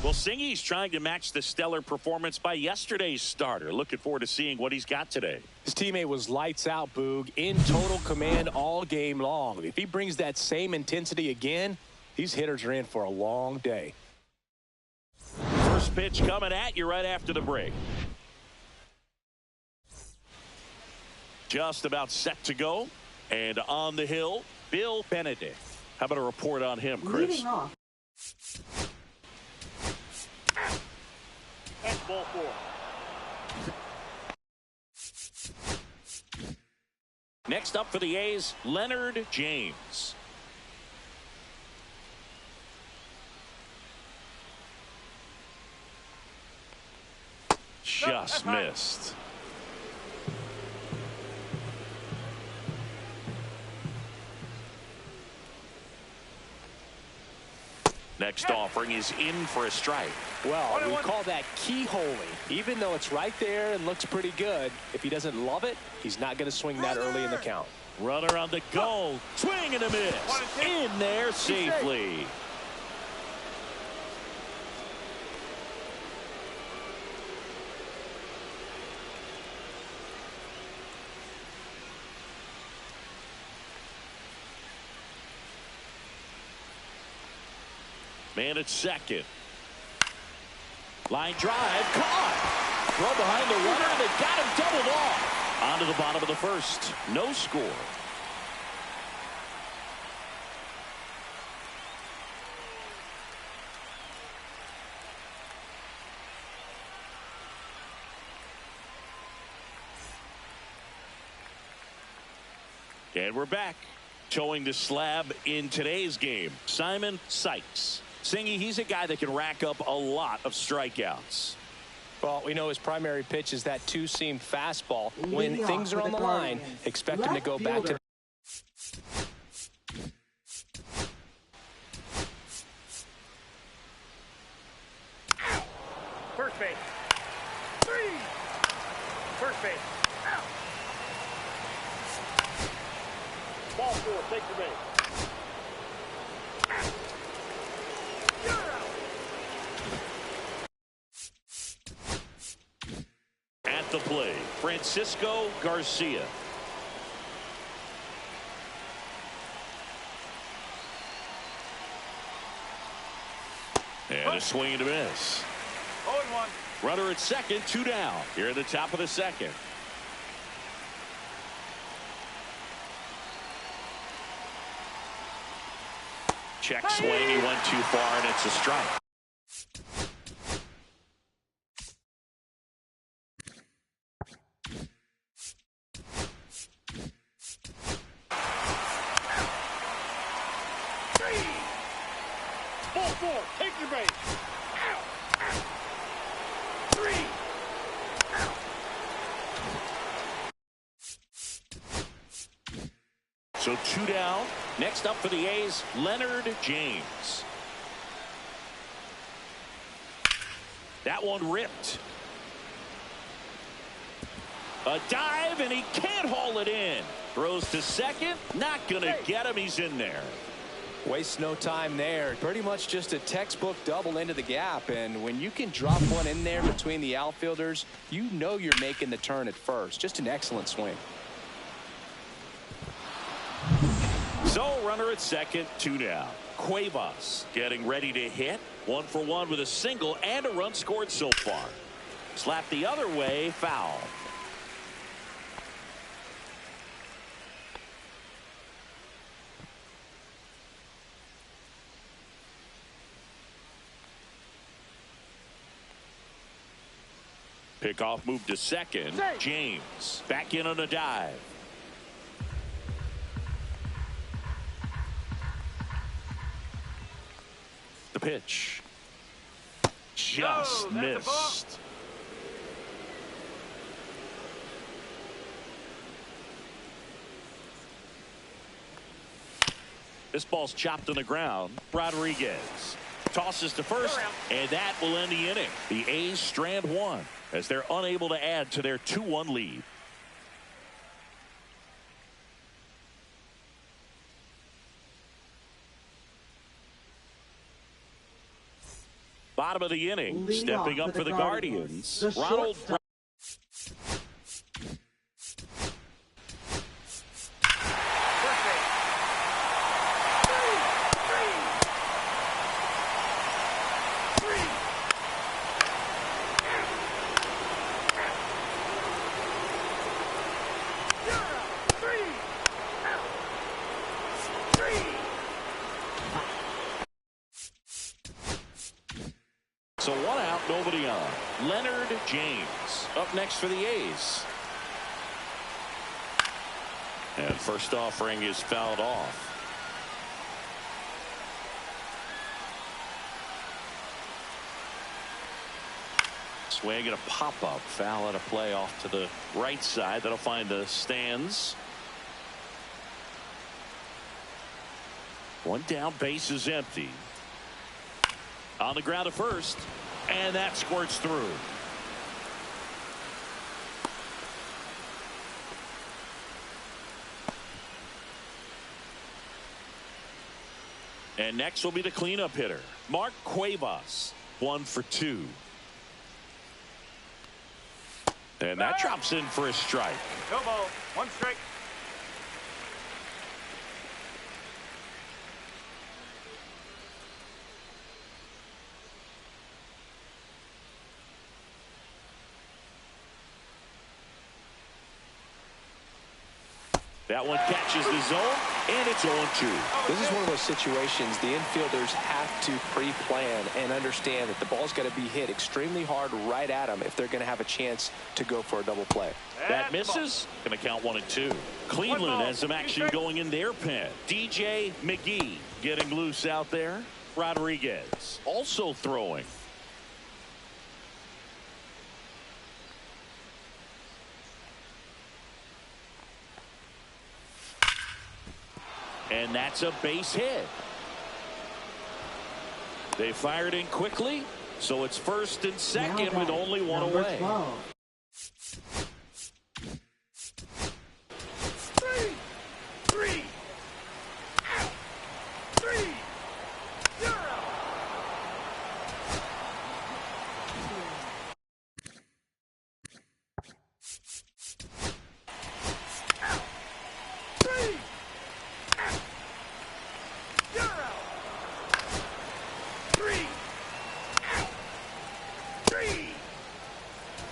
Well, Singy's trying to match the stellar performance by yesterday's starter. Looking forward to seeing what he's got today. His teammate was lights out, Boog, in total command all game long. If he brings that same intensity again, these hitters are in for a long day. First pitch coming at you right after the break. Just about set to go. And on the hill, Bill Benedict. How about a report on him, Chris? Leading off. That's ball 4. Next up for the A's, Leonard James. Just missed. Next offering is in for a strike. Well, we call that keyholing. Even though it's right there and looks pretty good, if he doesn't love it, he's not going to swing that early in the count. Runner on the go. Swing and a miss. In there safely. Man at second. Line drive caught. Throw behind the runner, and they got him doubled off. On to the bottom of the first. No score. And we're back. Towing the slab in today's game, Simon Sykes. Singy, he's a guy that can rack up a lot of strikeouts. Well, we know his primary pitch is that two-seam fastball. When things are on the line, expect him to go back to... First base. 3. First base. Out. Ball 4. Take the base. At the plate, Francisco Garcia. And a swing and a miss. 0-1. Runner at second, 2 down. Here at the top of the second. Check swing, he went too far, and it's a strike. Ball 4. Take the base. Out. 3. Out. So 2 down. Next up for the A's, Leonard James. That one ripped. A dive, and he can't haul it in. Throws to second. Not going to get him. He's in there. Waste no time there. Pretty much just a textbook double into the gap. And when you can drop one in there between the outfielders, you know you're making the turn at first. Just an excellent swing. So runner at second, 2 down. Cuevas getting ready to hit. 1 for 1 with a single and a run scored so far. Slap the other way, foul. Pickoff move to second. James back in on a dive. The pitch. Just missed. This ball's chopped on the ground. Rodriguez tosses to first, and that will end the inning. The A's strand one as they're unable to add to their 2-1 lead. Bottom of the inning, stepping up for the Guardians. Ronald. So 1 out, nobody on. Leonard James up next for the A's. And first offering is fouled off. Swing and a pop-up. Foul at a play off to the right side. That'll find the stands. 1 down, base is empty. On the ground at first, and that squirts through. And next will be the cleanup hitter, Mark Cuevas, 1 for 2. And that drops in for a strike. No ball. 1 strike. That one catches the zone, and it's 0-2. This is one of those situations the infielders have to pre-plan and understand that the ball's got to be hit extremely hard right at them if they're going to have a chance to go for a double play. That misses. Going to count 1 and 2. Cleveland has some action going in their pen. DJ McGee getting loose out there. Rodriguez also throwing. And that's a base hit. They fired in quickly, so it's first and second with only 1 away. 12. 3. 0.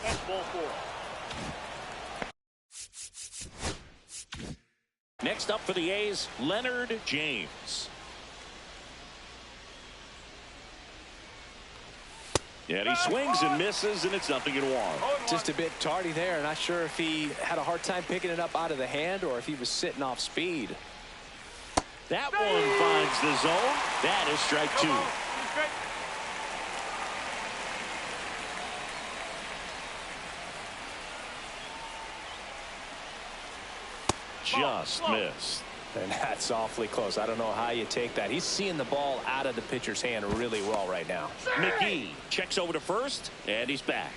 That's ball 4. Next up for the A's, Leonard James. And he swings and misses, and it's 0-1. Just a bit tardy there. Not sure if he had a hard time picking it up out of the hand or if he was sitting off speed. That one finds the zone. That is strike 2. Just missed. And that's awfully close. I don't know how you take that. He's seeing the ball out of the pitcher's hand really well right now. McGee checks over to first, and he's back.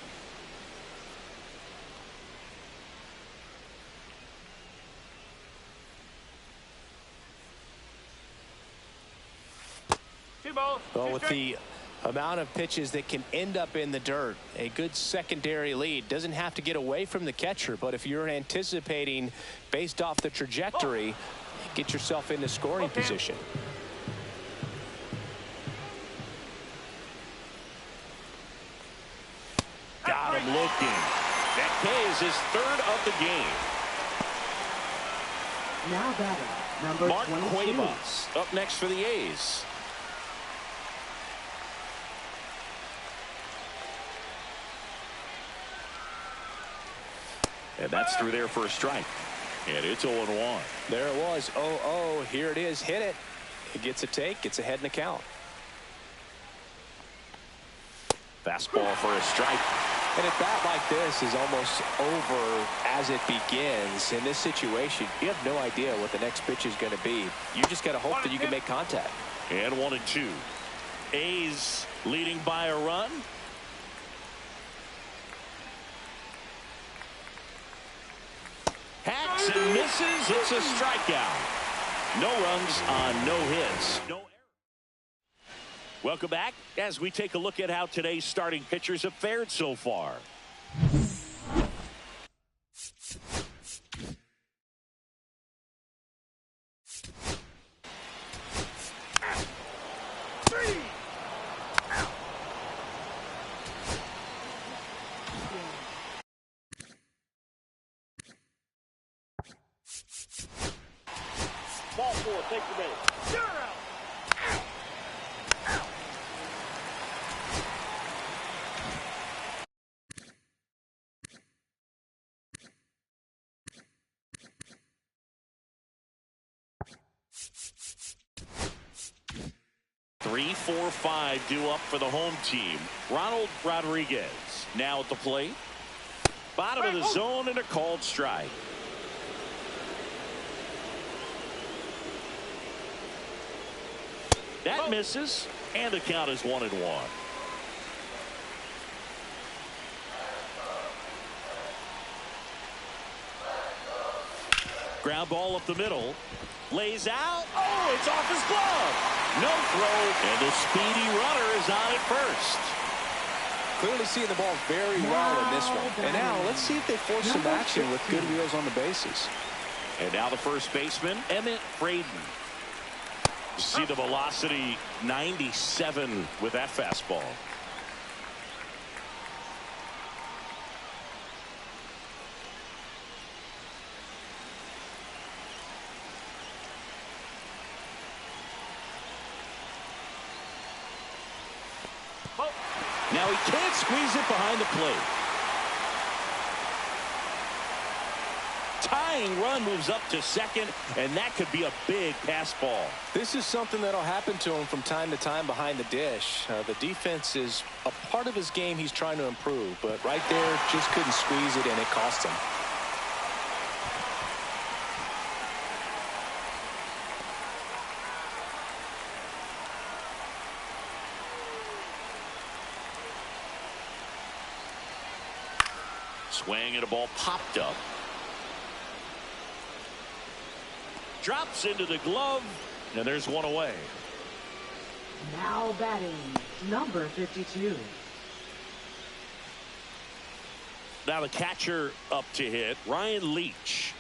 Well, with the amount of pitches that can end up in the dirt, a good secondary lead doesn't have to get away from the catcher, but if you're anticipating based off the trajectory, get yourself into scoring position. Got him looking. That K is his 3rd of the game. Now batting, number Mark 22. Cuevas up next for the A's. And that's through there for a strike. And it's 0-1. There it was. 0-0. Here it is. Hit it. It gets a take. Gets ahead in the count. Fastball for a strike. And a bat like this is almost over as it begins. In this situation, you have no idea what the next pitch is going to be. You just got to hope that you can make contact. And 1-2. A's leading by a run. Hacks and misses. It's a strikeout. No runs on no hits. No Welcome back as we take a look at how today's starting pitchers have fared so far. Ball 4, take the base. You're out. 3-4-5 due up for the home team. Ronald Rodriguez now at the plate. Bottom of the zone and a called strike. That misses, and the count is 1-1. Ground ball up the middle. Lays out. Oh, it's off his glove. No throw, and the speedy runner is on at first. Clearly seeing the ball very well in this one. And now let's see if they force some action with good wheels on the bases. And now the first baseman, Emmett Braden. See the velocity, 97 with that fastball. Now he can't squeeze it behind the plate. Tying run moves up to second, and that could be a big pass ball. This is something that'll happen to him from time to time behind the dish. The defense is a part of his game he's trying to improve, but right there just couldn't squeeze it, and it cost him. Swing and a ball popped up. Drops into the glove, and there's one away. Now batting, number 52. Now the catcher up to hit, Ryan Leach.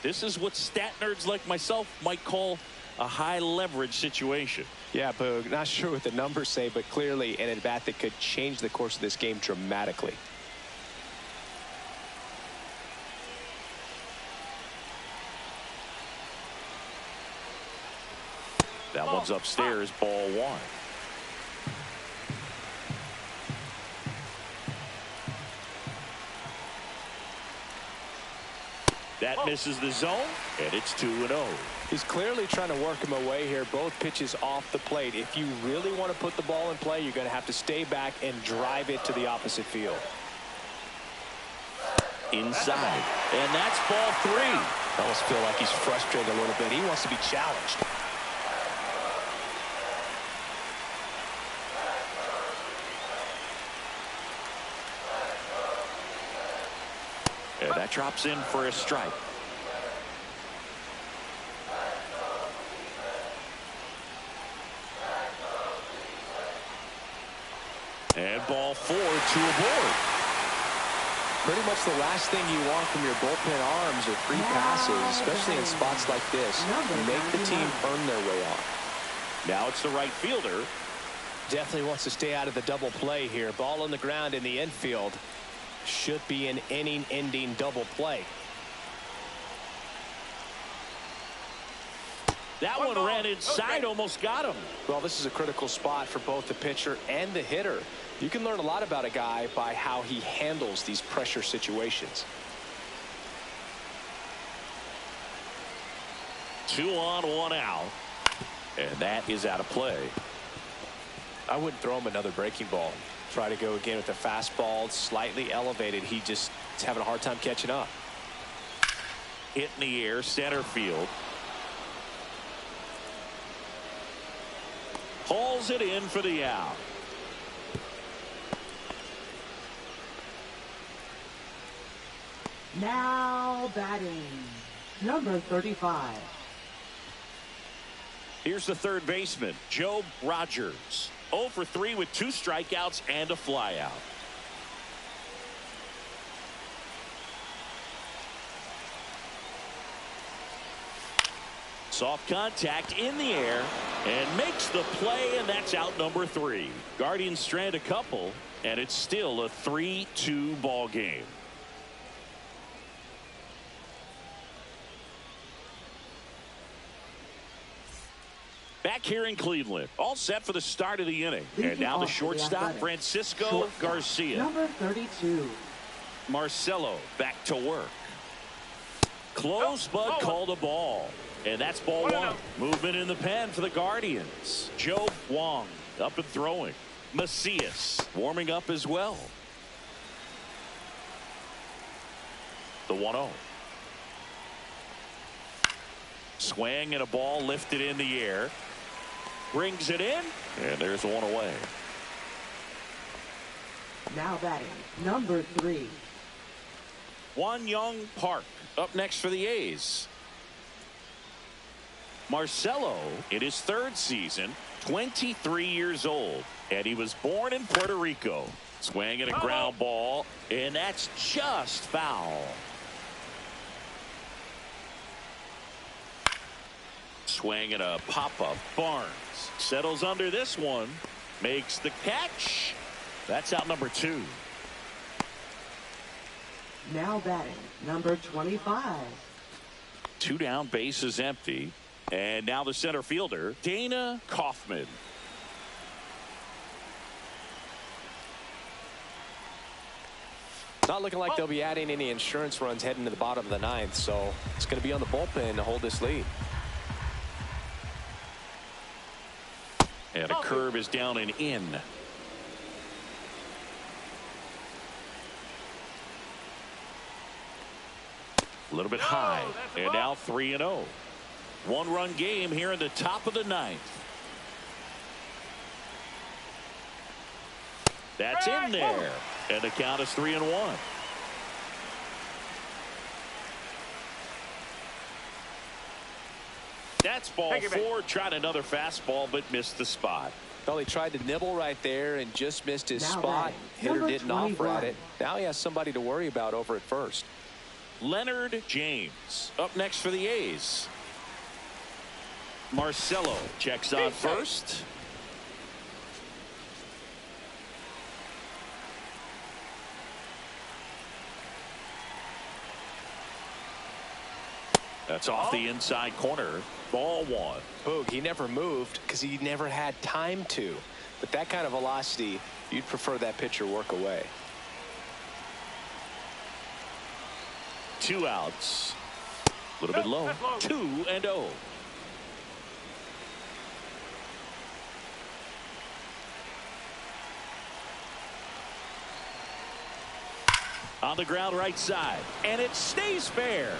This is what stat nerds like myself might call a high leverage situation. Yeah, Boog, not sure what the numbers say, but clearly an at-bat that could change the course of this game dramatically. That one's upstairs, ball 1. That misses the zone, and it's 2-0. He's clearly trying to work him away here. Both pitches off the plate. If you really want to put the ball in play, you're going to have to stay back and drive it to the opposite field. Inside, and that's ball 3. I almost feel like he's frustrated a little bit. He wants to be challenged. And that drops in for a strike. And ball 4, 2 aboard. Pretty much the last thing you want from your bullpen arms are free passes, especially in spots like this. Make the team earn their way on. Now it's the right fielder. Definitely wants to stay out of the double play here. Ball on the ground in the infield. Should be an inning-ending double play. That one ran inside, almost got him. Well, this is a critical spot for both the pitcher and the hitter. You can learn a lot about a guy by how he handles these pressure situations. 2 on, 1 out. And that is out of play. I wouldn't throw him another breaking ball. Try to go again with a fastball, slightly elevated. He just is having a hard time catching up. Hit in the air, center field. Hauls it in for the out. Now batting, number 35. Here's the third baseman, Joe Rogers. 0 for 3 with 2 strikeouts and a flyout. Soft contact in the air and makes the play, and that's out number 3. Guardians strand a couple, and it's still a 3-2 ball game. Back here in Cleveland, all set for the start of the inning. And now the shortstop, Francisco Garcia. Number 32. Marcelo back to work. Close, but called a ball. And that's ball 1. Movement in the pen for the Guardians. Joe Wong up and throwing. Macias warming up as well. The 1-0. Swing and a ball lifted in the air. Brings it in, and there's one away. Now batting, number 3. Wan Young Park up next for the A's. Marcelo in his 3rd season, 23 years old, and he was born in Puerto Rico. Swing and a ground ball, and that's just foul. Swing and a pop-up. Barnes settles under this one, makes the catch. That's out number 2. Now batting, number 25. 2 down, base is empty. And now the center fielder, Dana Kaufman. Not looking like they'll be adding any insurance runs heading to the bottom of the 9th, so it's going to be on the bullpen to hold this lead. And a curve is down and in. A little bit high, and now 3-0. 1-run game here in the top of the 9th. That's in there, and the count is 3-1. That's ball 4. Tried another fastball, but missed the spot. Well, he tried to nibble right there and just missed his Now spot. batting, Hitter number didn't offer 21. at it. Now he has somebody to worry about over at first. Leonard James up next for the A's. Marcelo checks on first. That's off the inside corner. Ball 1. Boog, he never moved because he never had time to. But that kind of velocity, you'd prefer that pitcher work away. 2 outs. A little bit low. 2-0. On the ground right side, and it stays fair.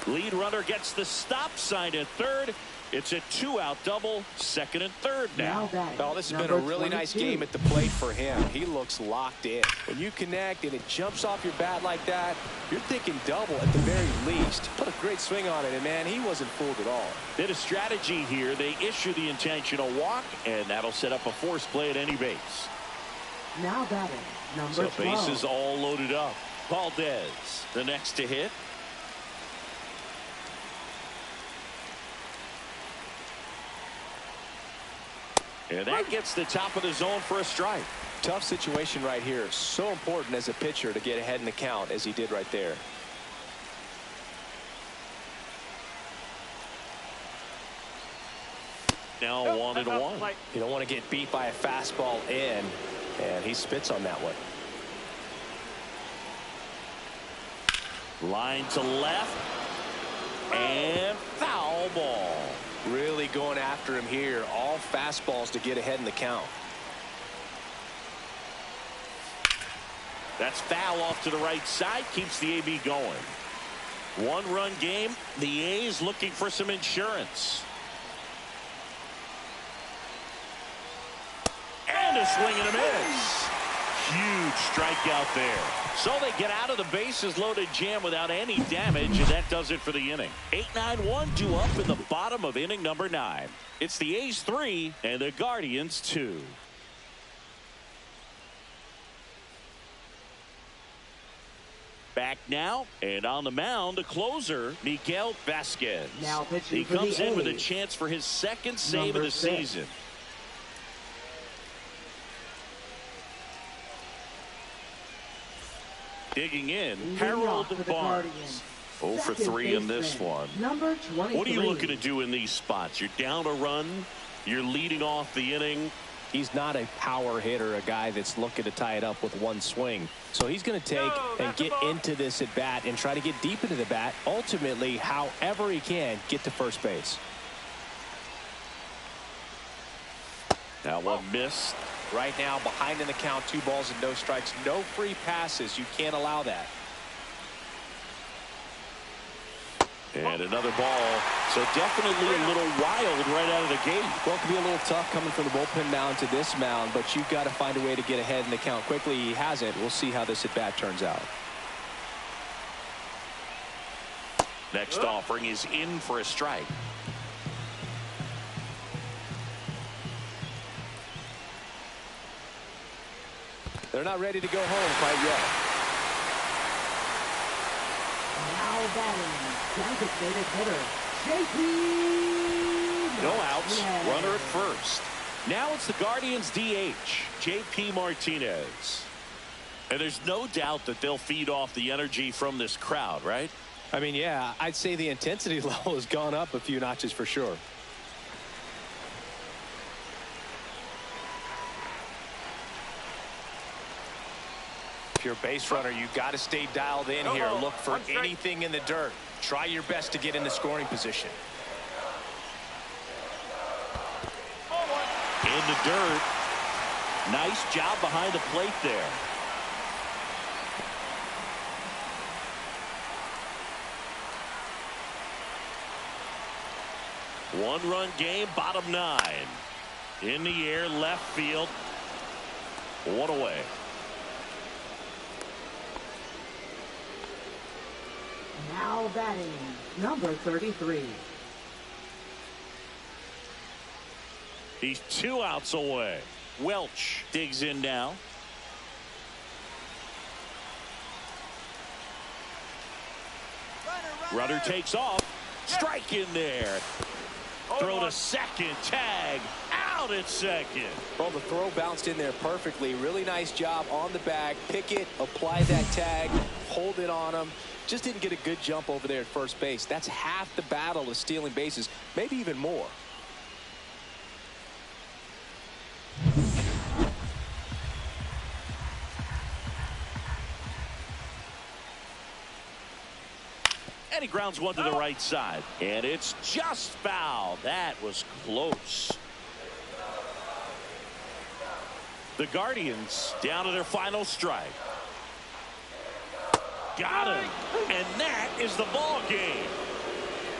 Lead runner gets the stop sign at 3rd. It's a 2-out double, 2nd and 3rd now. Oh, this has been a really nice game at the plate for him. He looks locked in. When you connect and it jumps off your bat like that, you're thinking double at the very least. Put a great swing on it, and man, he wasn't fooled at all. Did a strategy here. They issue the intentional walk, and that'll set up a force play at any base. Now batting, number So 12. bases all loaded up. Valdez, the next to hit. And that gets the top of the zone for a strike. Tough situation right here. So important as a pitcher to get ahead in the count as he did right there. Now 1-1. You don't want to get beat by a fastball in, and he spits on that one. Line to left. And foul ball. Really going after him here. All fastballs to get ahead in the count. That's foul off to the right side. Keeps the AB going. 1-run game. The A's looking for some insurance. And a swing and a miss. huge strikeout there. So they get out of the bases loaded jam without any damage, and that does it for the inning. 8-9-1 due up in the bottom of inning number 9. It's the A's 3 and the Guardians 2. Back now, and on the mound, the closer, Miguel Vasquez. Now pitching he for comes the in with a A's, chance for his second save number of the 6. season. Digging in, Harold Barnes. 0 for 3 in this one. Number 23. What are you looking to do in these spots? You're down a run. You're leading off the inning. He's not a power hitter, a guy that's looking to tie it up with one swing. So he's going to take and get into this at bat and try to get deep into the bat. Ultimately, however he can, get to first base. That one missed. Right now, behind in the count, 2 balls and no strikes, no free passes. You can't allow that. And another ball. So definitely a little wild right out of the gate. Well, it can be a little tough coming from the bullpen mound to this mound, but you've got to find a way to get ahead in the count quickly. He hasn't. We'll see how this at bat turns out. Next offering is in for a strike. They're not ready to go home quite yet. Now batting, designated hitter, JP. No outs. Runner at first. Now it's the Guardians DH, JP Martinez. And there's no doubt that they'll feed off the energy from this crowd, right? I mean, yeah, I'd say the intensity level has gone up a few notches for sure. If you're a base runner, you've got to stay dialed in here. Look for anything in the dirt. Try your best to get in the scoring position. In the dirt. Nice job behind the plate there. One-run game, bottom 9. In the air, left field. 1 away. Now batting, number 33. He's 2 outs away. Welch digs in now. Runner takes off. Strike in there. Throw to second. Tag. Out at second. Well, the throw bounced in there perfectly. Really nice job on the bag. Pick it, apply that tag, hold it on him. Just didn't get a good jump over there at first base. That's half the battle of stealing bases, maybe even more. And he grounds one to the right side. And it's just foul. That was close. The Guardians down to their final strike. Got him. And that is the ball game.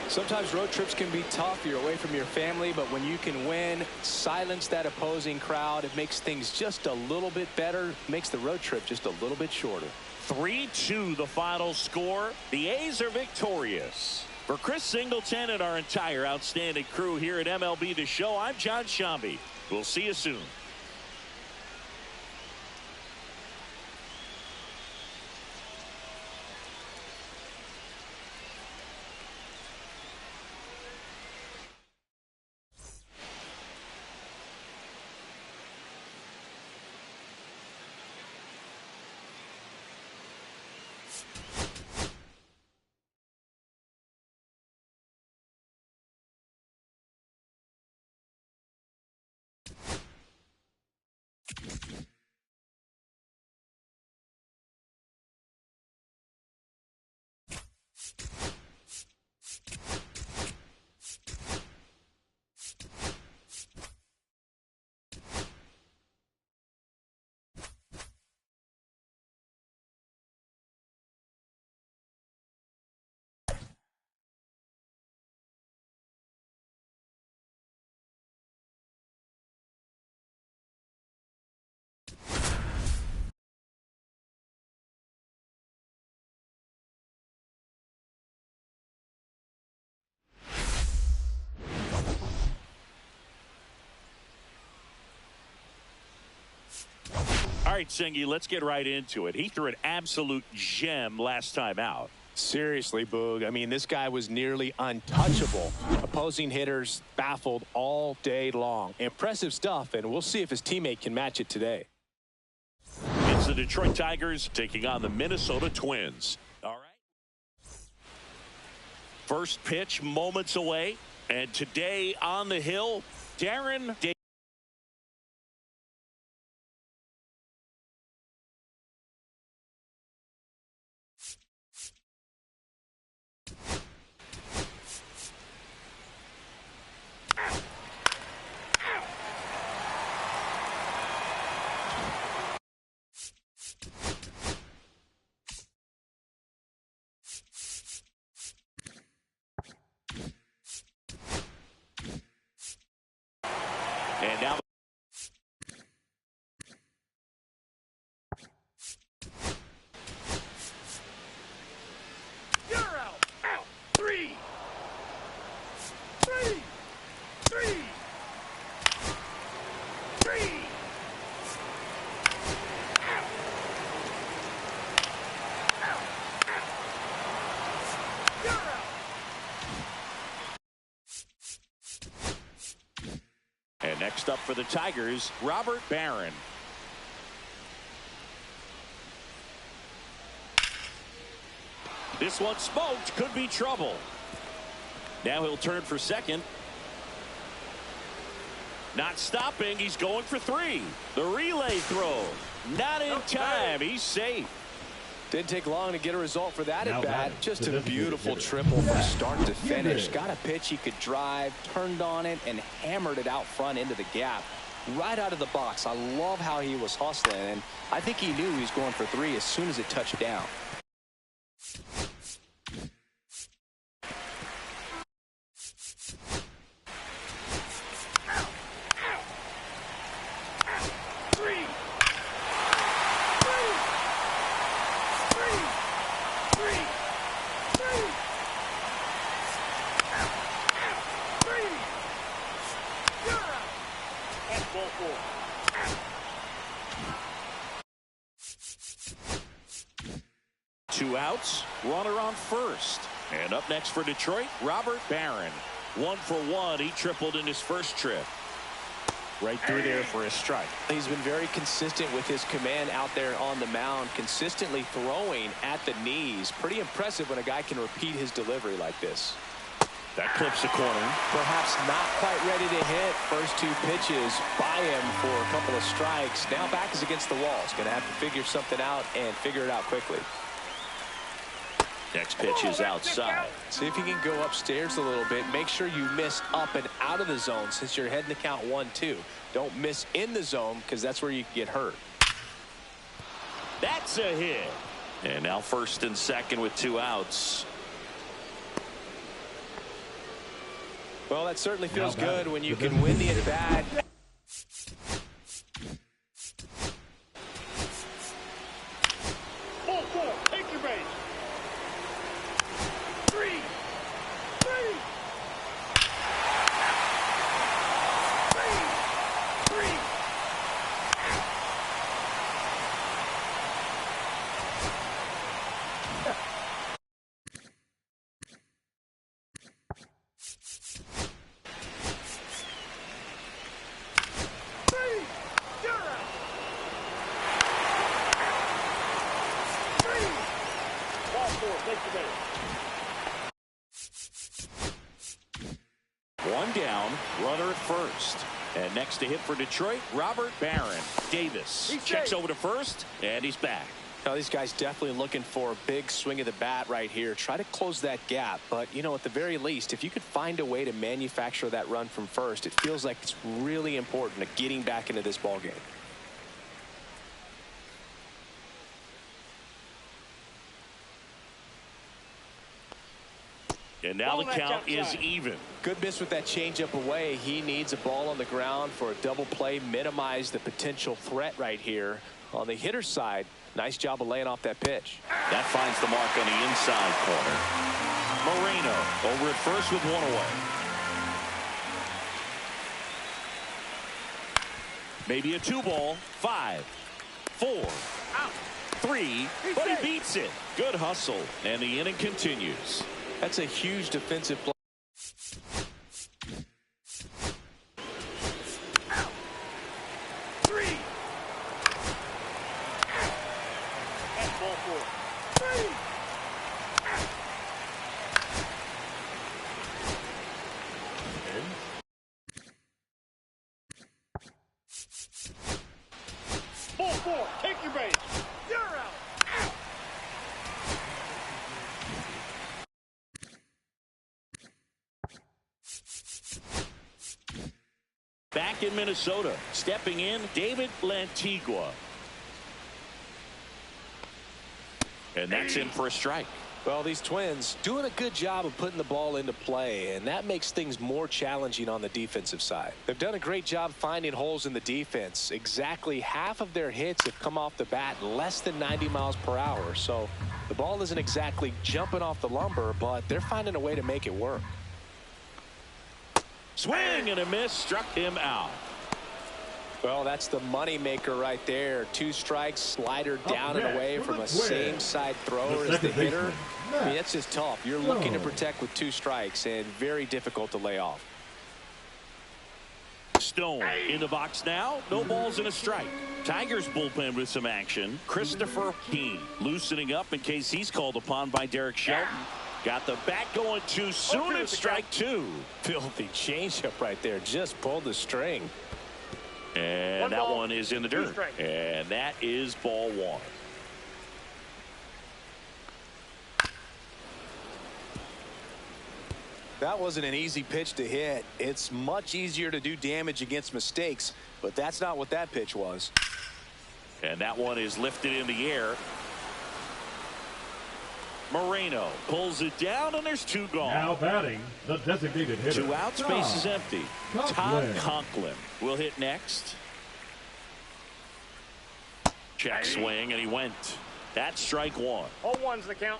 Sometimes road trips can be tough. You're away from your family, but when you can win, silence that opposing crowd, it makes things just a little bit better, makes the road trip just a little bit shorter. 3-2 the final score. The A's are victorious. For Chris Singleton and our entire outstanding crew here at MLB The Show, I'm John Shambi. We'll see you soon. right, Singy, let's get right into it. He threw an absolute gem last time out. Seriously, Boog. I mean, this guy was nearly untouchable. Opposing hitters baffled all day long. Impressive stuff, and we'll see if his teammate can match it today. It's the Detroit Tigers taking on the Minnesota Twins. All right. First pitch moments away. And today on the hill, Darren Davis. And now You're out. Out. Three. Three. Three. Three. Out. Out. Out. You're out. And next up for the Tigers, Robert Barron. This one smoked, could be trouble. Now he'll turn for second. Not stopping, he's going for three. The relay throw, not in time, he's safe. Didn't take long to get a result for that at bat. Just a beautiful triple from start to finish. Got a pitch he could drive, turned on it, and hammered it out front into the gap. Right out of the box. I love how he was hustling, and I think he knew he was going for three as soon as it touched down. Two outs, runner on first. And up next for Detroit, Robert Barron. 1 for 1. He tripled in his first trip. Right through there for a strike. He's been very consistent with his command out there on the mound, consistently throwing at the knees. Pretty impressive when a guy can repeat his delivery like this. That clips the corner. Perhaps not quite ready to hit. First two pitches by him for a couple of strikes. Now back is against the wall. He's going to have to figure something out and figure it out quickly. Next pitch is outside. See if you can go upstairs a little bit. Make sure you miss up and out of the zone since you're heading to count 1-2. Don't miss in the zone because that's where you can get hurt. That's a hit. And now first and second with 2 outs. Well, that certainly feels good when you can win the at-bat. Ball 4. Take your base. Three. Three. Three. Three. One down, runner at first. And next to hit for Detroit, Robert Barron. Davis checks over to first, and he's back. Now, these guys definitely looking for a big swing of the bat right here. Try to close that gap. But, you know, at the very least, if you could find a way to manufacture that run from first, it feels like it's really important to getting back into this ball game. And now the count is even. Good miss with that changeup away. He needs a ball on the ground for a double play. Minimize the potential threat right here. On the hitter's side, nice job of laying off that pitch. That finds the mark on the inside corner. Moreno over at first with one away. Maybe a 2-ball, 5. 4, 3, but he beats it. Good hustle, and the inning continues. That's a huge defensive play. Ball 4, take your base. You're out. Back in Minnesota, stepping in, David Lantigua. And that's in for a strike. Well, these Twins doing a good job of putting the ball into play, and that makes things more challenging on the defensive side. They've done a great job finding holes in the defense. Exactly half of their hits have come off the bat less than 90 miles per hour. So the ball isn't exactly jumping off the lumber, but they're finding a way to make it work. Swing and a miss, struck him out. Well, that's the money maker right there. 2 strikes, slider down and away from a same side thrower as the hitter. I mean, that's just tough. You're looking to protect with 2 strikes and very difficult to lay off. Stone in the box now. No balls and a strike. Tigers bullpen with some action. Christopher Keene loosening up in case he's called upon by Derek Shelton. Got the bat going too soon and strike 2. Filthy changeup right there. Just pulled the string. And that one is in the dirt. And that is ball 1. That wasn't an easy pitch to hit. It's much easier to do damage against mistakes, but that's not what that pitch was. And that one is lifted in the air. Moreno pulls it down, and there's 2 gone. Now batting, the designated hitter. 2 outs, base is empty. Todd Conklin will hit next. Check swing, and he went. That's strike 1. 0-1's the count.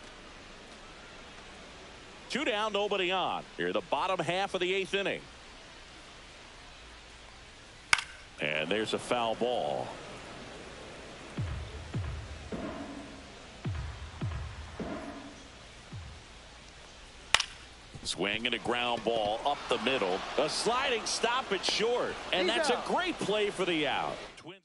2 down, nobody on. Here, the bottom half of the 8th inning. And there's a foul ball. Swing and a ground ball up the middle. A sliding stop at short. And that's a great play for the out. Twins.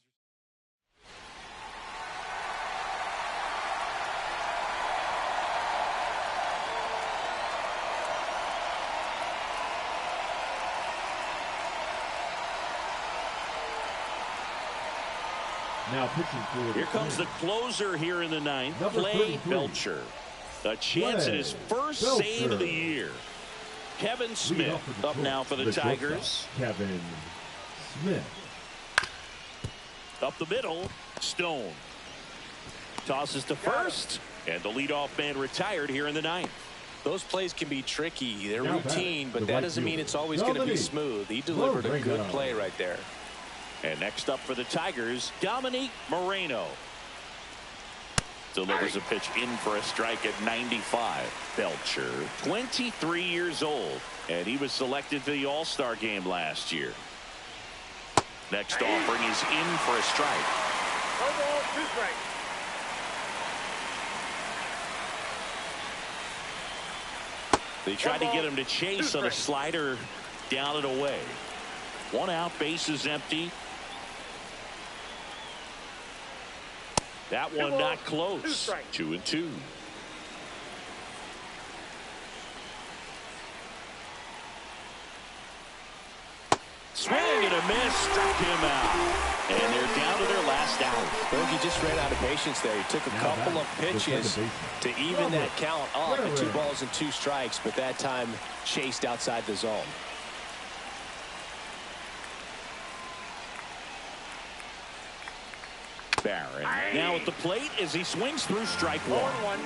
Now pitching for Here comes the closer here in the 9th. Clay Belcher. A chance at his first save of the year. Kevin Smith up now for the Tigers. Kevin Smith. Up the middle, Stone. Tosses to first, and the leadoff man retired here in the 9th. Those plays can be tricky. They're routine, but that doesn't mean it's always going to be smooth. He delivered a good play right there. And next up for the Tigers, Dominique Moreno. Delivers a pitch in for a strike at 95. Belcher, 23 years old, and he was selected for the All-Star game last year. Next offering is in for a strike. 2 strikes. They tried to get him to chase on a slider down and away. 1 out, base is empty. That one not close. 2-2. Swing and a miss, struck him out. And they're down to their last out. I think he just ran out of patience there. He took a couple of pitches to even that count up at 2 balls and 2 strikes, but that time chased outside the zone. Barron now at the plate as he swings through strike 1.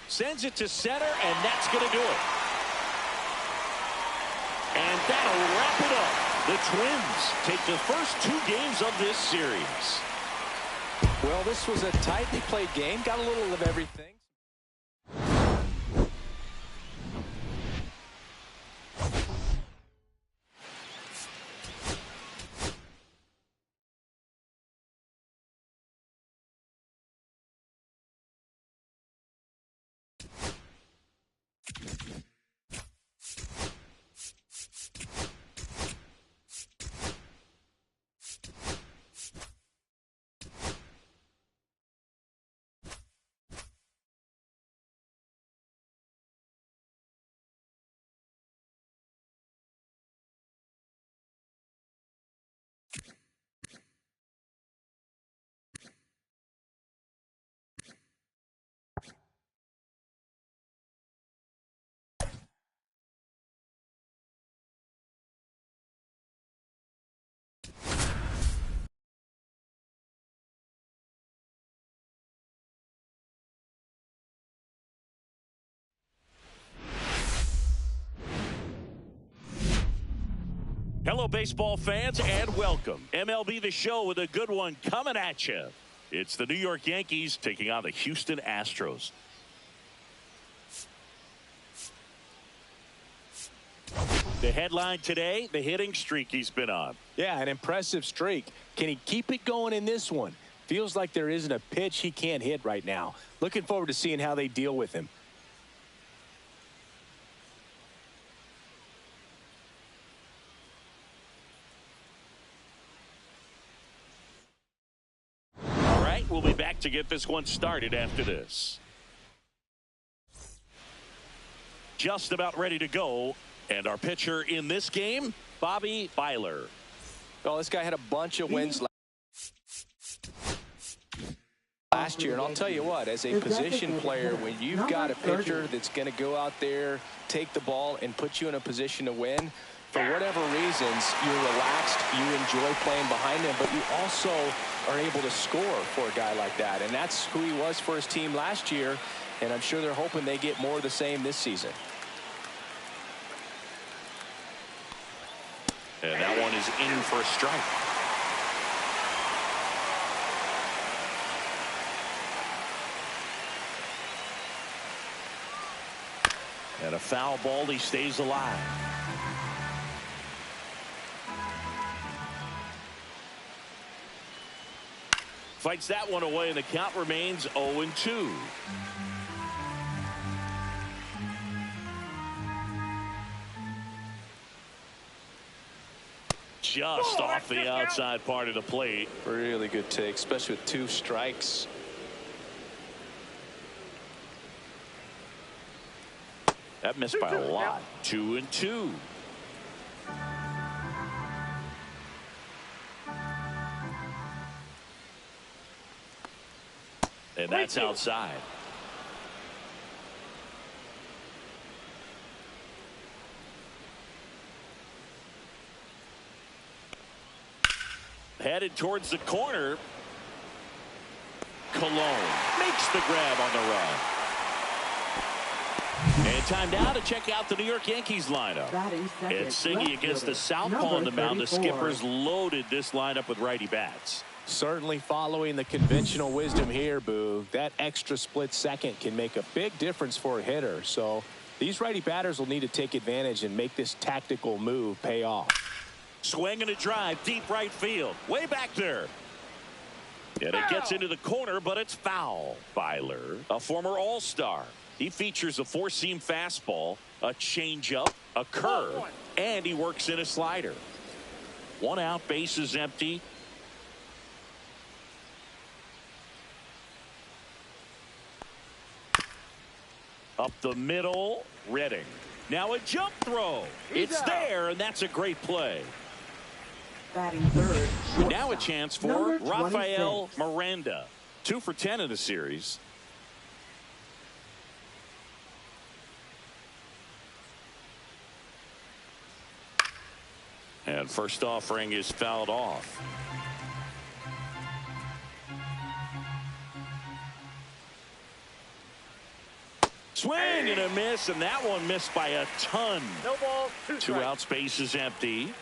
Sends it to center, and that's going to do it. And that'll wrap it up. The Twins take the first 2 games of this series. Well, this was a tightly played game. Got a little of everything. Hello, baseball fans, and welcome. MLB The Show with a good one coming at you. It's the New York Yankees taking on the Houston Astros. The headline today, the hitting streak he's been on. Yeah, an impressive streak. Can he keep it going in this one? Feels like there isn't a pitch he can't hit right now. Looking forward to seeing how they deal with him. All right, we'll be back to get this one started after this. Just about ready to go. And our pitcher in this game, Bobby Byler. Well, this guy had a bunch of wins last year, and I'll tell you what, as a position player, when you've got a pitcher that's going to go out there, take the ball, and put you in a position to win, for whatever reasons, you're relaxed, you enjoy playing behind him, but you also are able to score for a guy like that, and that's who he was for his team last year, and I'm sure they're hoping they get more of the same this season. And that one is in for a strike. And a foul ball, he stays alive. Fights that one away, and the count remains 0-2. Just off the outside part of the plate. Really good take, especially with 2 strikes. That missed by a lot. 2-2. And that's outside. Headed towards the corner. Cologne makes the grab on the run. And time now to check out the New York Yankees lineup. And singing against the southpaw on the mound, the Skippers loaded this lineup with righty bats. Certainly following the conventional wisdom here, Boo. That extra split second can make a big difference for a hitter. So these righty batters will need to take advantage and make this tactical move pay off. Swing and a drive, deep right field, way back there. And it gets into the corner, but it's foul. Byler, a former All-Star. He features a 4-seam fastball, a changeup, a curve, and he works in a slider. 1 out, base is empty. Up the middle, Redding. Now a jump throw. It's there, and that's a great play. Batting third. Now a chance for Rafael Miranda. 2 for 10 in the series. And first offering is fouled off. Swing and a miss, and that one missed by a ton. No ball, 2 2 outs, base is empty.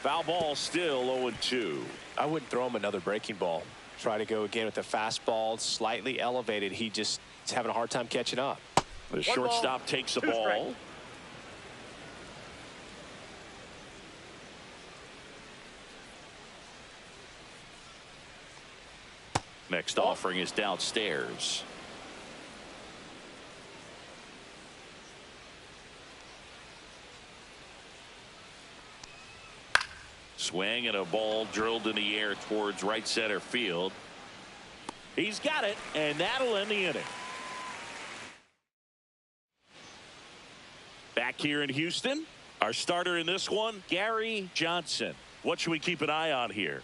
Foul ball, still 0-2. I wouldn't throw him another breaking ball. Try to go again with the fastball, slightly elevated. He just is having a hard time catching up. The shortstop takes the ball. Next offering is downstairs. Swing and a ball drilled in the air towards right center field. He's got it, and that'll end the inning. Back here in Houston, our starter in this one, Gary Johnson. What should we keep an eye on here?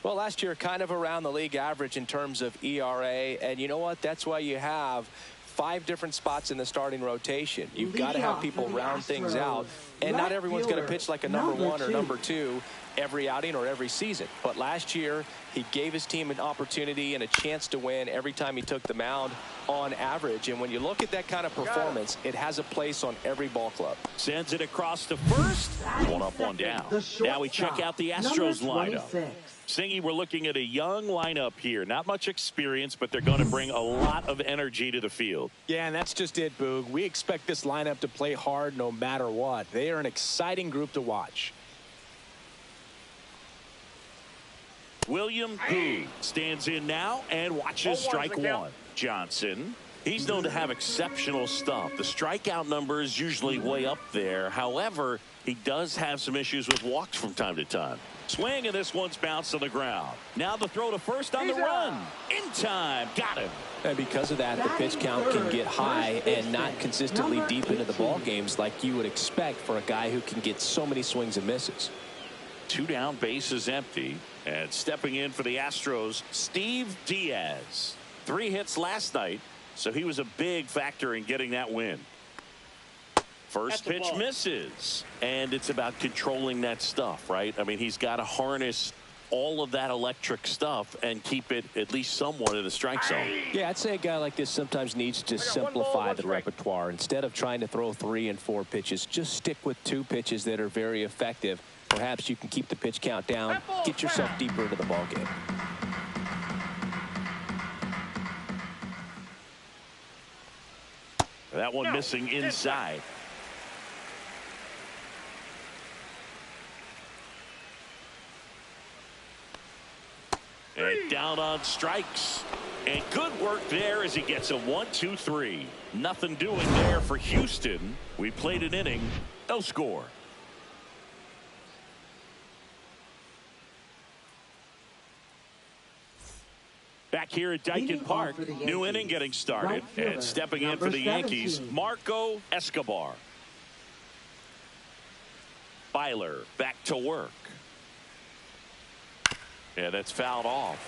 Well, last year kind of around the league average in terms of ERA, and you know what? That's why you have 5 different spots in the starting rotation. You've got to have people round things out. And not Right everyone's going to fielder, pitch like a number number 1 or 2. number 2 every outing or every season. But last year, he gave his team an opportunity and a chance to win every time he took the mound on average. And when you look at that kind of performance, it has a place on every ball club. Sends it across to first. One up, one down. Now we check out the Astros lineup. Singy, we're looking at a young lineup here. Not much experience, but they're going to bring a lot of energy to the field. Yeah, and that's just it, Boog. We expect this lineup to play hard no matter what. They are an exciting group to watch. William Poole stands in now and watches strike one. Johnson, he's known to have exceptional stuff. The strikeout number is usually way up there. However, he does have some issues with walks from time to time. Swing, and this one's bounced on the ground. Now the throw to first on the run. In time. Got him. And because of that, the pitch count can get high and not consistently deep into the ball games like you would expect for a guy who can get so many swings and misses. 2 down, base is empty. And stepping in for the Astros, Steve Diaz. 3 hits last night, so he was a big factor in getting that win. First pitch misses, and it's about controlling that stuff, right? I mean, he's got to harness all of that electric stuff and keep it at least somewhat in the strike zone. Yeah, I'd say a guy like this sometimes needs to simplify the repertoire. Instead of trying to throw 3 and 4 pitches, just stick with 2 pitches that are very effective. Perhaps you can keep the pitch count down, get yourself deeper into the ball game. That one missing inside. And down on strikes. And good work there as he gets a 1-2-3. Nothing doing there for Houston. We played an inning, no score. Back here at Dyken Park, new inning getting started. And stepping in for the Yankees, Marco Escobar. Byler back to work. Yeah, that's fouled off.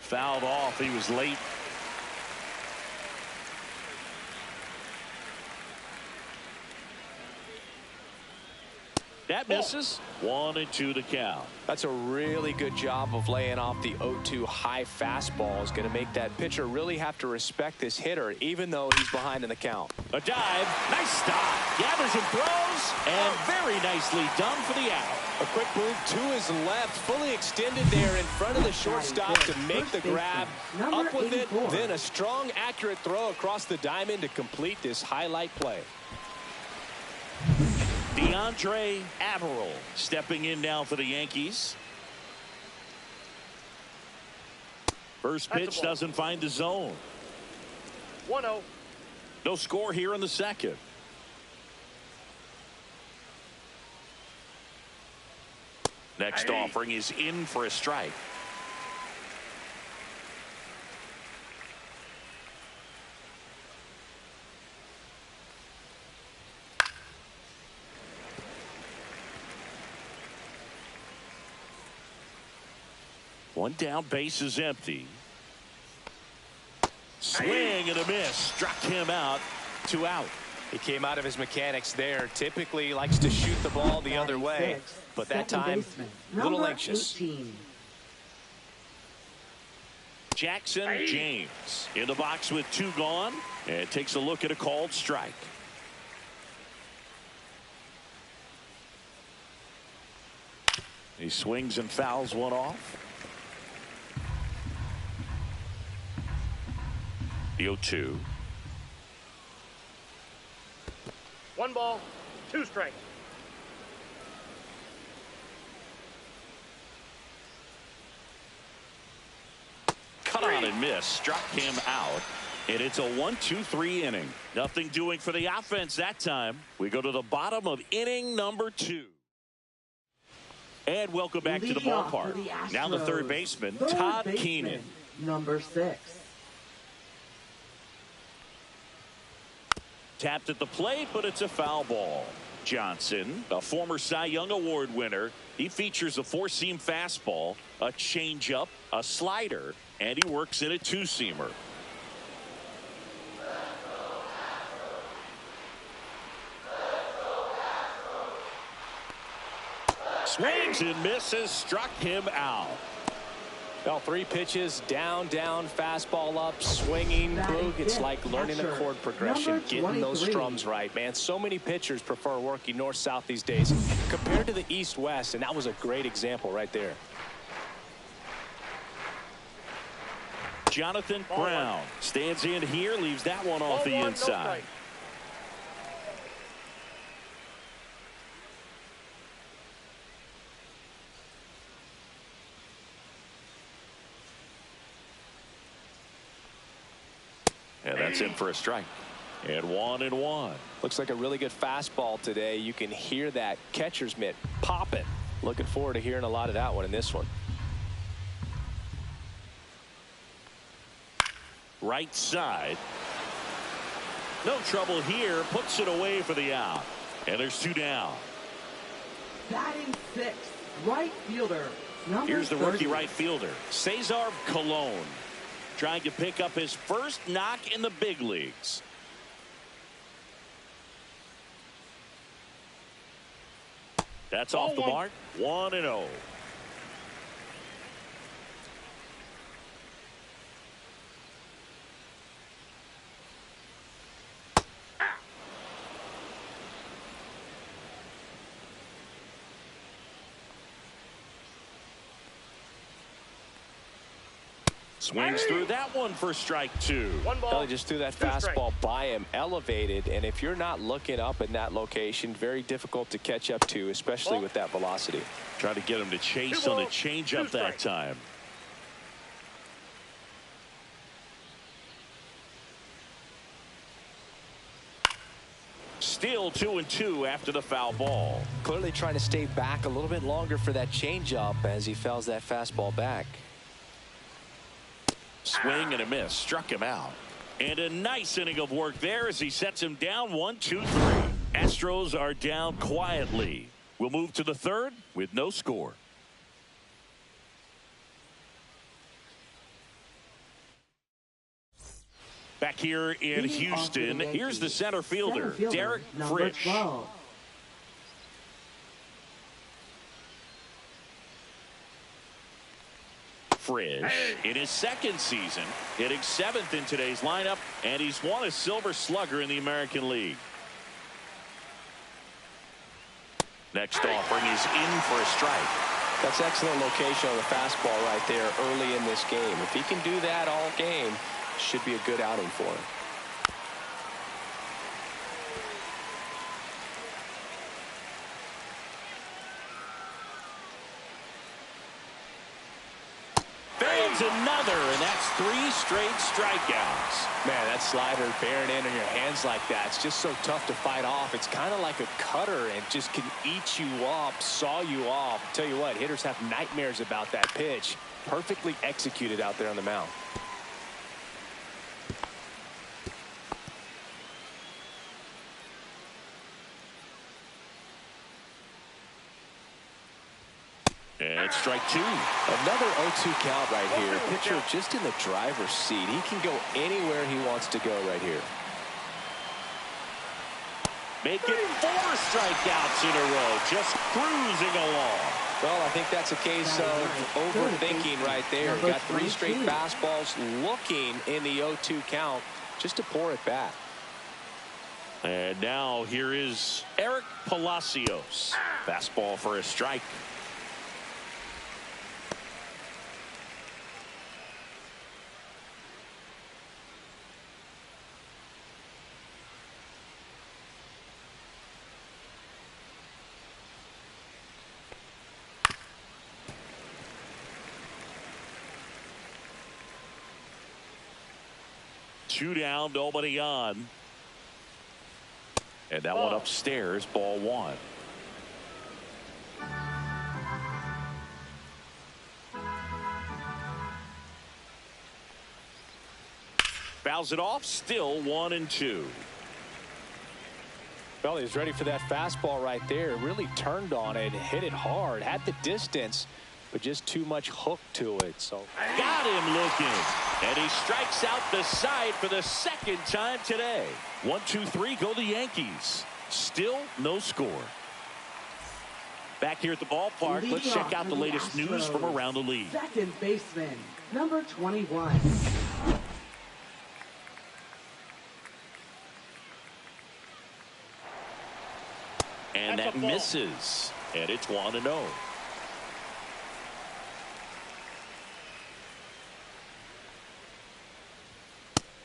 Fouled off. He was late. That misses. 1-2 to count. That's a really good job of laying off the 0-2 high fastball. Is going to make that pitcher really have to respect this hitter, even though he's behind in the count. A dive. Nice stop. Gathers and throws. And very nicely done for the out. A quick move to his left, fully extended there in front of the shortstop to make the grab. Up with it, then a strong, accurate throw across the diamond to complete this highlight play. DeAndre Averill stepping in now for the Yankees. First pitch doesn't find the zone. 1-0. No score here in the second. Next offering is in for a strike. One down, base is empty. Swing and a miss. Struck him out. 2 out. He came out of his mechanics there. Typically likes to shoot the ball the other way, but that time a little anxious. 18. Jackson James in the box with 2 gone, and takes a look at a called strike. He swings and fouls one off. The 0-2. 1 ball, 2 strikes. Cut on and miss. Struck him out. And it's a 1-2-3 inning. Nothing doing for the offense that time. We go to the bottom of inning number 2. And welcome back to the ballpark. Now the third baseman, Todd Keenan. Number 6. Tapped at the plate, but it's a foul ball. Johnson, a former Cy Young Award winner, he features a 4-seam fastball, a changeup, a slider, and he works in a two-seamer. Swings and misses, struck him out. Well, 3 pitches, down, fastball up, swinging. Boog, it's like learning a chord progression, getting those strums right, man. So many pitchers prefer working north-south these days compared to the east-west, and that was a great example right there. Jonathan Brown stands in here, leaves that one off the inside. And that's in for a strike. And 1-1. Looks like a really good fastball today. You can hear that catcher's mitt popping. Looking forward to hearing a lot of that one in this one. Right side. No trouble here. Puts it away for the out. And there's 2 down. Batting 6th, right fielder. Here's the rookie right fielder, Cesar Colon, trying to pick up his first knock in the big leagues. That's off the mark. 1-0. Swings through that one for strike 2. Well, he just threw that fastball by him, elevated, and if you're not looking up in that location, very difficult to catch up to, especially with that velocity. Trying to get him to chase on the changeup that time. Still 2-2 after the foul ball. Clearly trying to stay back a little bit longer for that changeup as he fouls that fastball back. Swing and a miss, struck him out. And a nice inning of work there as he sets him down 1-2-3. Astros are down quietly. We'll move to the 3rd with no score. Back here in Houston, here's the center fielder, Derek Frisch. Frisch in his 2nd season, hitting 7th in today's lineup, and he's won a Silver Slugger in the American League. Next offering is in for a strike. That's excellent location on the fastball right there early in this game. If he can do that all game, should be a good outing for him. Another, and that's 3 straight strikeouts. Man, that slider bearing in on your hands like that, it's just so tough to fight off. It's kind of like a cutter and just can eat you up, saw you off. Tell you what, hitters have nightmares about that pitch. Perfectly executed out there on the mound. And strike 2. Another 0-2 count right here. Pitcher just in the driver's seat. He can go anywhere he wants to go right here. Make it 4 strikeouts in a row. Just cruising along. Well, I think that's a case of overthinking right there. Got 3 straight fastballs looking in the 0-2 count just to pour it back. And now here is Eric Palacios. Fastball for a strike. Two down, nobody on. And that one upstairs, ball 1. Fouls it off, still 1-2. Well, he's ready for that fastball right there. Really turned on it, hit it hard, had the distance, but just too much hook to it. So got him looking. And he strikes out the side for the second time today. 1-2-3 go the Yankees. Still no score. Back here at the ballpark, let's check out the latest news from around the league. Second baseman, number 21. And that misses. And it's 1-0.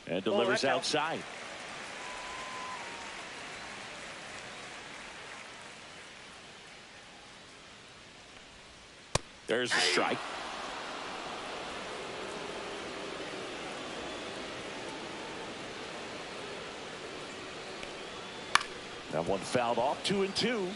And delivers outside. There's a strike. That one fouled off. 2-2.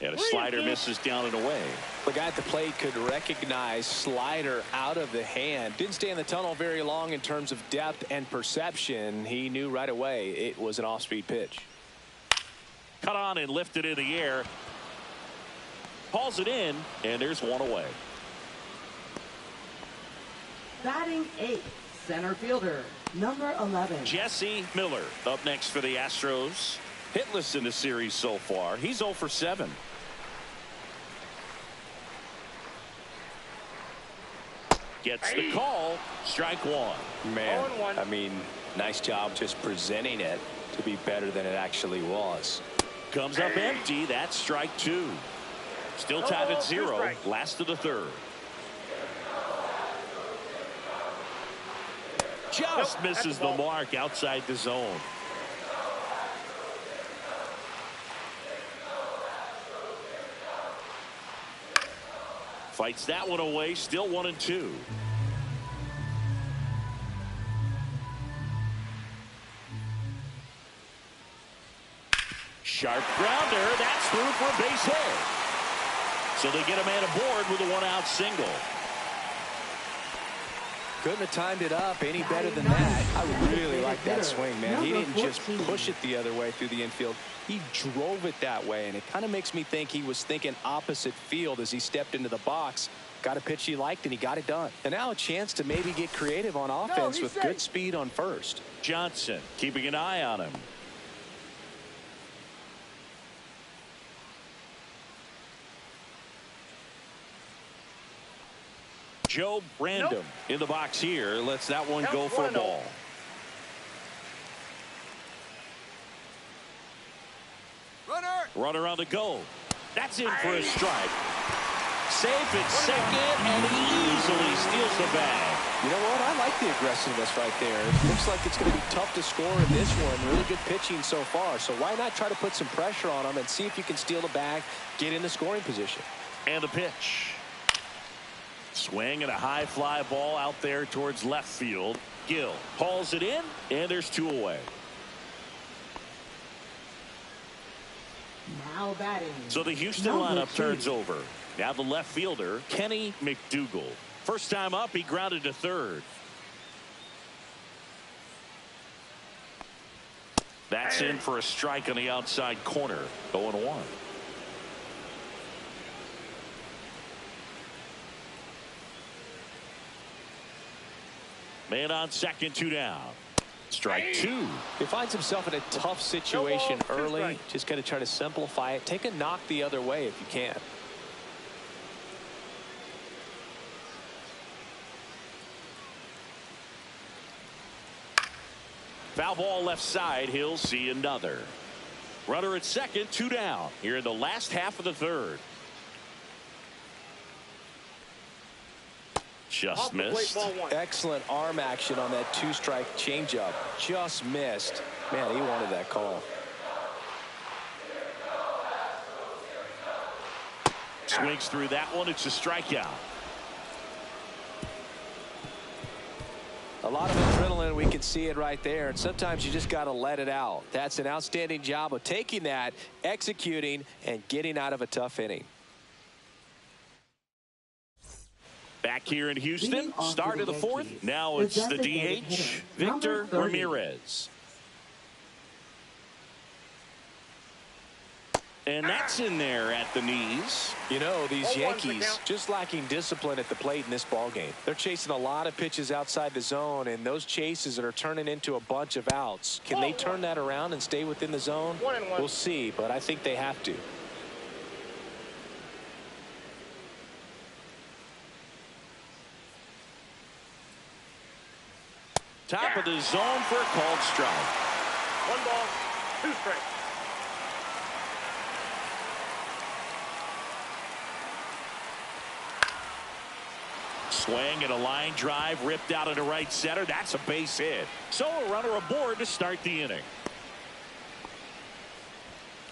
And a slider misses down and away. The guy at the plate could recognize slider out of the hand. Didn't stay in the tunnel very long in terms of depth and perception. He knew right away it was an off-speed pitch. Cut on and lifted in the air. Hauls it in, and there's one away. Batting 8th, center fielder, number 11. Jesse Miller up next for the Astros. Hitless in the series so far. He's 0 for 7. Gets the call. Strike one. Man, I mean, nice job just presenting it to be better than it actually was. Comes up empty. That's strike two. Still tied at 0. Last of the third. Just misses the mark outside the zone. Fights that one away. Still 1-2. Sharp grounder. That's through for a base hit. So they get a man aboard with a 1-out single. Couldn't have timed it up any better than that. I really like that swing, man. He didn't just push it the other way through the infield. He drove it that way, and it kind of makes me think he was thinking opposite field as he stepped into the box. Got a pitch he liked, and he got it done. And now a chance to maybe get creative on offense with good speed on first. Johnson keeping an eye on him. Joe Brandon in the box here. Lets that one go for a ball. Runner on the go. That's in for a strike. Safe at second, and he easily steals the bag. You know what? I like the aggressiveness right there. It looks like it's going to be tough to score in this one. Really good pitching so far. So why not try to put some pressure on him and see if you can steal the bag, get in the scoring position. And the pitch. Swing and a high fly ball out there towards left field. Gill hauls it in, and there's 2 away. Now batting. So the Houston lineup turns over. Now the left fielder, Kenny McDougal. First time up, he grounded to third. That's in for a strike on the outside corner. 0-1. Man on second, 2 down. Strike 2. He finds himself in a tough situation early. Just got to try to simplify it. Take a knock the other way if you can. Foul ball left side. He'll see another. Runner at second, 2 down. Here in the last half of the third. Just missed. Excellent arm action on that 2-strike changeup. Just missed. Man, he wanted that call. Swings through that one. It's a strikeout. A lot of adrenaline. We can see it right there. And sometimes you just got to let it out. That's an outstanding job of taking that, executing, and getting out of a tough inning. Back here in Houston, start of the fourth. Now it's the DH, Victor Ramirez. And that's in there at the knees. You know, these 0-1's the Yankees count. just lacking discipline at the plate in this ball game. They're chasing a lot of pitches outside the zone, and those chases are turning into a bunch of outs. Can they turn that around and stay within the zone? 1-1. We'll see, but I think they have to. Top of the zone for a called strike. 1 ball, 2 strikes. Swing and a line drive ripped out into right center. That's a base hit. So a runner aboard to start the inning.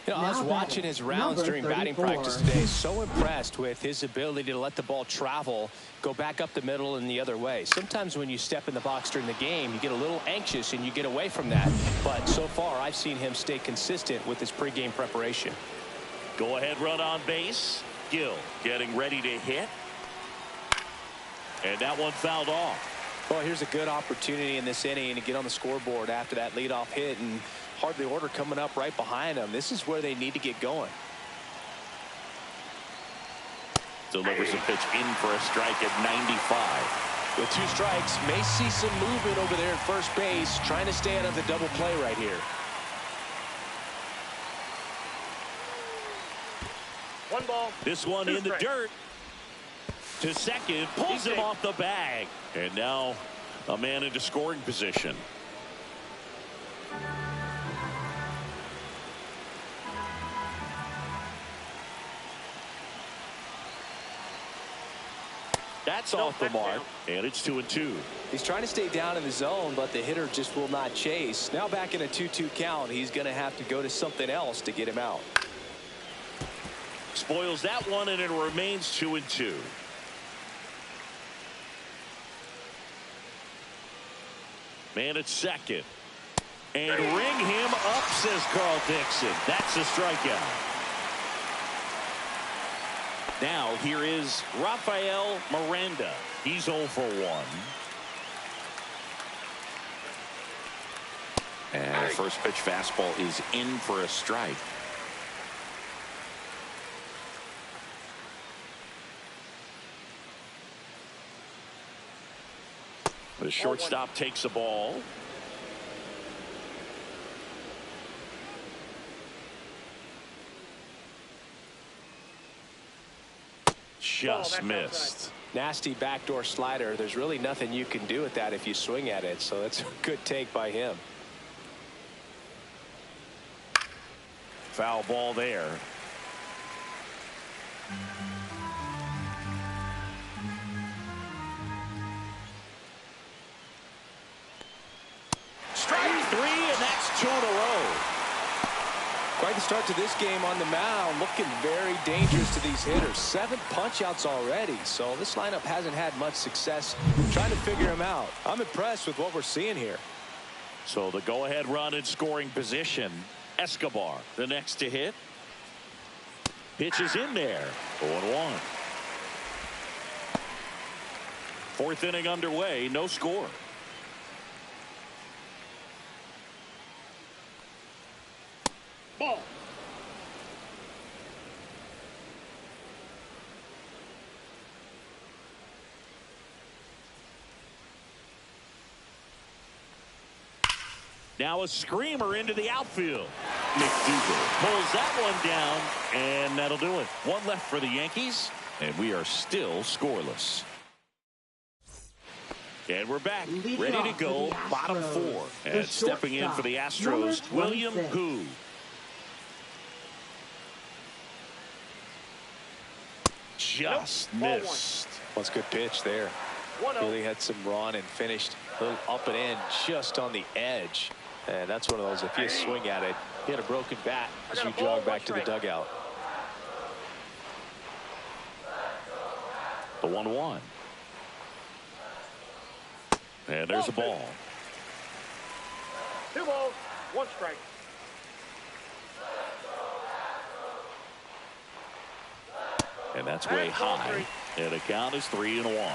You know, I was Now watching batting, his rounds number during batting 34. practice today. So impressed with his ability to let the ball travel, go back up the middle and the other way. Sometimes when you step in the box during the game, you get a little anxious and you get away from that. But so far, I've seen him stay consistent with his pregame preparation. Go ahead run on base. Gill getting ready to hit. And that one fouled off. Well, here's a good opportunity in this inning to get on the scoreboard after that leadoff hit, and hardly order coming up right behind them. This is where they need to get going. Delivers a pitch in for a strike at 95. With 2 strikes, may see some movement over there at first base, trying to stay out of the double play right here. 1 ball. This one 2 in the strikes. dirt. To second, pulls him off the bag. And now a man into scoring position. That's off the mark, and it's 2-2. He's trying to stay down in the zone, but the hitter just will not chase. Now back in a 2-2 count, he's going to have to go to something else to get him out. Spoils that one, and it remains 2-2. Man at second. And ring him up, says Carl Dixon. That's a strikeout. Now here is Rafael Miranda. He's 0 for 1. And the first pitch fastball is in for a strike. The shortstop takes the ball. Just missed. Nasty backdoor slider. There's really nothing you can do with that if you swing at it, so that's a good take by him. Foul ball there. Strike 3, and that's 2 in a row. Quite the start to this game on the mound. Looking very dangerous to these hitters. 7 punch-outs already, so this lineup hasn't had much success trying to figure him out. I'm impressed with what we're seeing here. So the go-ahead run in scoring position. Escobar, the next to hit. Pitch is in there. 0-1. 4th inning underway. No score. Ball. Now a screamer into the outfield. McDougal pulls that one down, and that'll do it. 1 left for the Yankees, and we are still scoreless. And we're back, Leading ready to off go, for the bottom Astros, 4. the And stepping in for the shortstop, Astros, number William 26. Who. Just Nope. Ball 1. missed. That's a good pitch there. 1-0. Really had some run and finished a little up and in just on the edge. And that's one of those, if you swing at it, you had a broken bat as I got you a ball, jog 1 back to the strike. dugout. The 1-1. And there's a ball. 2 balls, 1 strike. And that's way And ball high. 3. And the count is 3-1.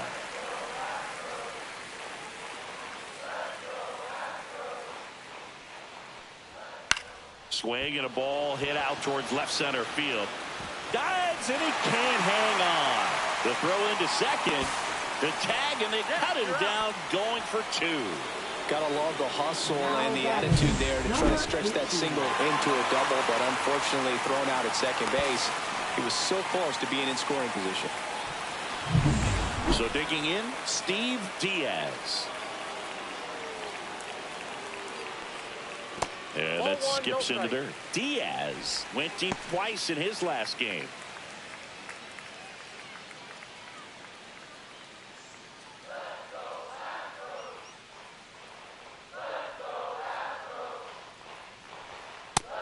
Swing and a ball hit out towards left center field. Dives and he can't hang on. The throw into second. The tag and they cut him down going for 2. Got to love the hustle and the attitude there to try to stretch that single into a double, but unfortunately thrown out at second base. He was so close to being in scoring position. So digging in, Steve Diaz. And that skips in the dirt. Diaz went deep twice in his last game.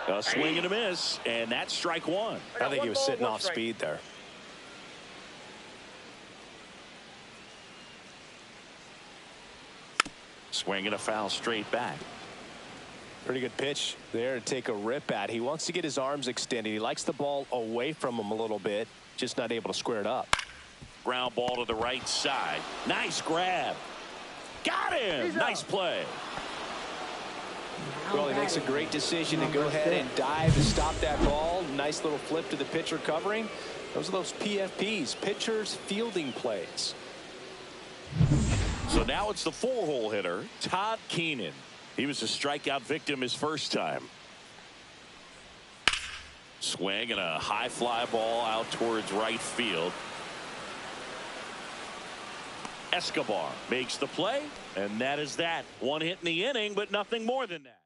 A swing and a miss, and that's strike 1. I think he was sitting off speed there. Swing and a foul straight back. Pretty good pitch there to take a rip at. He wants to get his arms extended. He likes the ball away from him a little bit, just not able to square it up. Ground ball to the right side. Nice grab. Got him. Nice play. Well, he makes a great decision to go ahead and dive to stop that ball. Nice little flip to the pitcher covering. Those are those PFPs, pitchers fielding plays. So now it's the 4-hole hitter, Todd Keenan. He was a strikeout victim his first time. Swing and a high fly ball out towards right field. Escobar makes the play, and that is that. 1 hit in the inning, but nothing more than that.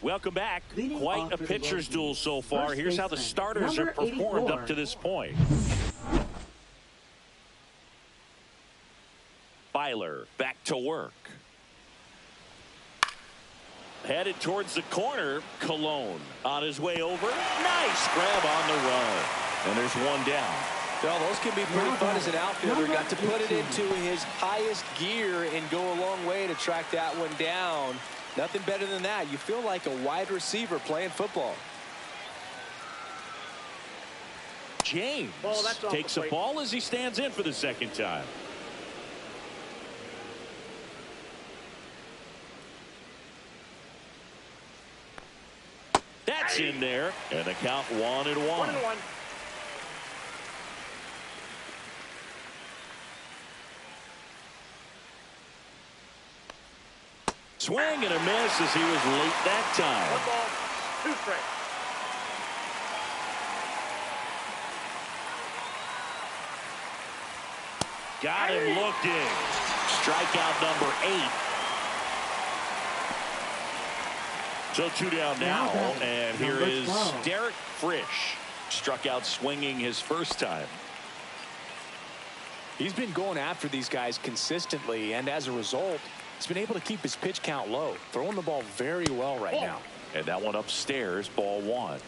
Welcome back. Quite a pitcher's duel so far. Here's how the starters have performed up to this point. Byler back to work. Headed towards the corner. Cologne on his way over. Nice grab on the run. And there's 1 down. Well, those can be pretty fun as an outfielder. Got to put it into his highest gear and go a long way to track that one down. Nothing better than that. You feel like a wide receiver playing football. James takes a ball as he stands in for the second time. That's in there, and the count 1-1. Swing and a miss as he was late that time. 1 ball, 2 strikes. Got him looking. Strikeout number 8. So 2 down now, and here is Derek Frisch. Struck out swinging his first time. He's been going after these guys consistently, and as a result, he's been able to keep his pitch count low, throwing the ball very well right now. And that one upstairs, ball 1.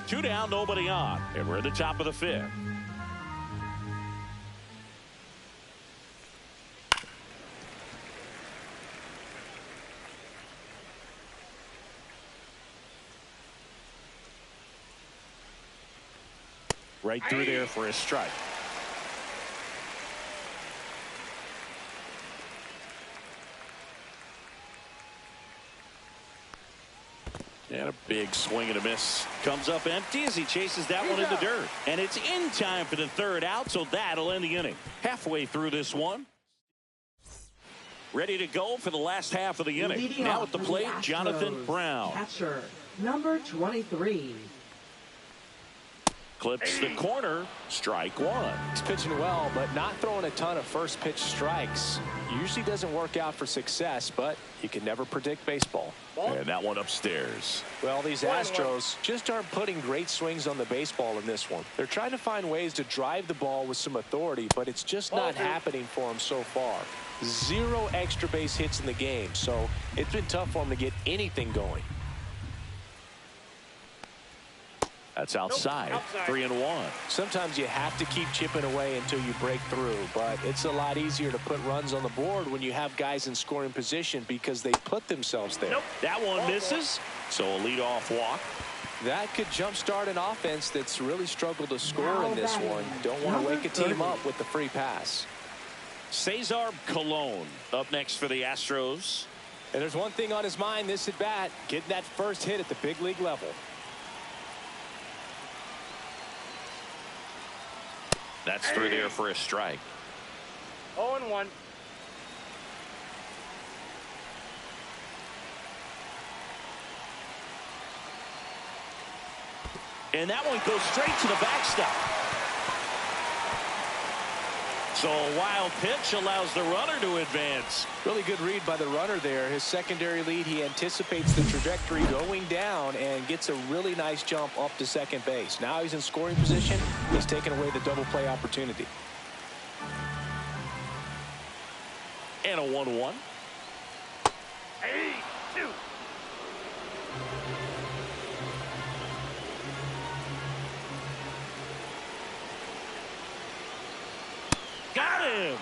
2 down, nobody on, and we're at the top of the 5th. Right through there for a strike. And a big swing and a miss. Comes up empty as he chases that one in the dirt. And it's in time for the 3rd out, so that'll end the inning. Halfway through this one. Ready to go for the last half of the inning. Now at the plate, Jonathan Brown. Catcher, number 23. Clips the corner. Strike 1. He's pitching well, but not throwing a ton of first pitch strikes. Usually doesn't work out for success, but you can never predict baseball. And that one upstairs. Well, these Astros just aren't putting great swings on the baseball in this one. They're trying to find ways to drive the ball with some authority, but it's just not happening for them so far. 0 extra base hits in the game, so it's been tough for them to get anything going. That's outside. 3-1. Sometimes you have to keep chipping away until you break through, but it's a lot easier to put runs on the board when you have guys in scoring position because they put themselves there. That one misses. So a leadoff walk. That could jumpstart an offense that's really struggled to score in this one. Don't want to wake a team up with the free pass. Cesar Cologne up next for the Astros. And there's one thing on his mind this at bat, getting that first hit at the big league level. That's through there for a strike. 0-1. And that one goes straight to the backstop. So a wild pitch allows the runner to advance. Really good read by the runner there. His secondary lead, he anticipates the trajectory going down and gets a really nice jump up to second base. Now he's in scoring position. He's taken away the double play opportunity. And a 1-1. 8-2. Got him.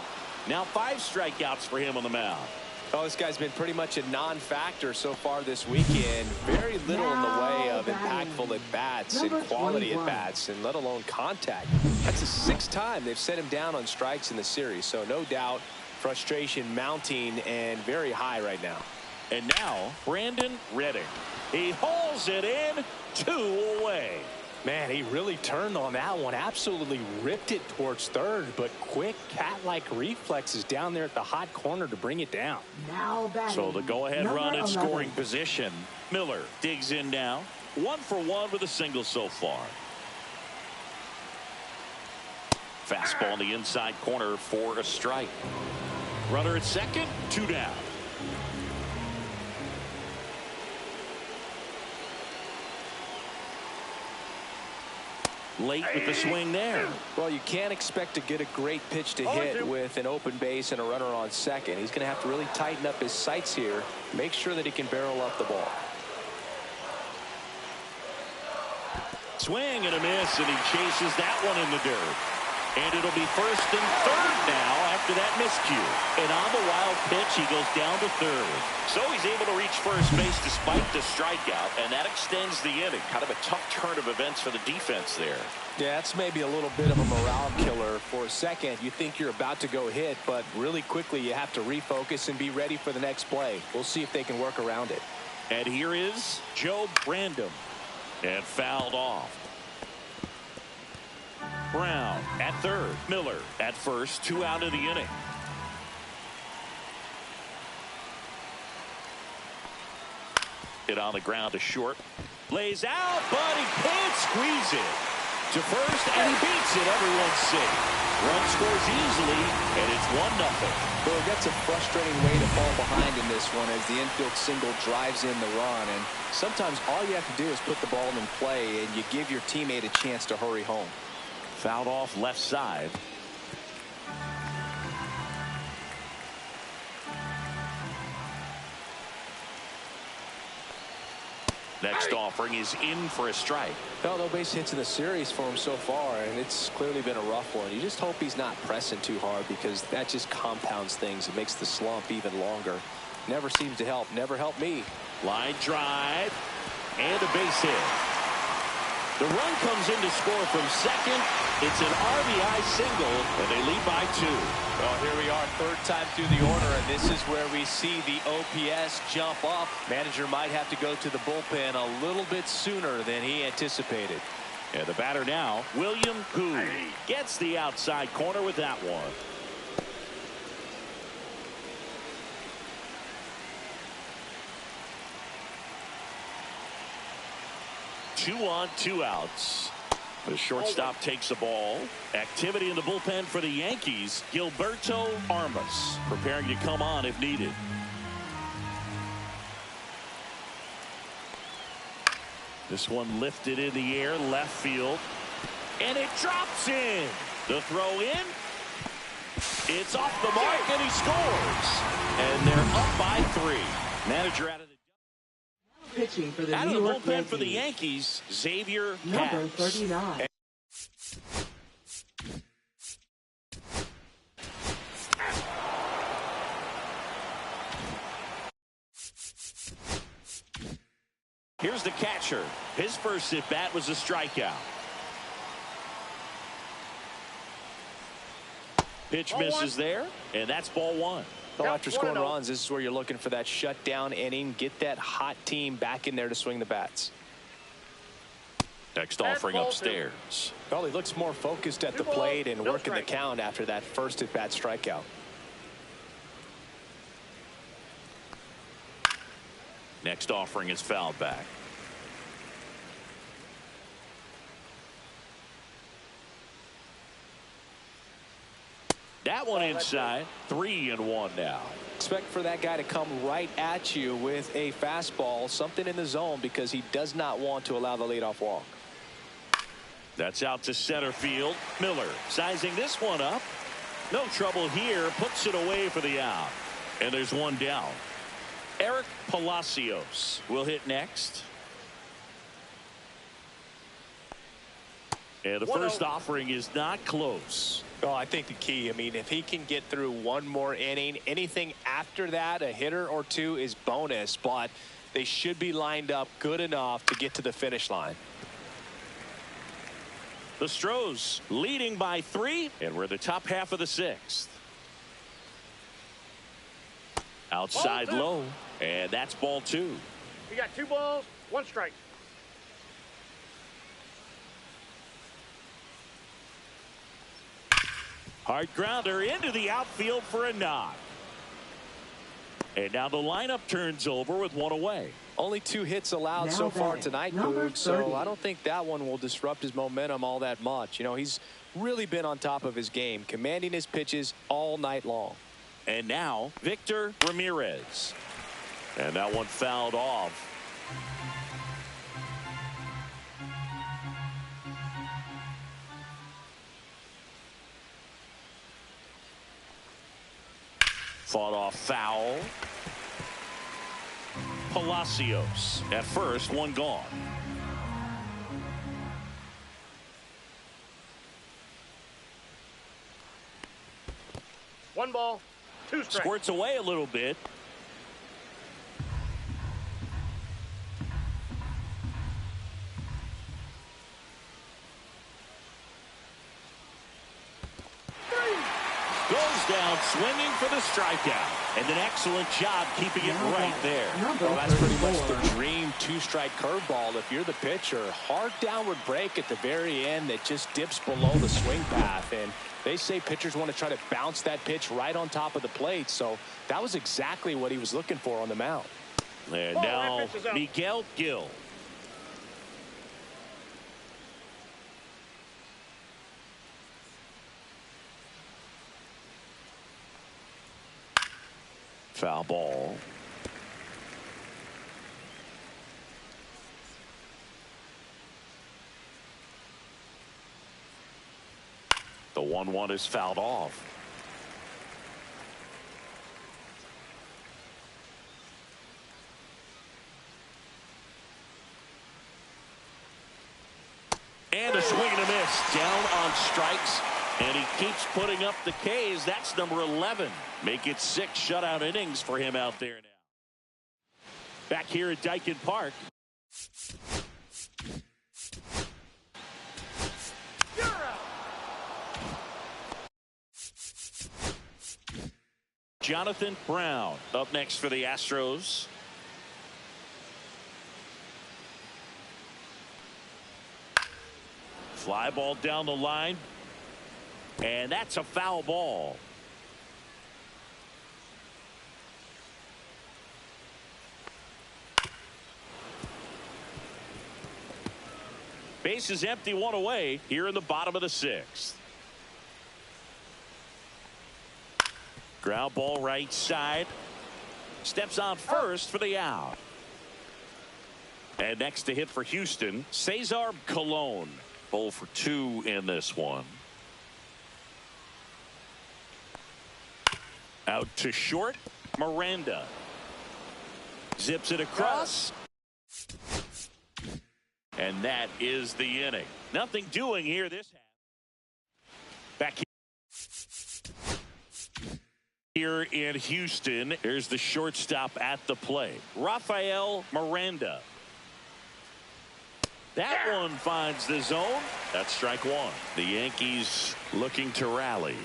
Now 5 strikeouts for him on the mound. Oh, this guy's been pretty much a non-factor so far this weekend. Very little in the way of impactful at-bats and quality at-bats, and let alone contact. That's the 6th time they've set him down on strikes in the series. So no doubt frustration mounting and very high right now. And now Brandon Redding. He hauls it in, 2 away. Man, he really turned on that one. Absolutely ripped it towards third, but quick cat-like reflexes down there at the hot corner to bring it down. Now batting, So the go-ahead run in 11. scoring position. Miller digs in now. 1 for 1 with a single so far. Fastball in the inside corner for a strike. Runner at second, 2 down. Late with the swing there. Well, you can't expect to get a great pitch to hit with an open base and a runner on second. He's going to have to really tighten up his sights here. Make sure that he can barrel up the ball. Swing and a miss, and he chases that one in the dirt. And it'll be first and third now after that miscue. And on the wild pitch, he goes down to third. So he's able to reach first base despite the strikeout, and that extends the inning. Kind of a tough turn of events for the defense there. Yeah, that's maybe a little bit of a morale killer. For a second, you think you're about to go hit, but really quickly you have to refocus and be ready for the next play. We'll see if they can work around it. And here is Joe Brandon. And fouled off. Brown at third. Miller at first. 2 out of the inning. Hit on the ground to short. Lays out, but he can't squeeze it. To first, and he beats it. Everyone's safe. Run scores easily, and it's 1-0. Well, that's a frustrating way to fall behind in this one as the infield single drives in the run. And sometimes all you have to do is put the ball in play, and you give your teammate a chance to hurry home. Fouled off left side. Next offering is in for a strike. No base hits in the series for him so far, and it's clearly been a rough one. You just hope he's not pressing too hard because that just compounds things. It makes the slump even longer. Never seems to help. Never helped me. Line drive and a base hit. The run comes in to score from second. It's an RBI single, and they lead by 2. Well, here we are, third time through the order, and this is where we see the OPS jump up. Manager might have to go to the bullpen a little bit sooner than he anticipated. And the batter now, William Hu, gets the outside corner with that one. Two on, 2 outs. The shortstop takes the ball. Activity in the bullpen for the Yankees. Gilberto Armas preparing to come on if needed. This one lifted in the air, left field. And it drops in. The throw in. It's off the mark, and he scores. And they're up by 3. Manager out of the Pitching for the Out of New the York bullpen Yankees. for the Yankees, Xavier Number Katz. 39. Here's the catcher. His first at bat was a strikeout. Pitch misses there, and that's ball one. Well, after scoring runs, this is where you're looking for that shutdown inning. Get that hot team back in there to swing the bats. Next offering upstairs. Well, he looks more focused at the plate and working the count after that first at-bat strikeout. Next offering is fouled back. That one inside. 3-1 now. Expect for that guy to come right at you with a fastball, something in the zone, because he does not want to allow the leadoff walk. That's out to center field. Miller sizing this one up. No trouble here. Puts it away for the out. And there's one down. Eric Palacios will hit next. And the first offering is not close. Oh, I think the key, I mean, if he can get through one more inning, anything after that, a hitter or two is bonus, but they should be lined up good enough to get to the finish line. The Stros leading by 3, and we're the top half of the 6th. Outside low, and that's ball 2. You got 2 balls, 1 strike. Hard grounder into the outfield for a knock. And now the lineup turns over with 1 away. Only 2 hits allowed so far tonight, Boog, so I don't think that one will disrupt his momentum all that much. You know, he's really been on top of his game, commanding his pitches all night long. And now Victor Ramirez. And that one fouled off. Fought off foul. Palacios at first, 1 gone. One ball, 2 strikes. Squirts away a little bit. Goes down swinging for the strikeout. And an excellent job keeping it right there. Well, that's pretty much the dream 2-strike curveball. If you're the pitcher, hard downward break at the very end that just dips below the swing path. And they say pitchers want to try to bounce that pitch right on top of the plate. So that was exactly what he was looking for on the mound. And now Miguel Gil. Foul ball. The 1-1 is fouled off. And a swing and a miss. Down on strikes. And he keeps putting up the Ks. That's number 11. Make it 6 shutout innings for him out there now. Back here at Dyken Park. Jonathan Brown up next for the Astros. Fly ball down the line. And that's a foul ball. Base is empty, 1 away here in the bottom of the 6th. Ground ball right side. Steps on first for the out. And next to hit for Houston, Cesar Colon. 0 for 2 in this one. Out to short, Miranda. Zips it across. And that is the inning. Nothing doing here this half. Back here in Houston, here's the shortstop at the plate, Rafael Miranda. That one finds the zone. That's strike 1. The Yankees looking to rally.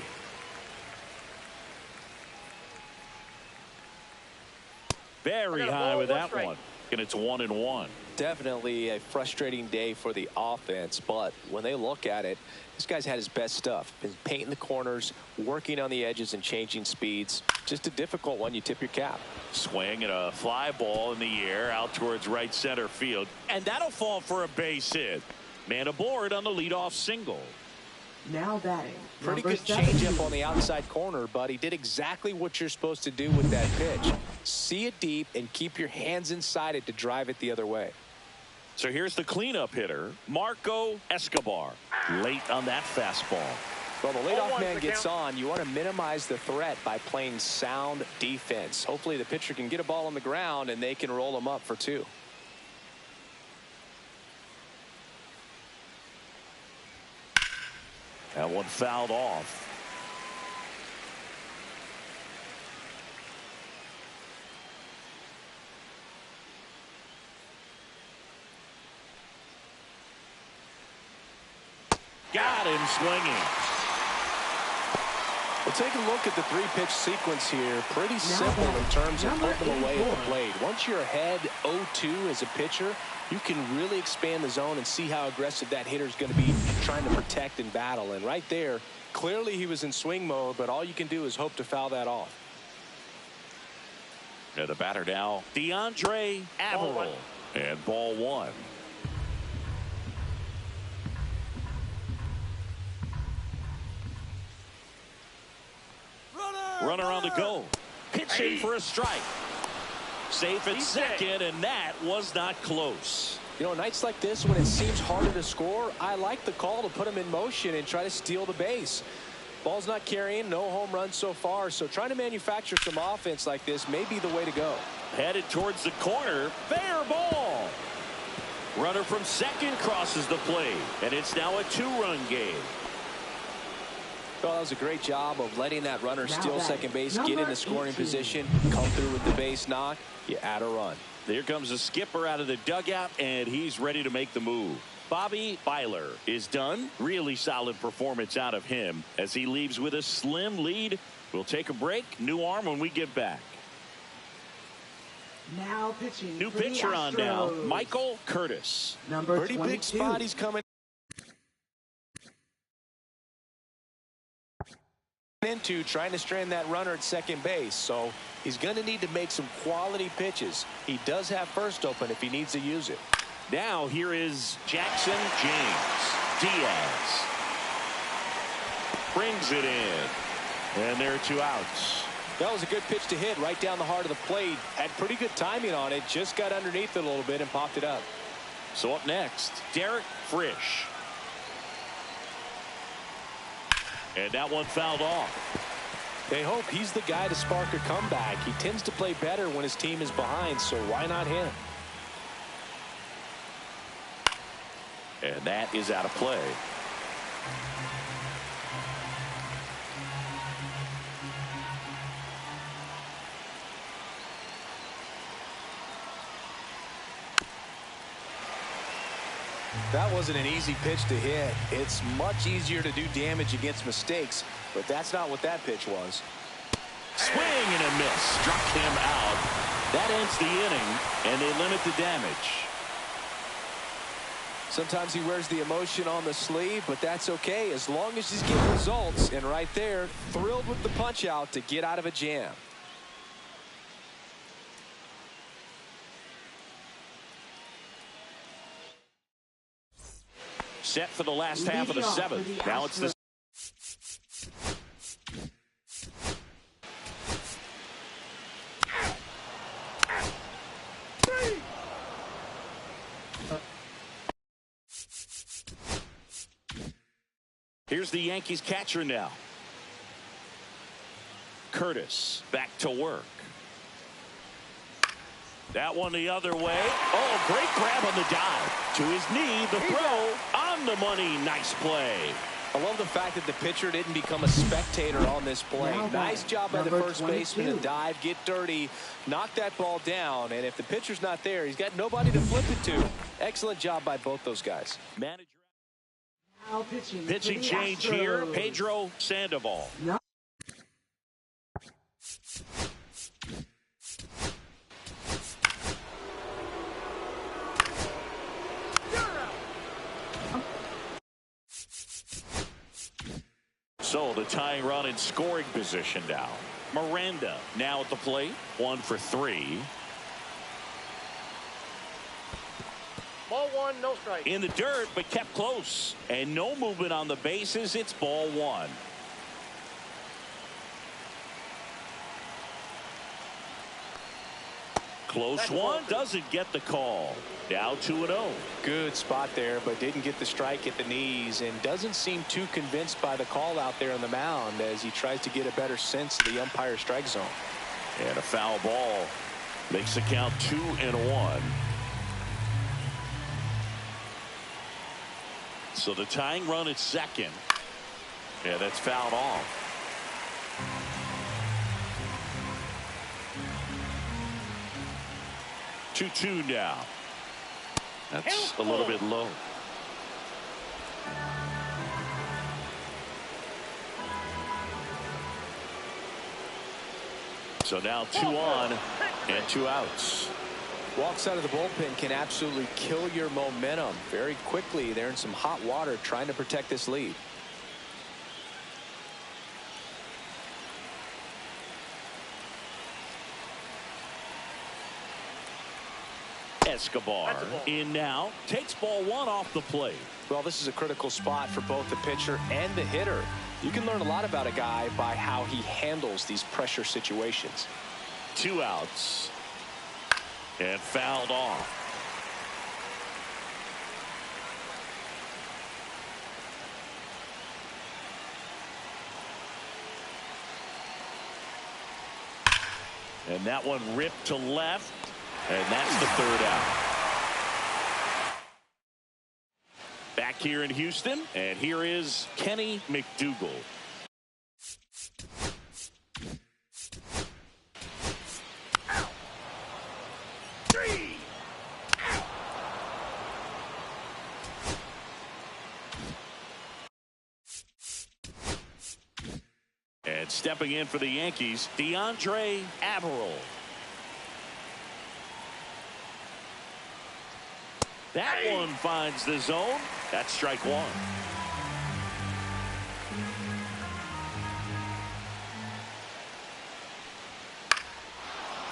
very high with that one. And it's 1-1. Definitely a frustrating day for the offense, but when they look at it, this guy's had his best stuff. Been painting the corners, working on the edges and changing speeds. Just a difficult one. You tip your cap. Swing and a fly ball in the air out towards right center field. And that'll fall for a base hit. Man aboard on the leadoff single. Now batting. Pretty number good 17. changeup on the outside corner, but he did exactly what you're supposed to do with that pitch. See it deep and keep your hands inside it to drive it the other way. So here's the cleanup hitter, Marco Escobar. Late on that fastball. Well, the leadoff man gets on. You want to minimize the threat by playing sound defense. Hopefully the pitcher can get a ball on the ground and they can roll him up for 2. That one fouled off. Got him swinging. Well, take a look at the 3-pitch sequence here. Pretty simple in terms of putting them away at the plate. Once you're ahead 0-2 as a pitcher, you can really expand the zone and see how aggressive that hitter is going to be trying to protect and battle. And right there, clearly he was in swing mode, but all you can do is hope to foul that off. Yeah, the batter now, DeAndre Averill. And ball 1. Runner on the go. Pitching for a strike. Safe at second, and that was not close. You know, nights like this when it seems harder to score, I like the call to put him in motion and try to steal the base. Ball's not carrying, no home runs so far, so trying to manufacture some offense like this may be the way to go. Headed towards the corner. Fair ball. Runner from second crosses the plate, and it's now a 2-run game. Well, that was a great job of letting that runner steal second base, get in the scoring position, come through with the base knock. You add a run. There comes the skipper out of the dugout, and he's ready to make the move. Bobby Byler is done. Really solid performance out of him as he leaves with a slim lead. We'll take a break. New arm when we get back. Now pitching. New for the pitcher on now, Astros. Michael Curtis. Number Pretty 22. big spot he's coming into, trying to strand that runner at second base, so he's going to need to make some quality pitches. He does have first open if he needs to use it. Now here is Jackson James. Diaz brings it in, and there are 2 outs. That was a good pitch to hit right down the heart of the plate. Had pretty good timing on it, just got underneath it a little bit and popped it up. So up next, Derek Frisch. And that one fouled off. They hope he's the guy to spark a comeback. He tends to play better when his team is behind, so why not him? And that is out of play. That wasn't an easy pitch to hit. It's much easier to do damage against mistakes, but that's not what that pitch was. Swing and a miss. Struck him out. That ends the inning, and they limit the damage. Sometimes he wears the emotion on the sleeve, but that's okay as long as he's getting results. And right there, thrilled with the punch out to get out of a jam. Set for the last half of the 7th. Now it's the Here's the Yankees catcher now. Curtis back to work. That one the other way. Oh, great grab on the dive. To his knee, the throw on the money. Nice play. I love the fact that the pitcher didn't become a spectator on this play. Nice job by the first baseman to dive, get dirty, knock that ball down. And if the pitcher's not there, he's got nobody to flip it to. Excellent job by both those guys. Manager. Now Pitching change here, Pedro Sandoval. tying run in scoring position now. Miranda now at the plate. 1 for 3. Ball 1, no strike. In the dirt, but kept close. And no movement on the bases. It's ball 1. Close one, doesn't get the call. Now 2-0. Good spot there, but didn't get the strike at the knees, and doesn't seem too convinced by the call out there on the mound as he tries to get a better sense of the umpire's strike zone. And a foul ball makes the count 2-1. So the tying run at second. Yeah, that's fouled off. 2-2 now. That's a little bit low. So now 2 on and 2 outs. Walks out of the bullpen can absolutely kill your momentum very quickly. They're in some hot water trying to protect this lead. Escobar in now, takes ball 1 off the plate. Well, this is a critical spot for both the pitcher and the hitter. You can learn a lot about a guy by how he handles these pressure situations. 2 outs and fouled off. And that one ripped to left. And that's the 3rd out. Back here in Houston, and here is Kenny McDougal. And stepping in for the Yankees, DeAndre Averill. That one finds the zone. That's strike 1.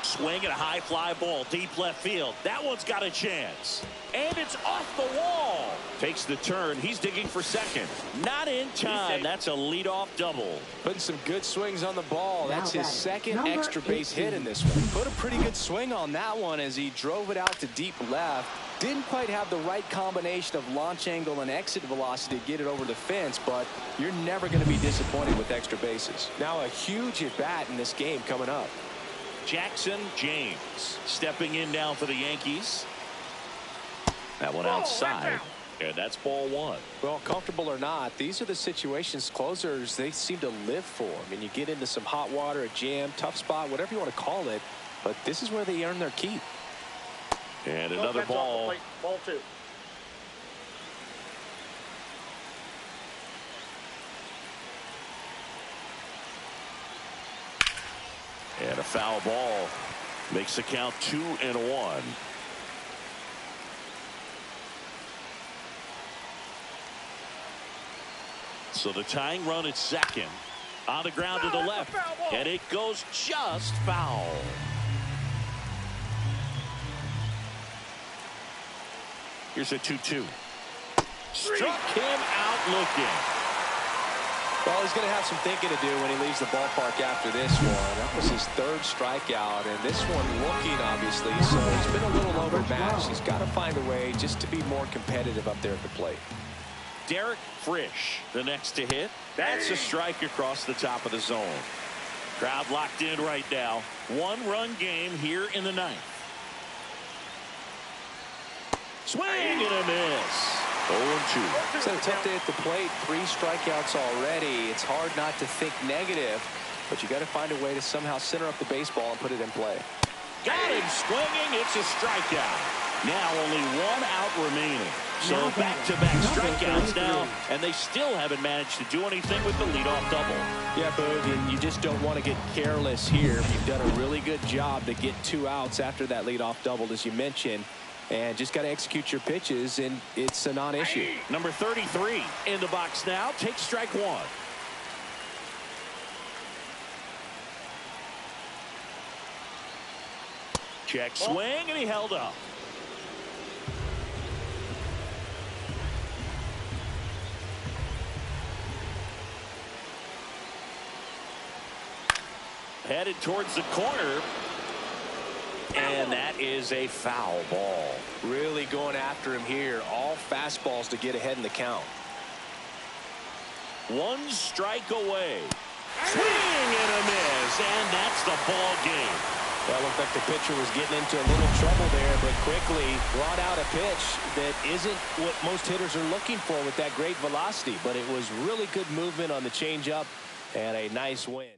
Swing and a high fly ball deep left field. That one's got a chance. And it's off the wall. Takes the turn. He's digging for second. Not in time. That's a leadoff double. Putting some good swings on the ball. That's his second Number extra base 18. hit in this one. Put a pretty good swing on that one as he drove it out to deep left. Didn't quite have the right combination of launch angle and exit velocity to get it over the fence, but you're never going to be disappointed with extra bases. Now a huge at bat in this game coming up. Jackson James stepping in now for the Yankees. That one outside. And that's ball 1. Well, comfortable or not, these are the situations closers they seem to live for. I mean, you get into some hot water, a jam, tough spot, whatever you want to call it, but this is where they earn their keep. And another ball. Ball 2. And a foul ball makes the count 2-1. So the tying run at second. On the ground to the left. And it goes just foul. Here's a 2-2. Struck him out looking. Well, he's going to have some thinking to do when he leaves the ballpark after this one. That was his 3rd strikeout, and this one looking, obviously, so he's been a little overmatched. He's got to find a way just to be more competitive up there at the plate. Derek Frisch, the next to hit. That's a strike across the top of the zone. Crowd locked in right now. 1-run game here in the 9th. Swing and a miss. 0-2. So tough day at the plate. 3 strikeouts already. It's hard not to think negative, but you got to find a way to somehow center up the baseball and put it in play. Got him swinging. It's a strikeout. Now only 1 out remaining. So back-to-back strikeouts now, and they still haven't managed to do anything with the leadoff double. Yeah, Boog, you just don't want to get careless here. You've done a really good job to get 2 outs after that leadoff double, as you mentioned. And just got to execute your pitches, and it's a non-issue. Number 33 in the box now. Takes strike 1. Check swing, and he held up. Headed towards the corner. And that is a foul ball. Really going after him here. All fastballs to get ahead in the count. One strike away. Swing and a miss. And that's the ball game. That looked like the pitcher was getting into a little trouble there, but quickly brought out a pitch that isn't what most hitters are looking for with that great velocity. But it was really good movement on the changeup and a nice win.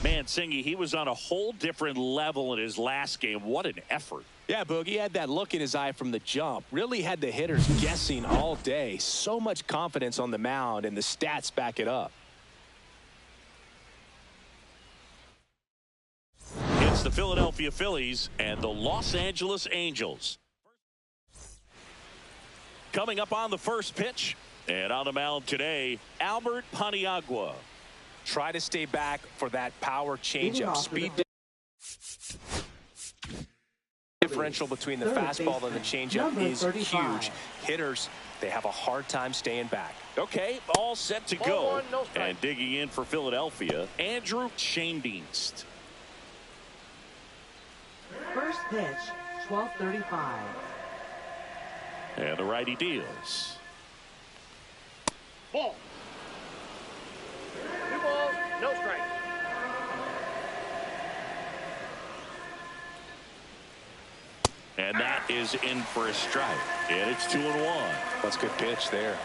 Man, Singy, he was on a whole different level in his last game. What an effort. Yeah, Boog, he had that look in his eye from the jump. Really had the hitters guessing all day. So much confidence on the mound, and the stats back it up. It's the Philadelphia Phillies and the Los Angeles Angels. Coming up on the first pitch, and on the mound today, Albert Paniagua. Try to stay back for that power changeup. Speed differential between the fastball and the changeup is huge. Hitters, they have a hard time staying back. Okay, all set to go. And digging in for Philadelphia, Andrew Schoendienst. First pitch, 12:35. And the righty deals. Ball. 2 balls, no strike. And that is in for a strike. And it's 2-1. That's a good pitch there.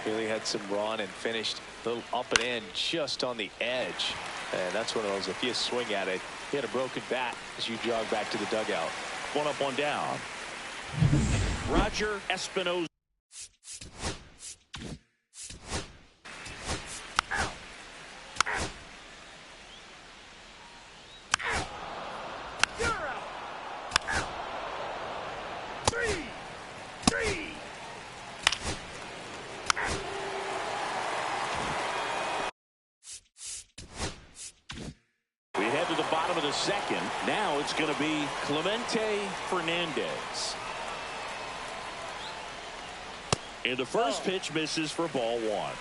Really had some run and finished a little up and in just on the edge. And that's one of those, if you swing at it, you had a broken bat as you jog back to the dugout. 1 up, 1 down. Roger Espinoza. We head to the bottom of the second. Now it's going to be Clemente Fernandez. And the first pitch misses for ball 1.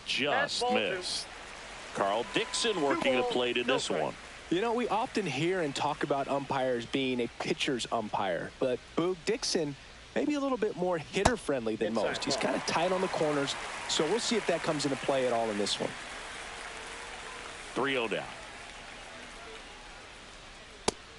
Just missed. Carl Dixon working the plate in this one. You know, we often hear and talk about umpires being a pitcher's umpire, but Boog Dixon maybe a little bit more hitter friendly than most. He's kind of tight on the corners, so we'll see if that comes into play at all in this one. 3-0 down.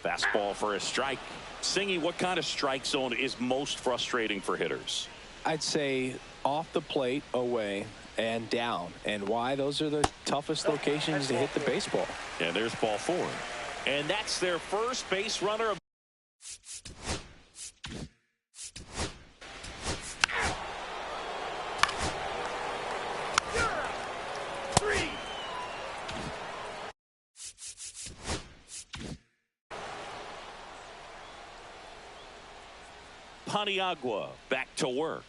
Fastball for a strike. Singy, what kind of strike zone is most frustrating for hitters? I'd say off the plate, away, and down. And why? Those are the toughest locations to hit the baseball. And there's ball 4. And that's their first base runner. Paniagua back to work.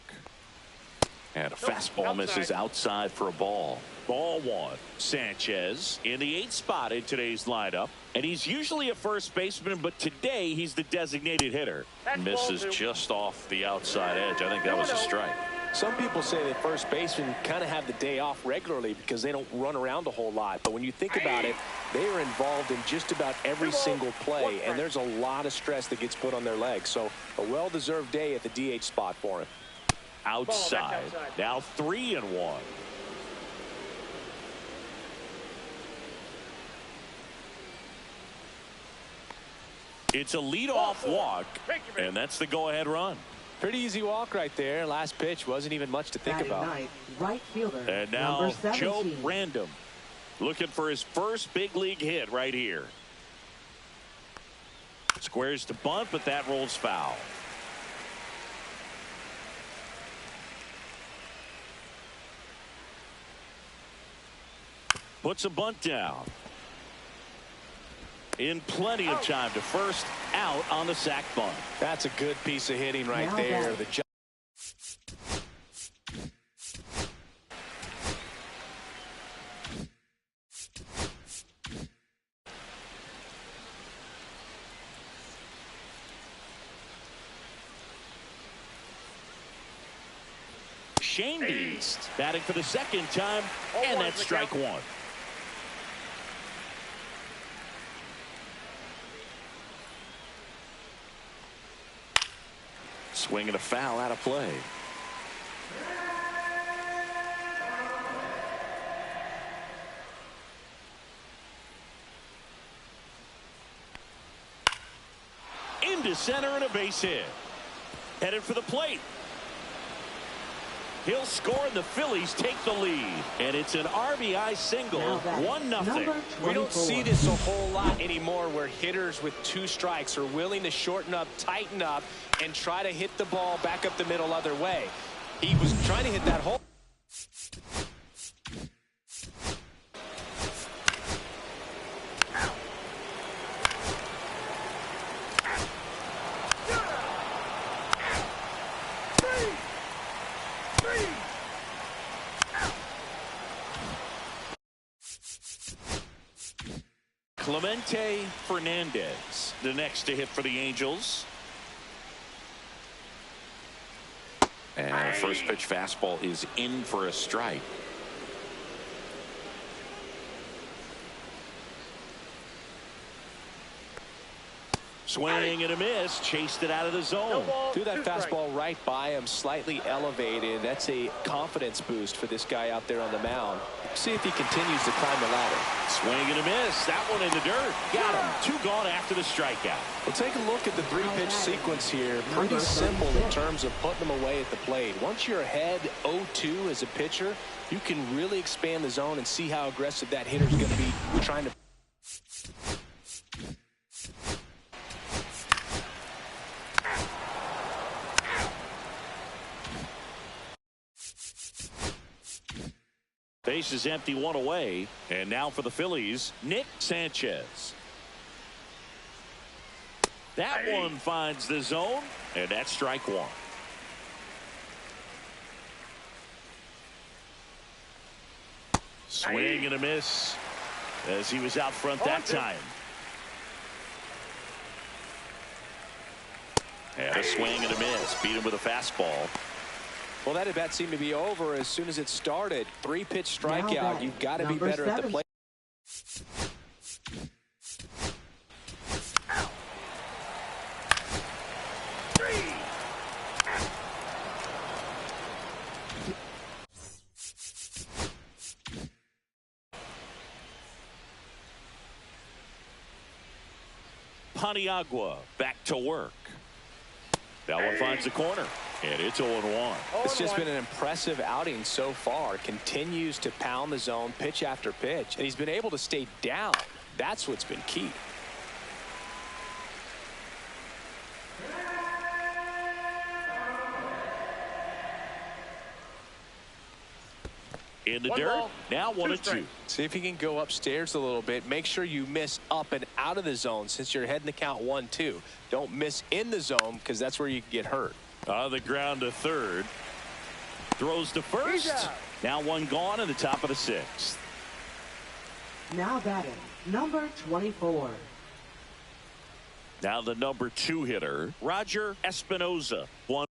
And a fastball misses outside for a ball. Ball one. Sanchez in the 8th spot in today's lineup. And he's usually a first baseman, but today he's the designated hitter. Misses just off the outside edge. I think that was a strike. Some people say that first basemen kind of have the day off regularly because they don't run around a whole lot. But when you think about it, they are involved in just about every single play, and there's a lot of stress that gets put on their legs. So a well-deserved day at the DH spot for him. Outside. Now 3-1. It's a leadoff walk, and that's the go-ahead run. Pretty easy walk right there. Last pitch wasn't even much to think about. Right fielder, and now Joe Random looking for his first big league hit right here. Squares to bunt, but that rolls foul. Puts a bunt down. In plenty of time to first, out on the sac bunt. That's a good piece of hitting right there. Shane Beast batting for the second time, and that's strike one. Swing and a foul out of play. Into center and a base hit. Headed for the plate. He'll score and the Phillies take the lead. And it's an RBI single. 1-0. We don't see this a whole lot anymore where hitters with 2 strikes are willing to shorten up, tighten up, and try to hit the ball back up the middle other way. He was trying to hit that hole. Clemente Fernandez, the next to hit for the Angels. And first pitch fastball is in for a strike. Swing and a miss, chased it out of the zone. Threw that fastball right by him, slightly elevated. That's a confidence boost for this guy out there on the mound. See if he continues to climb the ladder. Swing and a miss. That one in the dirt. Got him. 2 gone after the strikeout. Well, take a look at the 3-pitch sequence here. Pretty simple in terms of putting them away at the plate. Once you're ahead 0-2 as a pitcher, you can really expand the zone and see how aggressive that hitter's going to be trying to. Base is empty, 1 away. And now for the Phillies, Nick Sanchez. That one finds the zone, and that's strike 1. Swing and a miss as he was out front that time. And a swing and a miss. Beat him with a fastball. Well, that at bat seemed to be over as soon as it started. 3-pitch strikeout. You've got to be better at the plate. Paniagua back to work. That one finds the corner. And it's 0-1. It's just been an impressive outing so far. Continues to pound the zone pitch after pitch. And he's been able to stay down. That's what's been key. In the dirt. Now 1-2. See if you can go upstairs a little bit. Make sure you miss up and out of the zone since you're heading the count 1-2. Don't miss in the zone because that's where you can get hurt. On the ground to third. Throws to first. Now one gone in the top of the sixth. Now batting, number 24. Now the number 2 hitter, Roger Espinoza. One.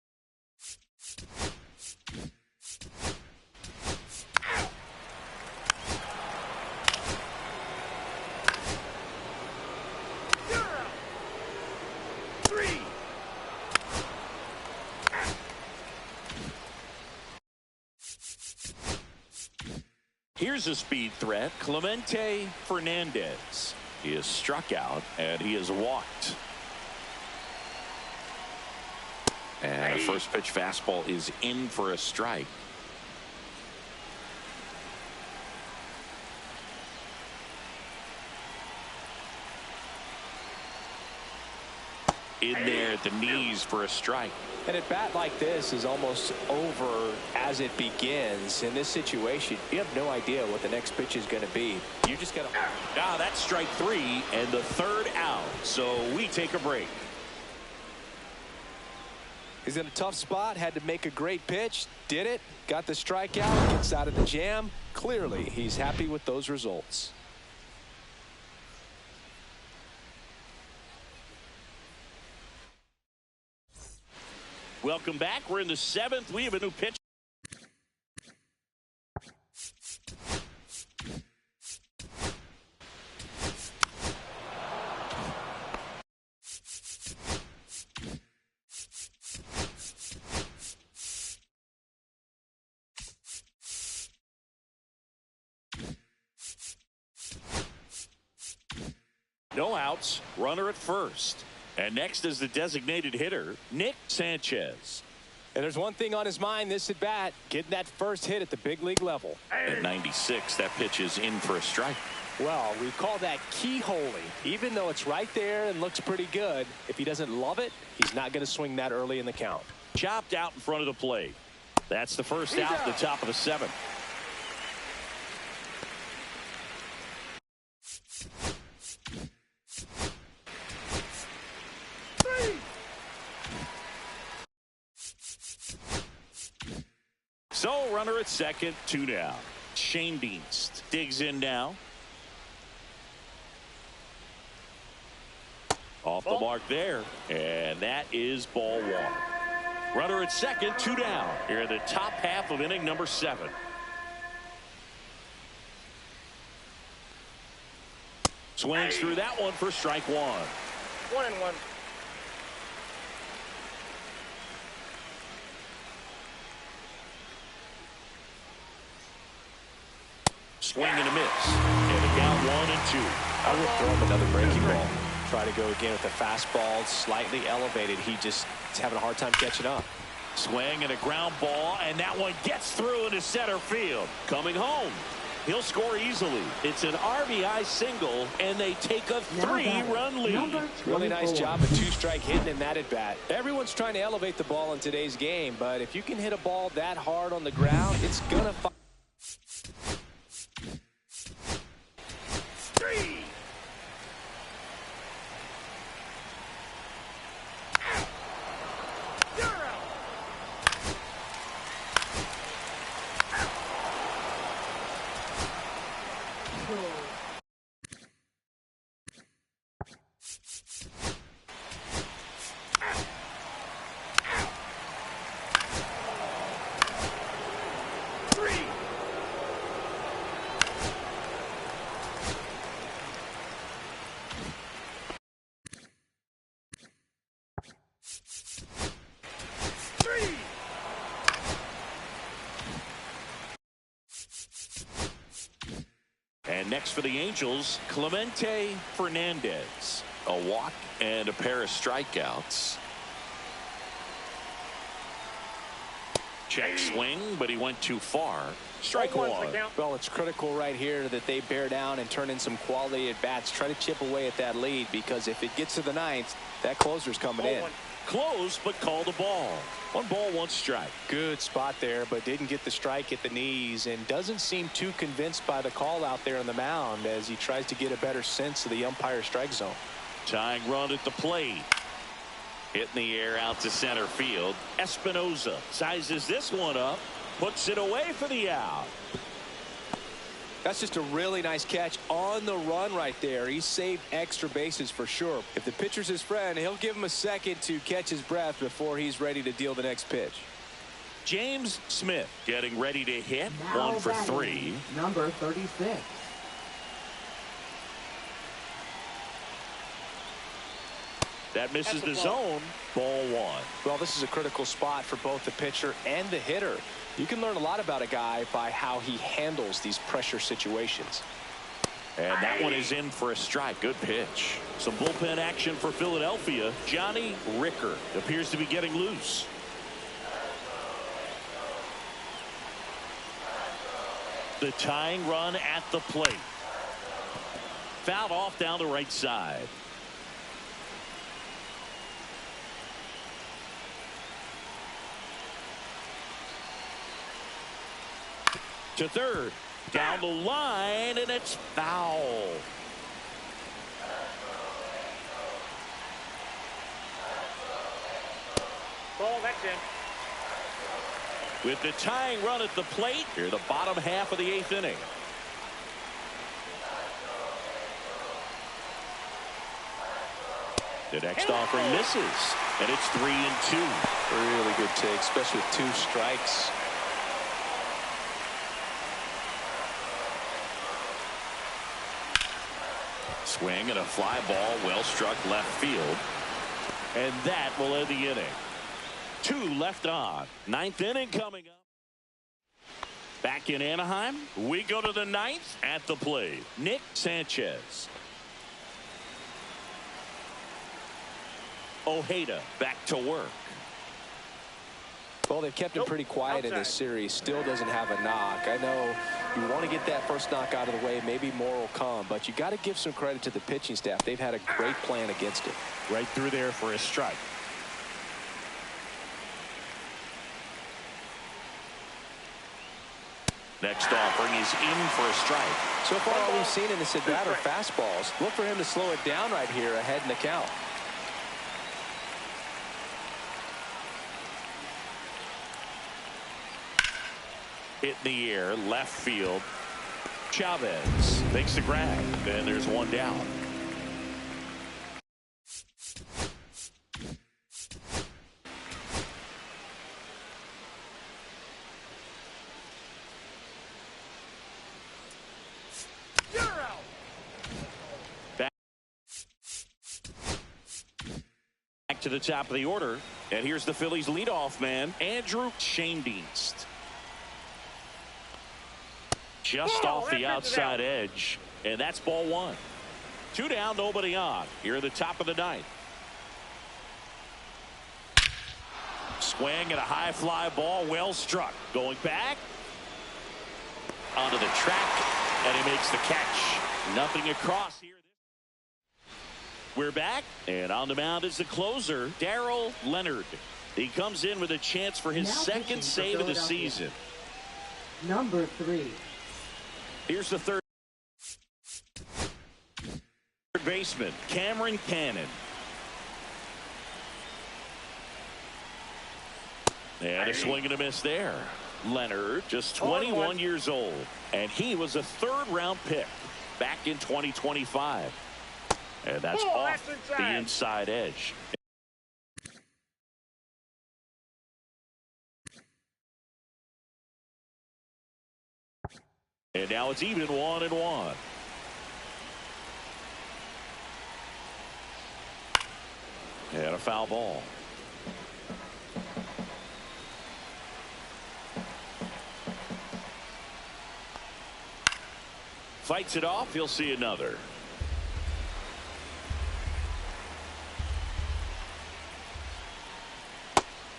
Here's a speed threat, Clemente Fernandez. He is struck out and he is walked. And the first pitch fastball is in for a strike. In there at the knees for a strike. And at bat like this is almost over as it begins. In this situation, you have no idea what the next pitch is going to be. You just got to. Ah, that's strike 3 and the third out. So we take a break. He's in a tough spot, had to make a great pitch, did it, got the strikeout, gets out of the jam. Clearly, he's happy with those results. Welcome back. We're in the 7th. We have a new pitch. No outs, runner at first. And next is the designated hitter, Nick Sanchez. And there's one thing on his mind this at bat, getting that first hit at the big league level. At 96, that pitch is in for a strike. Well, we call that keyholing. Even though it's right there and looks pretty good, if he doesn't love it, he's not going to swing that early in the count. Chopped out in front of the plate. That's the first out at the top of the 7th. So runner at second, 2 down. Shane Dienst digs in now. Off the mark there, and that is ball 1. Runner at second, 2 down. Here in the top half of inning number 7. Swings through that one for strike 1. 1-1. Swing and a miss. And a down 1-2. I would throw him another breaking ball. Try to go again with the fastball slightly elevated. He just is having a hard time catching up. Swing and a ground ball, and that one gets through into center field. Coming home. He'll score easily. It's an RBI single, and they take a 3-run lead. Really nice job of 2-strike hitting in that at bat. Everyone's trying to elevate the ball in today's game, but if you can hit a ball that hard on the ground, it's gonna find. And next for the Angels, Clemente Fernandez. A walk and a pair of strikeouts. Check swing, but he went too far. Strike 1. Well, it's critical right here that they bear down and turn in some quality at bats. Try to chip away at that lead, because if it gets to the 9th, that closer's coming in. Close, but called a ball. 1 ball, 1 strike. Good spot there, but didn't get the strike at the knees, and doesn't seem too convinced by the call out there on the mound as he tries to get a better sense of the umpire's strike zone. Tying run at the plate. Hit in the air out to center field. Espinosa sizes this one up, puts it away for the out. That's just a really nice catch on the run right there. He saved extra bases for sure. If the pitcher's his friend, he'll give him a second to catch his breath before he's ready to deal the next pitch. James Smith getting ready to hit. Now 1 for batting, 3. Number 36. That misses the zone. Ball 1. Well, this is a critical spot for both the pitcher and the hitter. You can learn a lot about a guy by how he handles these pressure situations. And that one is in for a strike. Good pitch. Some bullpen action for Philadelphia. Johnny Ricker appears to be getting loose. The tying run at the plate. Fouled off down the right side. To third. Down the line, and it's foul. Ball, that's in. With the tying run at the plate, here the bottom half of the 8th inning. The next offering misses, and it's 3-2. Really good take, especially with 2 strikes. Swing and a fly ball, well struck left field. And that will end the inning. 2 left on. 9th inning coming up. Back in Anaheim, we go to the 9th at the plate. Nick Sanchez. Ojeda back to work. Well, they've kept him pretty quiet in this series. Still doesn't have a knock. I know you want to get that first knock out of the way. Maybe more will come, but you got to give some credit to the pitching staff. They've had a great plan against it. Right through there for a strike. Next offering is in for a strike. So far, all we've seen in this at-bat are fastballs. Look for him to slow it down right here ahead in the count. Hit in the air, left field. Chavez makes the grab, and there's one down. You're out. Back to the top of the order, and here's the Phillies leadoff man, Andrew Schoendienst. Just off the outside edge, and that's ball 1. 2 down, nobody on. Here at the top of the 9th. Swing and a high fly ball, well struck. Going back onto the track, and he makes the catch. Nothing across here. We're back, and on the mound is the closer, Darryl Leonard. He comes in with a chance for his second save of the season. Number 3. Here's the third baseman, Cameron Cannon. And a swing and a miss there. Leonard, just 21 years old, and he was a 3rd-round pick back in 2025. And that's off the inside edge. And now it's even 1-1. And a foul ball. Fights it off. He'll see another.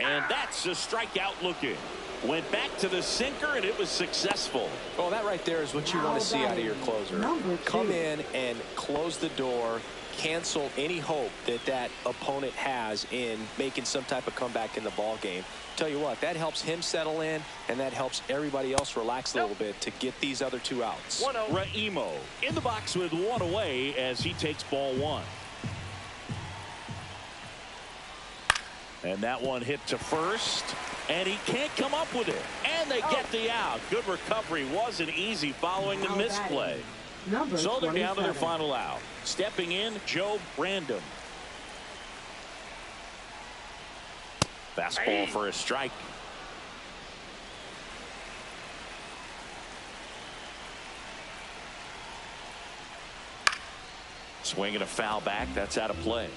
And that's a strikeout looking. Went back to the sinker, and it was successful. Well, that right there is what you want to see out of your closer. Come in and close the door, cancel any hope that that opponent has in making some type of comeback in the ball game. Tell you what, that helps him settle in, and that helps everybody else relax a little bit to get these other 2 outs. Raimo in the box with 1 away as he takes ball 1. And that one hit to first. And he can't come up with it. And they get the out. Good recovery. Wasn't easy following the misplay. So they're down to their final out. Stepping in, Joe Brandon. Fastball for a strike. Swinging a foul back. That's out of play.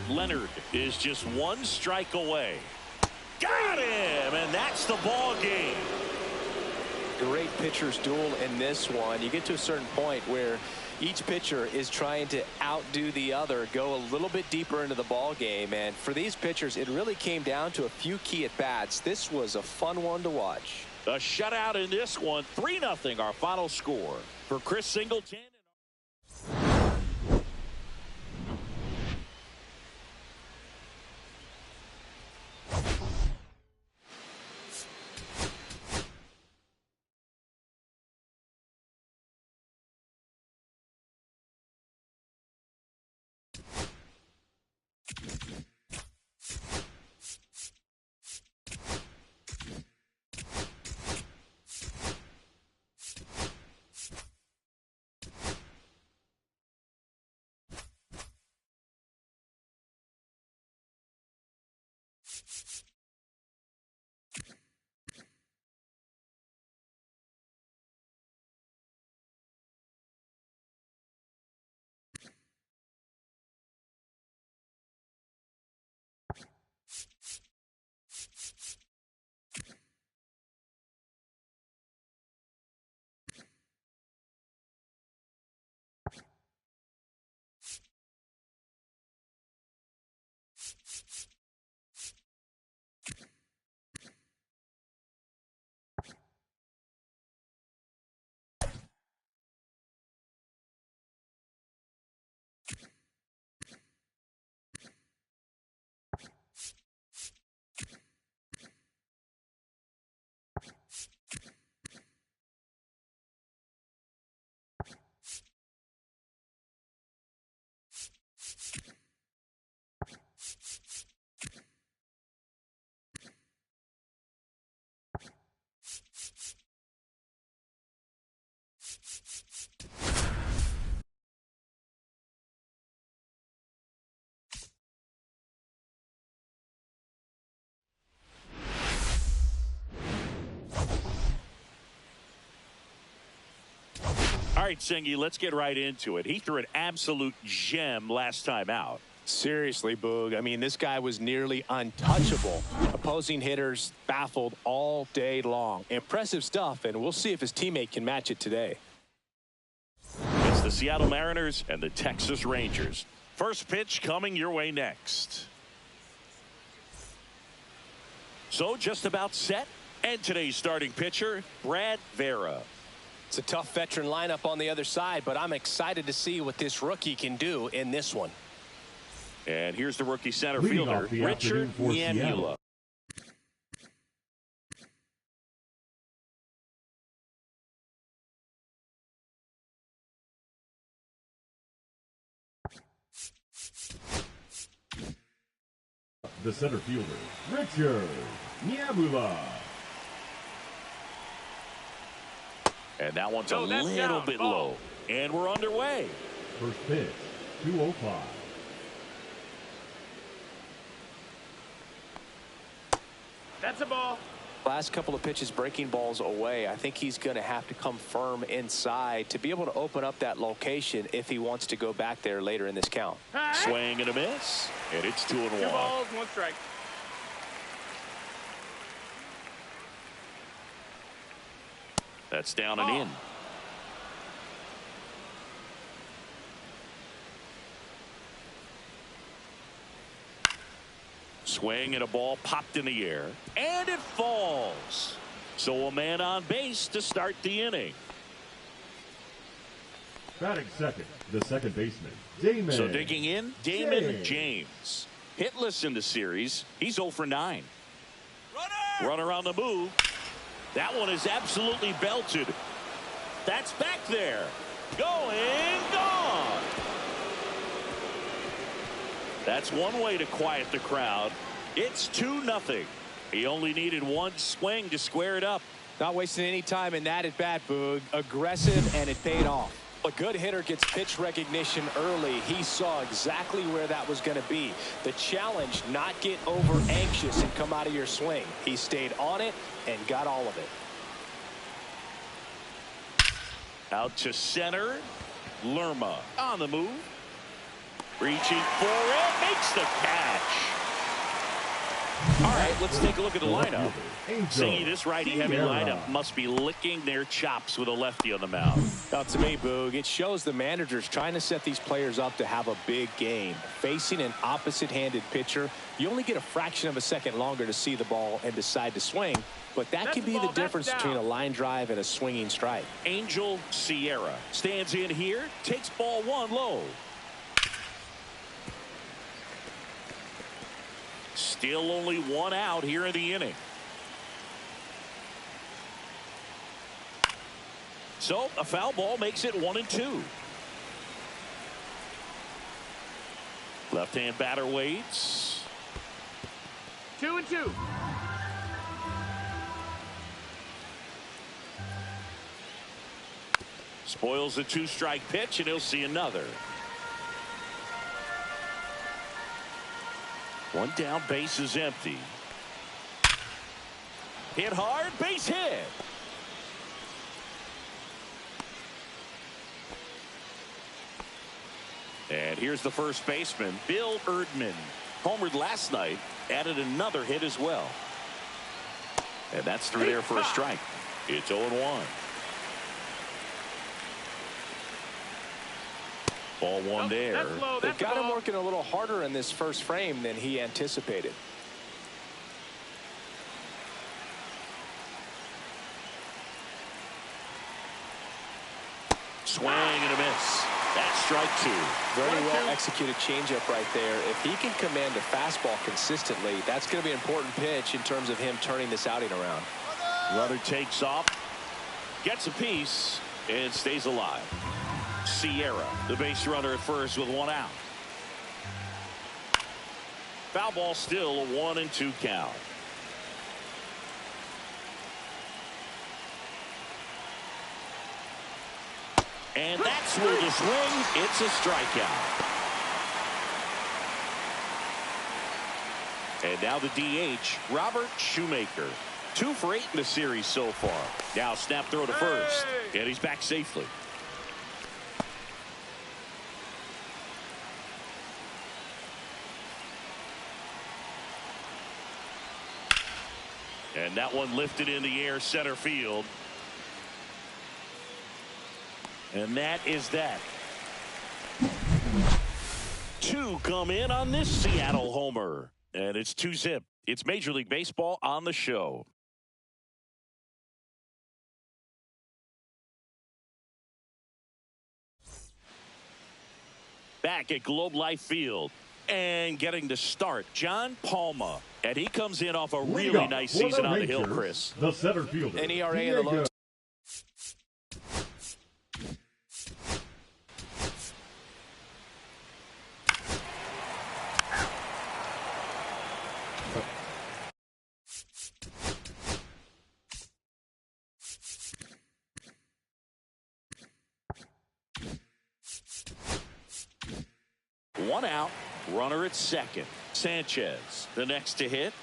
Leonard is just one strike away. Got him, and that's the ball game. Great pitcher's duel in this one. You get to a certain point where each pitcher is trying to outdo the other, go a little bit deeper into the ball game, and for these pitchers it really came down to a few key at bats. This was a fun one to watch. A shutout in this one. 3-0 our final score. For Chris Singleton. All right, Singy, let's get right into it. He threw an absolute gem last time out. Seriously, Boog. I mean, this guy was nearly untouchable. Opposing hitters baffled all day long. Impressive stuff, and we'll see if his teammate can match it today. It's the Seattle Mariners and the Texas Rangers. First pitch coming your way next. So just about set. And today's starting pitcher, Brad Vera. It's a tough veteran lineup on the other side, but I'm excited to see what this rookie can do in this one. And here's the rookie center Leading fielder, off the Richard afternoon for Niemula. Seattle. The center fielder, Richard Niemula. And that one's a little bit low. And we're underway. First pitch, 205. That's a ball. Last couple of pitches breaking balls away. I think he's going to have to come firm inside to be able to open up that location if he wants to go back there later in this count. Swing and a miss. And it's 2-1. 2 balls, 1 strike. That's down and in. Swing and a ball popped in the air. And it falls. So a man on base to start the inning. Batting second, the second baseman, Damon. So digging in, Damon James. Hitless in the series. He's 0 for 9. Runner on the move. That one is absolutely belted. That's back there. Going, gone. That's one way to quiet the crowd. It's 2-0. He only needed one swing to square it up. Not wasting any time in that at bat, Boog. Aggressive, and it paid off. A good hitter gets pitch recognition early. He saw exactly where that was going to be. The challenge, not get over anxious and come out of your swing. He stayed on it and got all of it. Out to center. Lerma on the move. Reaching for it. Makes the catch. All right, let's take a look at the lineup. Seeing this righty-heavy lineup must be licking their chops with a lefty on the mound. Now, to me, Boog, it shows the manager's trying to set these players up to have a big game. Facing an opposite-handed pitcher, you only get a fraction of a second longer to see the ball and decide to swing. But that can be the difference between a line drive and a swinging strike. Angel Sierra stands in here, takes ball one low. Still only one out here in the inning. So a foul ball makes it 1-2. Left-hand batter waits. 2-2. Spoils the 2-strike pitch, and he'll see another. One down, base is empty. Hit hard, base hit. And here's the first baseman, Bill Erdman. Homered last night, added another hit as well. And that's through there for a strike. It's 0-1. Ball one there. They've got him working a little harder in this first frame than he anticipated. Swing and a miss. That's strike two. Very well executed changeup right there. If he can command a fastball consistently, that's going to be an important pitch in terms of him turning this outing around. Runner takes off, gets a piece, and stays alive. Sierra, the base runner at first with one out. Foul ball, still a 1-2 count. And that's where the swing. It's a strikeout. And now the DH, Robert Shoemaker. 2 for 8 in the series so far. Now snap throw to first. And he's back safely. And that one lifted in the air, center field. And that is that. 2 come in on this Seattle homer. And it's 2-zip. It's Major League Baseball on the show. Back at Globe Life Field. And getting the start, John Palma. And he comes in off a really nice season on the hill, Chris. The center fielder. An ERA in the low. One out, runner at second. Sanchez, the next to hit.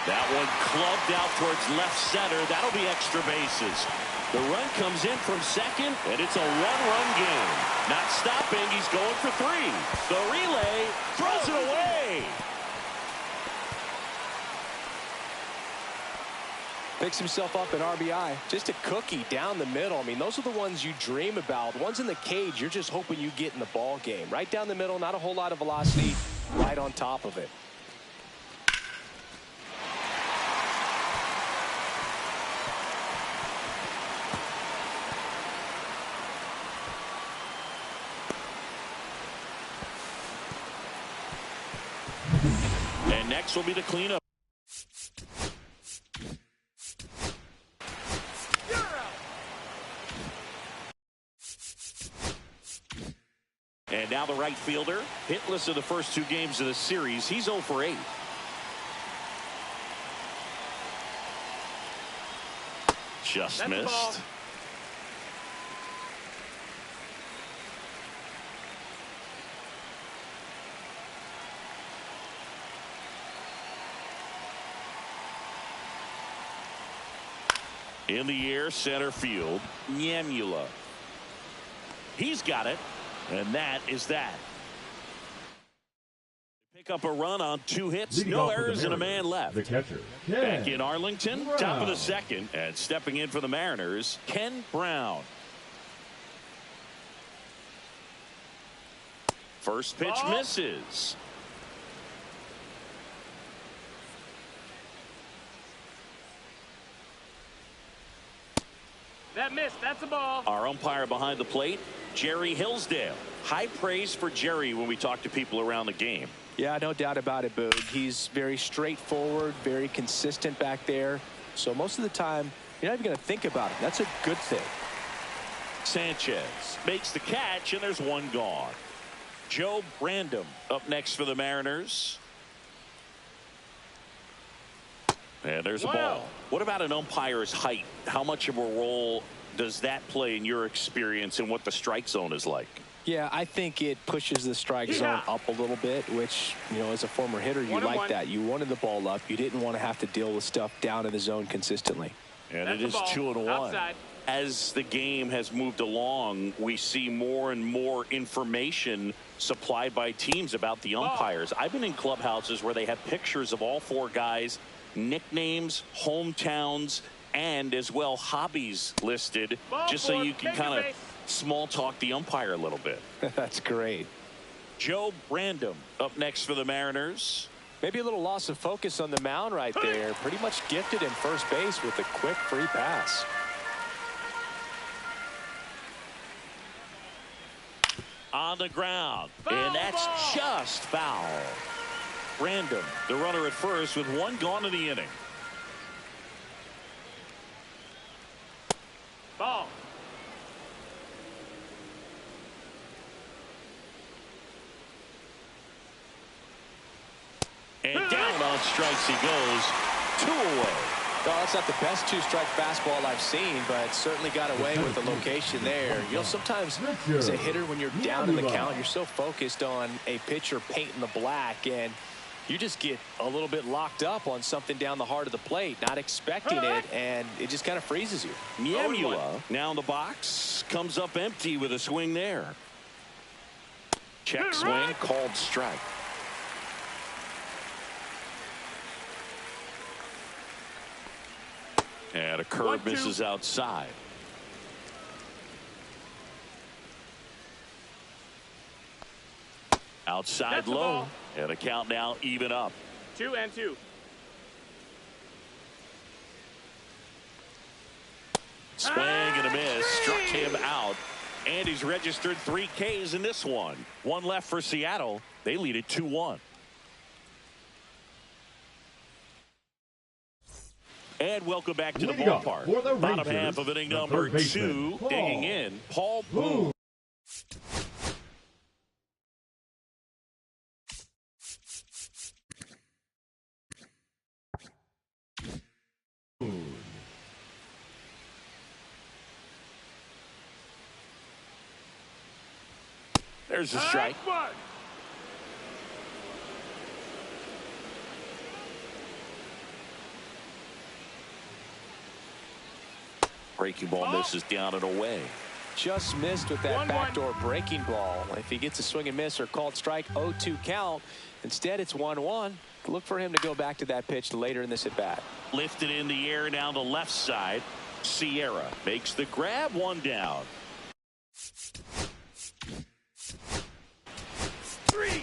That one clubbed out towards left center. That'll be extra bases. The run comes in from second, and it's a one-run game. Not stopping, he's going for 3. The relay throws it away. Picks himself up an RBI. Just a cookie down the middle. I mean, those are the ones you dream about. Ones in the cage, you're just hoping you get in the ball game. Right down the middle, not a whole lot of velocity, right on top of it. And next will be the cleanup. And now the right fielder, hitless in the first 2 games of the series. He's 0 for 8. Just That's missed. In the air, center field, Nyamula. He's got it, and that is that. Pick up a run on 2 hits, Leading no off for the errors, and a Mariners, man left. The catcher, Back Ken in Arlington, Brown. top of the 2nd, and stepping in for the Mariners, Ken Brown. First pitch misses. That missed. That's a ball. Our umpire behind the plate, Jerry Hillsdale. High praise for Jerry when we talk to people around the game. Yeah, no doubt about it, Boog. He's very straightforward, very consistent back there. So most of the time, you're not even going to think about it. That's a good thing. Sanchez makes the catch, and there's one gone. Joe Brandom up next for the Mariners. And there's a ball. What about an umpire's height? How much of a role does that play in your experience and what the strike zone is like? Yeah, I think it pushes the strike zone up a little bit, which, you know, as a former hitter, you like that. You wanted the ball up. You didn't want to have to deal with stuff down in the zone consistently. And it is 2-1. Outside. As the game has moved along, we see more and more information supplied by teams about the umpires. I've been in clubhouses where they have pictures of all 4 guys, nicknames, hometowns, and as well hobbies listed, just so you can kind of small talk the umpire a little bit. That's great. Joe Brandom up next for the Mariners. Maybe a little loss of focus on the mound right there. Pretty much gifted in first base with a quick free pass. On the ground, and that's just foul. Brandom, the runner at first, with 1 gone in the inning. Ball. And down on strikes he goes. 2 away. No, that's not the best 2-strike fastball I've seen, but certainly got away with the location there. You know, sometimes as a hitter, when you're down in the count, you're so focused on a pitcher painting the black, and you just get a little bit locked up on something down the heart of the plate, not expecting it, and it just kind of freezes you. Nyamula now in the box, comes up empty with a swing there. Check swing, called strike. And a curve misses outside. Outside low, and a count now even up. 2-2. Swing and a miss, struck him out, and he's registered 3 Ks in this one. 1 left for Seattle. They lead it 2-1. And welcome back to the ballpark. Bottom half of inning number 2, digging in, Paul Boone. There's a strike. Breaking ball misses down and away. Just missed with that backdoor breaking ball. If he gets a swing and miss or called strike, 0-2 count. Instead, it's 1-1. Look for him to go back to that pitch later in this at bat. Lifted in the air down the left side. Sierra makes the grab, 1 down. 3.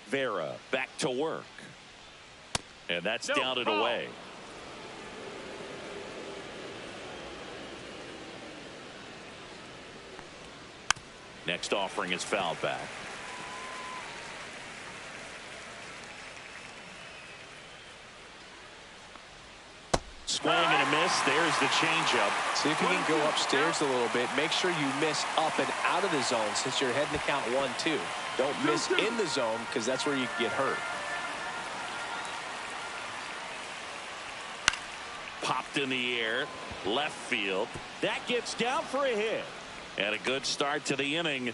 Vera back to work. And that's down and away. Next offering is fouled back. swing and a miss. There's the changeup. See if you can go upstairs a little bit. Make sure you miss up and out of the zone since you're heading to count 1-2. Don't miss in the zone because that's where you can get hurt. Popped in the air, left field. That gets down for a hit. And a good start to the inning.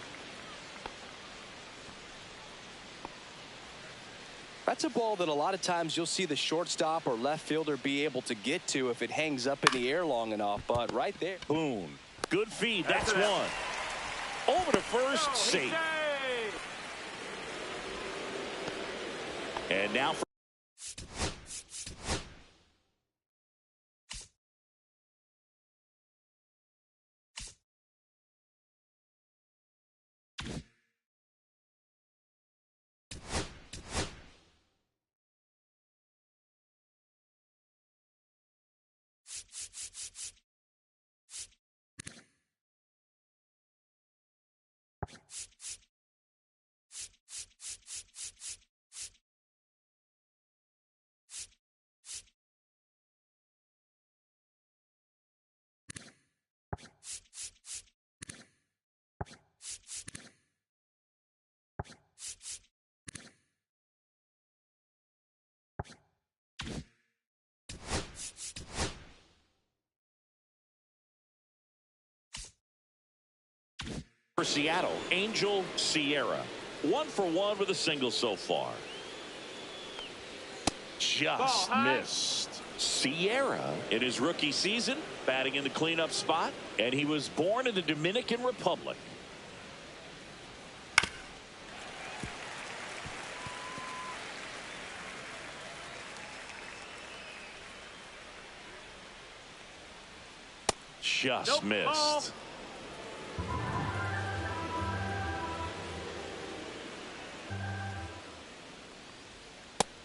That's a ball that a lot of times you'll see the shortstop or left fielder be able to get to if it hangs up in the air long enough. But right there. Boone. Good feed. That's one. Over to first, safe. And now for for Seattle, Angel Sierra. 1 for 1 with a single so far. Just missed. Sierra in his rookie season batting in the cleanup spot, and he was born in the Dominican Republic. Just missed.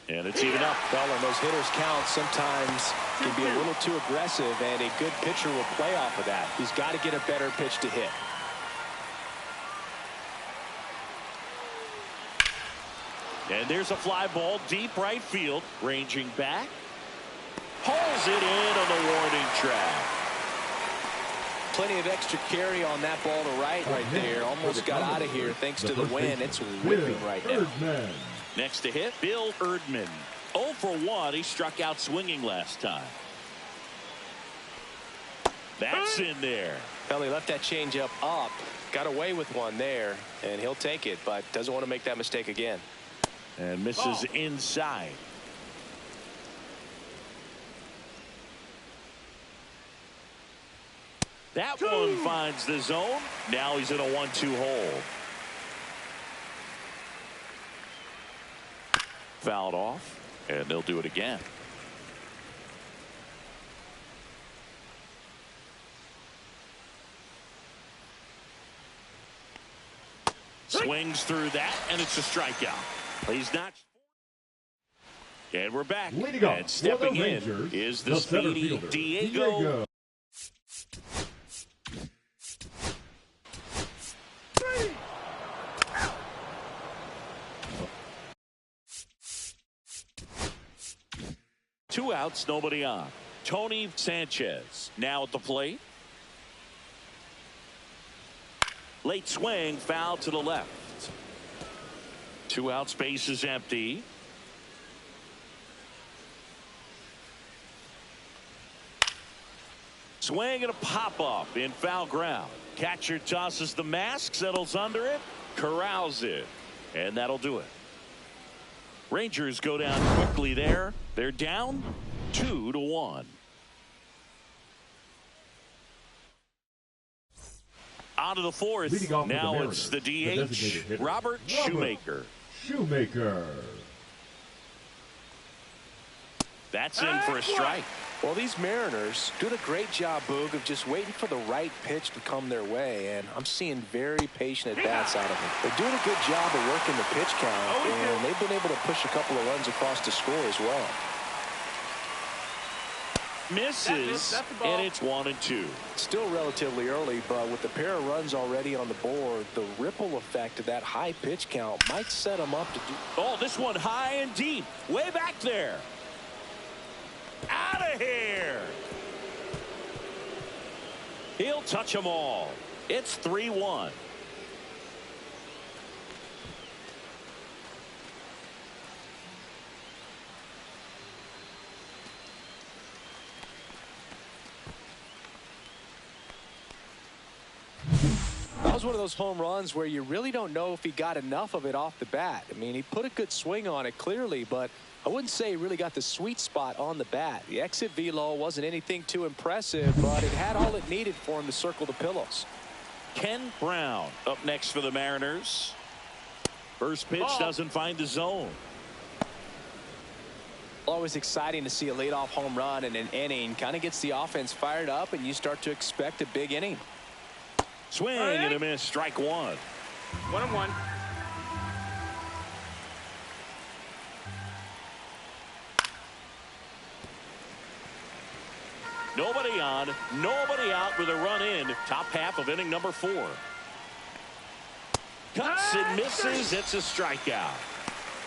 And it's even up. Well, and those hitters count sometimes can be a little too aggressive, and a good pitcher will play off of that. He's got to get a better pitch to hit. And there's a fly ball deep right field, ranging back. Hauls it in on the warning track. Plenty of extra carry on that ball to right there. Almost got out of here thanks to the wind. It's whipping right now. Next to hit, Bill Erdman. 0 for 1. He struck out swinging last time. That's in there. Well, he left that changeup up. Got away with one there, and he'll take it, but doesn't want to make that mistake again. And misses inside. That one finds the zone. Now he's in a 1-2 hole. Fouled off, and they'll do it again. Swings through that, and it's a strikeout. He's not. And we're back. And stepping in is the speedy Diego. Two outs, nobody on. Tony Sanchez now at the plate. Late swing, foul to the left. 2 outs, base is empty. Swing and a pop-up in foul ground. Catcher tosses the mask, settles under it, corrals it, and that'll do it. Rangers go down quickly there. They're down 2-1. On to the fourth. Now it's the DH, Robert Shoemaker. That's in for a strike. Well, these Mariners doing a great job, Boog, of just waiting for the right pitch to come their way, and I'm seeing very patient at-bats out of them. They're doing a good job of working the pitch count, and they've been able to push a couple of runs across to score as well. Misses, and it's 1-2. Still relatively early, but with the pair of runs already on the board, the ripple effect of that high pitch count might set them up to do. Oh, this one high and deep, way back there. Out of here. He'll touch them all. It's 3-1. That was one of those home runs where you really don't know if he got enough of it off the bat. I mean, he put a good swing on it clearly, but I wouldn't say he really got the sweet spot on the bat. The exit velo wasn't anything too impressive, but it had all it needed for him to circle the pillows. Ken Brown up next for the Mariners. First pitch doesn't find the zone. Always exciting to see a leadoff home run in an inning. Kind of gets the offense fired up, and you start to expect a big inning. Swing and a miss. Strike one. 1-1. Nobody on, nobody out with a run in. Top half of inning number 4. Cuts and misses. It's a strikeout.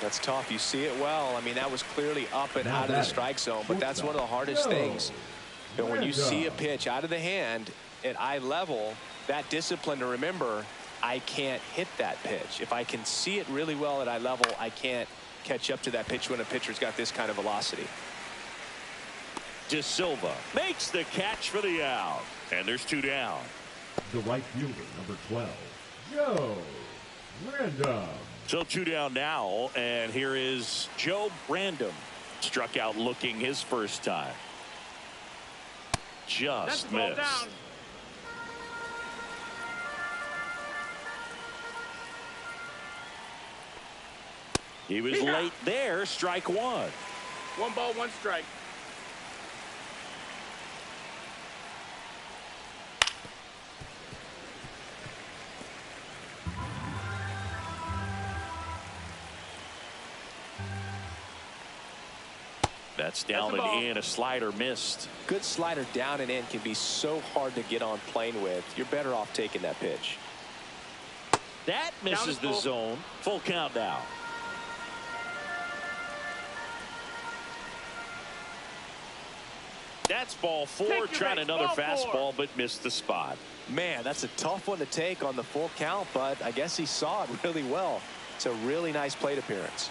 That's tough. You see it well. I mean, that was clearly up and out of the strike zone, but that's one of the hardest things. And when you see a pitch out of the hand at eye level, that discipline to remember, I can't hit that pitch. If I can see it really well at eye level, I can't catch up to that pitch when a pitcher's got this kind of velocity. De Silva makes the catch for the out. And there's 2 down. The right fielder, number 12, Joe Random. So 2 down now, and here is Joe Random. Struck out looking his first time. Just missed. Down. He was late there. Strike one. 1 ball, 1 strike. That's down and in. A slider missed. Good slider down and in can be so hard to get on plane with. You're better off taking that pitch. That misses the zone. Full count now. That's ball 4. Trying another fastball, but missed the spot. Man, that's a tough one to take on the full count, but I guess he saw it really well. It's a really nice plate appearance.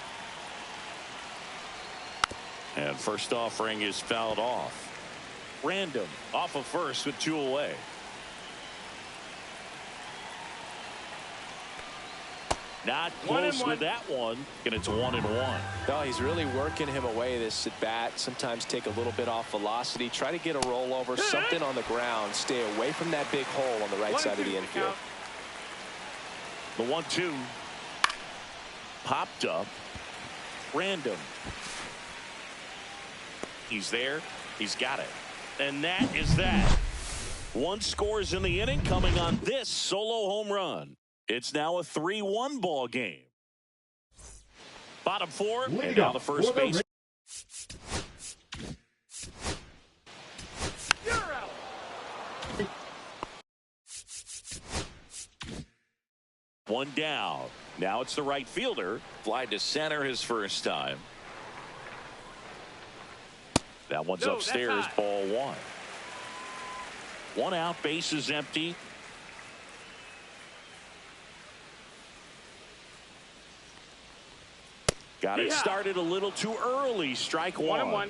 And first offering is fouled off. Random off of first with 2 away. Not close with that one. And it's 1-1. No, he's really working him away this at bat. Sometimes take a little bit off velocity. Try to get a rollover, something on the ground. Stay away from that big hole on the right side of the infield. The 1-2 popped up. Random. He's there. He's got it. And that is that. 1 scores in the inning coming on this solo home run. It's now a 3-1 ball game. Bottom 4 and now the first base. You're out. One down. Now it's the right fielder. Fly to center his first time. That one's upstairs. Ball 1. 1 out. Base is empty. Got it started a little too early. Strike 1. 1-1.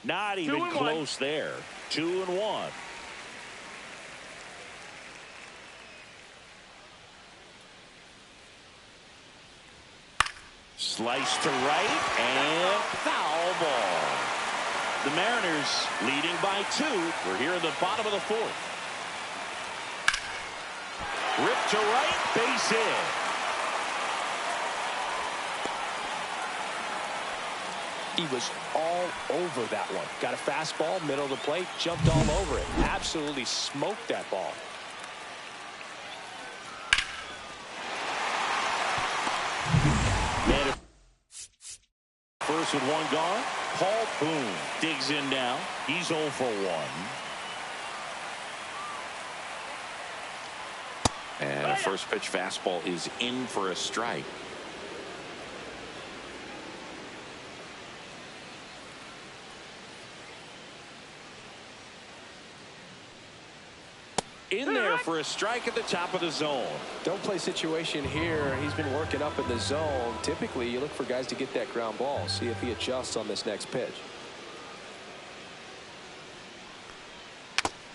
Not even close there. 2-1. Slice to right and foul ball. The Mariners leading by 2. We're here in the bottom of the 4th. Rip to right, base hit. He was all over that one. Got a fastball, middle of the plate, jumped all over it. Absolutely smoked that ball. And first with 1 gone, Paul Boone digs in now. He's 0 for 1. And a first pitch fastball is in for a strike. In there for a strike at the top of the zone. Don't play situation here. He's been working up in the zone. Typically, you look for guys to get that ground ball. See if he adjusts on this next pitch.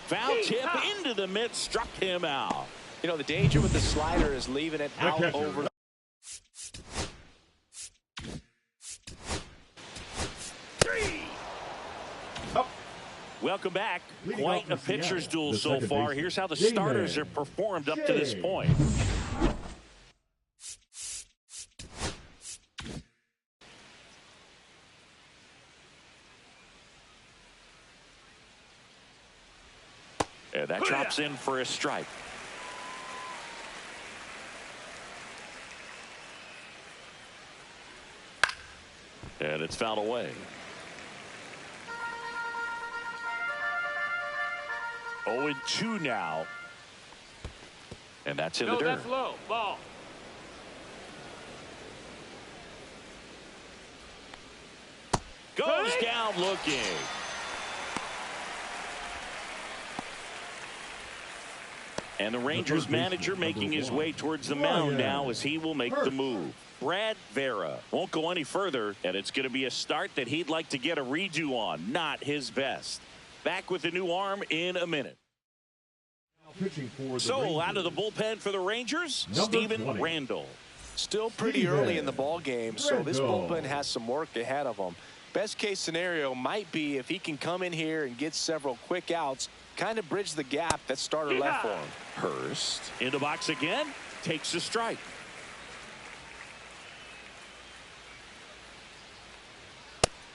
Foul tip into the mid, struck him out. You know, the danger with the slider is leaving it out over. Welcome back. Quite a pitcher's duel so far. Here's how the starters have performed up to this point. And that drops in for a strike. And it's fouled away. 0-2 now. And that's in the dirt. That's low. Ball. Goes down looking. And the Rangers manager making his way towards the mound now as he will make the move. Brad Vera won't go any further, and it's going to be a start that he'd like to get a redo on. Not his best. Back with the new arm in a minute. So out of the bullpen for the Rangers, Steven Randall. Still pretty early in the ball game, so this bullpen has some work ahead of them. Best case scenario might be if he can come in here and get several quick outs, kind of bridge the gap that starter left for him. Hurst in the box again, takes a strike.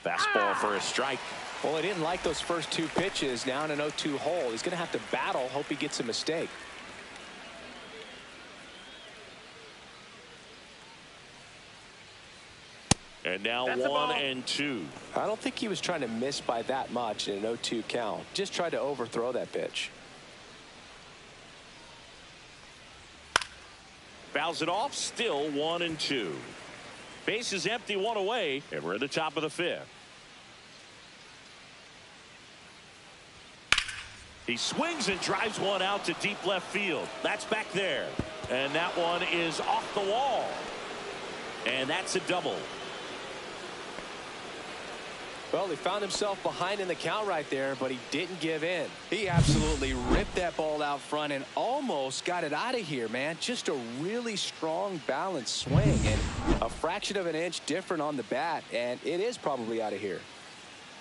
Fastball for a strike. Well, he didn't like those first two pitches. Now in an 0-2 hole, he's going to have to battle, hope he gets a mistake. And now 1-2. I don't think he was trying to miss by that much in an 0-2 count. Just tried to overthrow that pitch. Fouls it off, still 1-2. Base is empty, one away, and we're at the top of the fifth. He swings and drives one out to deep left field. That's back there. And that one is off the wall. And that's a double. Well, he found himself behind in the count right there, but he didn't give in. He absolutely ripped that ball out front and almost got it out of here, man. Just a really strong, balanced swing and a fraction of an inch different on the bat, and it is probably out of here.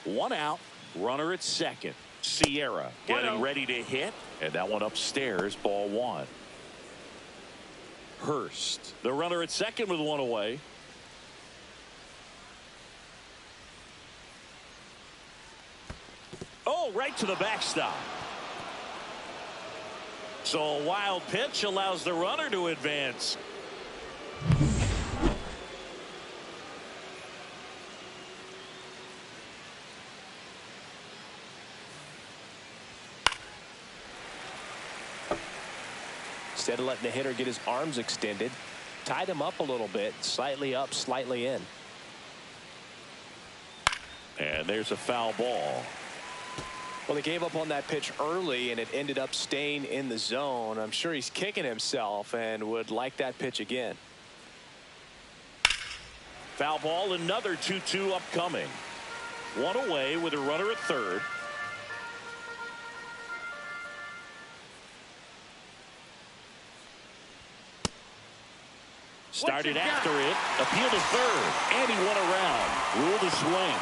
One out, runner at second. Sierra getting ready to hit, and that one upstairs, ball one. Hurst, the runner at second with one away. Oh, right to the backstop. So a wild pitch allows the runner to advance. Instead of letting the hitter get his arms extended, tied him up a little bit, slightly up, slightly in. And there's a foul ball. Well, he gave up on that pitch early, and it ended up staying in the zone. I'm sure he's kicking himself and would like that pitch again. Foul ball, another 2-2 upcoming. One away with a runner at third. Started after it, appeal to third, and he went around. Ruled a swing.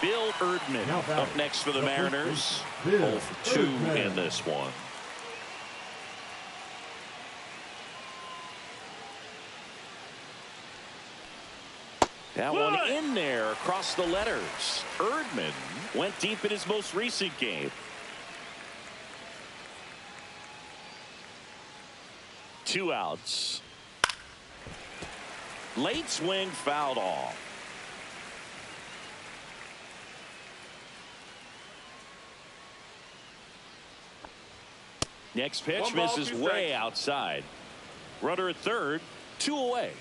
Bill Erdman up next for the Mariners. 0-2 in this one. That one in there across the letters. Erdman went deep in his most recent game. Two outs. Late swing fouled off. Next pitch 1 ball, misses 2 way strikes. outside. Runner at third, 2 away.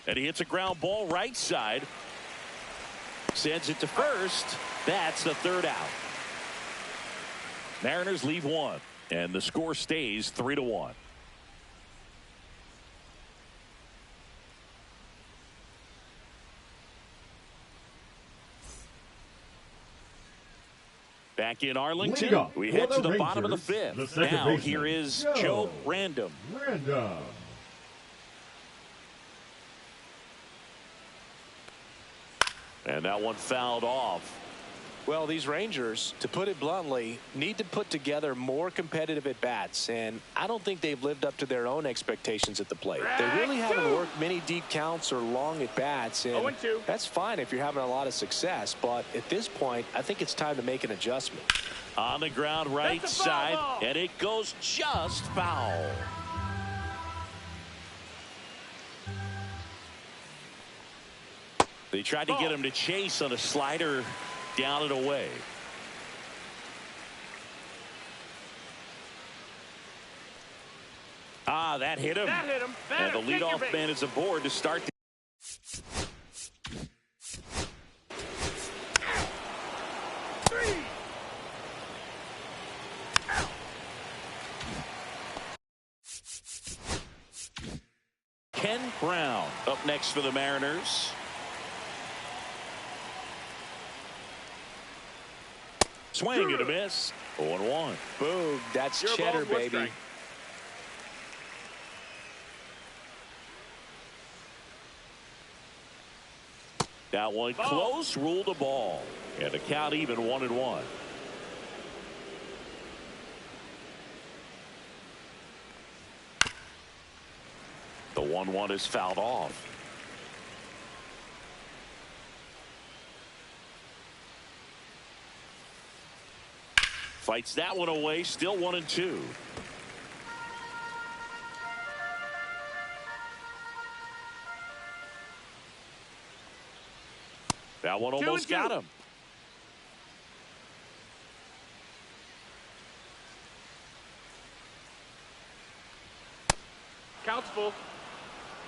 And he hits a ground ball right side. Sends it to first. That's the 3rd out. Mariners leave 1. And the score stays 3-1. Back in Arlington, we head to the bottom of the 5th. Now here is Joe Random. And that one fouled off. Well, these Rangers, to put it bluntly, need to put together more competitive at-bats, and I don't think they've lived up to their own expectations at the plate. They really haven't worked many deep counts or long at-bats, and that's fine if you're having a lot of success, but at this point, I think it's time to make an adjustment. On the ground right side, and it goes just foul. They tried to get him to chase on a slider down and away. That hit him. And the leadoff man is aboard to start the Ken Brown up next for the Mariners. Swing and a miss. 0-1. Boom. That's cheddar, baby. That one close, ruled a ball. And the count even 1-1. The 1-1 is fouled off. Fights that one away, still 1-2. That one almost got him. Count's full.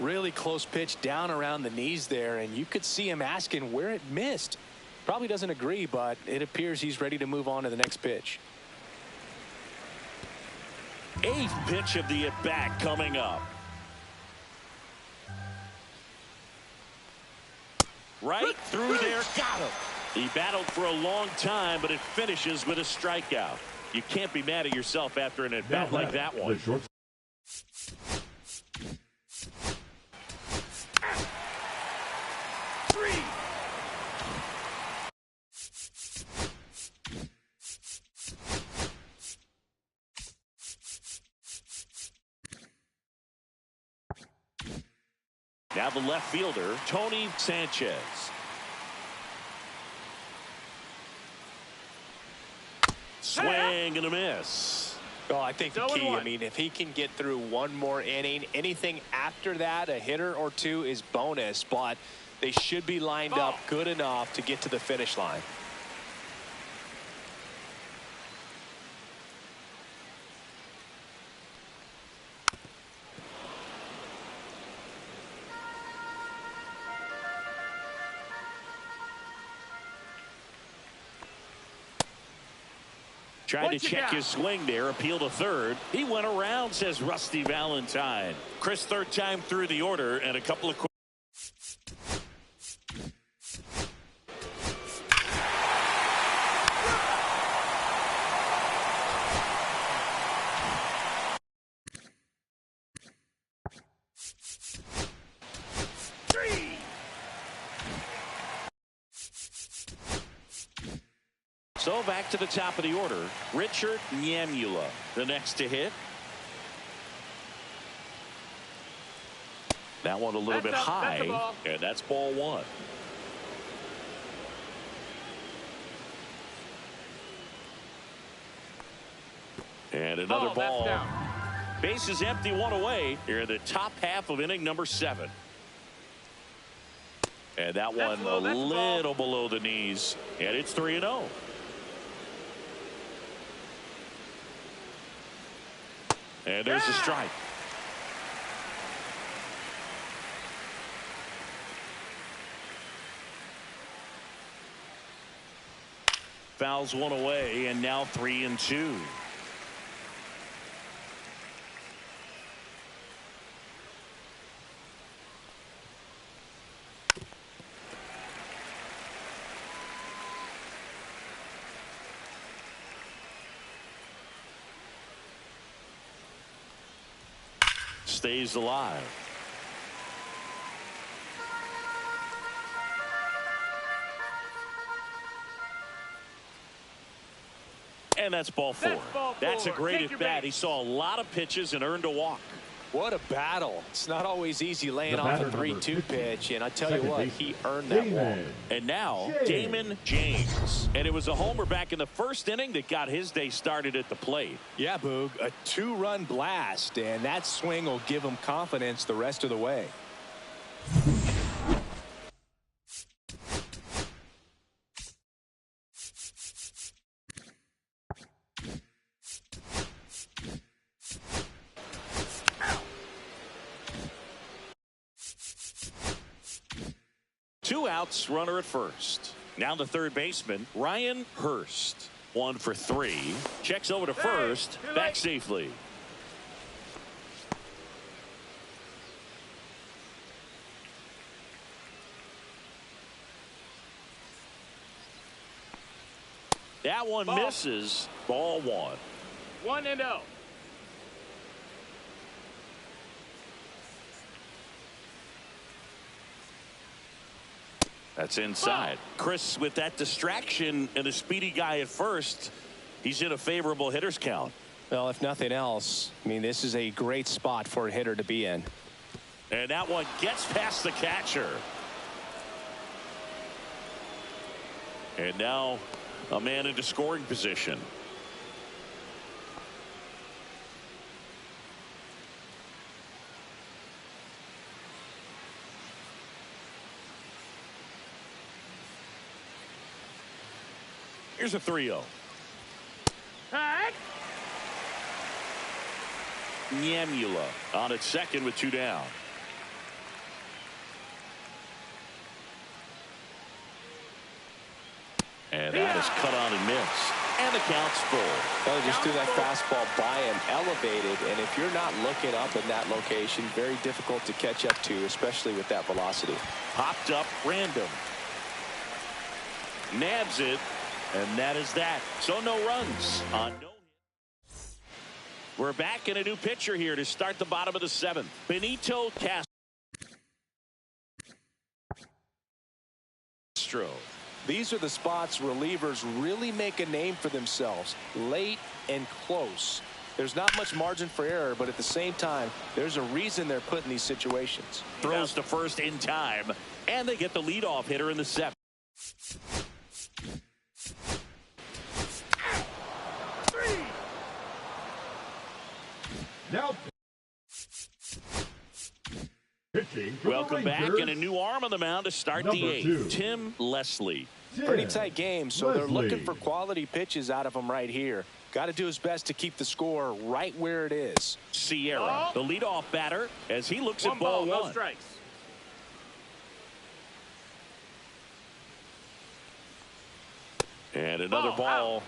Really close pitch down around the knees there, and you could see him asking where it missed. Probably doesn't agree, but it appears he's ready to move on to the next pitch. 8th pitch of the at-bat coming up. Right through there, got him. He battled for a long time, but it finishes with a strikeout. You can't be mad at yourself after an at-bat like that one. Now the left fielder, Tony Sanchez. Swing and a miss. Oh, I think the key, I mean, if he can get through one more inning, anything after that, a hitter or two is bonus, but they should be lined up good enough to get to the finish line. Tried to check his swing there, appeal to third. He went around, says Rusty Valentine. Chris, 3rd time through the order, and a couple of So back to the top of the order, Richard Nyamula, the next to hit. That one a little bit high, and that's ball 1. And another ball. Bases empty, 1 away here in the top half of inning number 7. And that one a little below the knees. And it's 3-0. And there's a strike. Fouls one away, and now 3-2. Stays alive. And that's ball four. That's a great at bat. He saw a lot of pitches and earned a walk. What a battle. It's not always easy laying off a 3-2 pitch, and I tell you what, he earned that walk. And now Damon James. And it was a homer back in the first inning that got his day started at the plate. Yeah, Boog, a 2-run blast, and that swing will give him confidence the rest of the way. Two outs, runner at first. Now the third baseman, Ryan Hurst. 1 for 3. Checks over to first. Back safely. That one misses. Ball 1. 1-0. That's inside. Chris, with that distraction and a speedy guy at first, he's in a favorable hitter's count. Well, if nothing else, I mean, this is a great spot for a hitter to be in. And that one gets past the catcher. And now a man into scoring position. Here's a 3-0. Nyamula on its second with 2 down. And that is cut on and missed. And the count's full. Well, just threw that fastball by him, elevated, and if you're not looking up in that location, very difficult to catch up to, especially with that velocity. Popped up random. Nabs it. And that is that. So no runs on no hit. We're back in a new pitcher here to start the bottom of the 7th. Benito Castro. These are the spots relievers really make a name for themselves. Late and close. There's not much margin for error, but at the same time, there's a reason they're put in these situations. Throws to first in time, and they get the leadoff hitter in the 7th. Now pitching. Welcome back, and a new arm on the mound to start the 8th. 2. Tim Leslie. Pretty tight game, so they're looking for quality pitches out of him right here. Got to do his best to keep the score right where it is. Sierra, the leadoff batter, as he looks at ball 1. No strikes. And another ball. Out.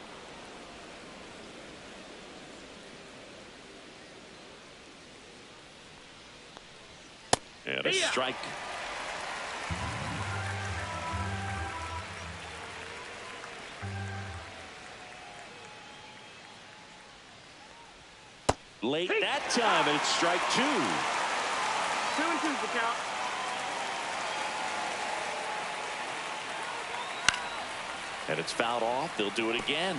And a strike. Late that time, and it's strike 2. 2-2's the count. And it's fouled off. They'll do it again.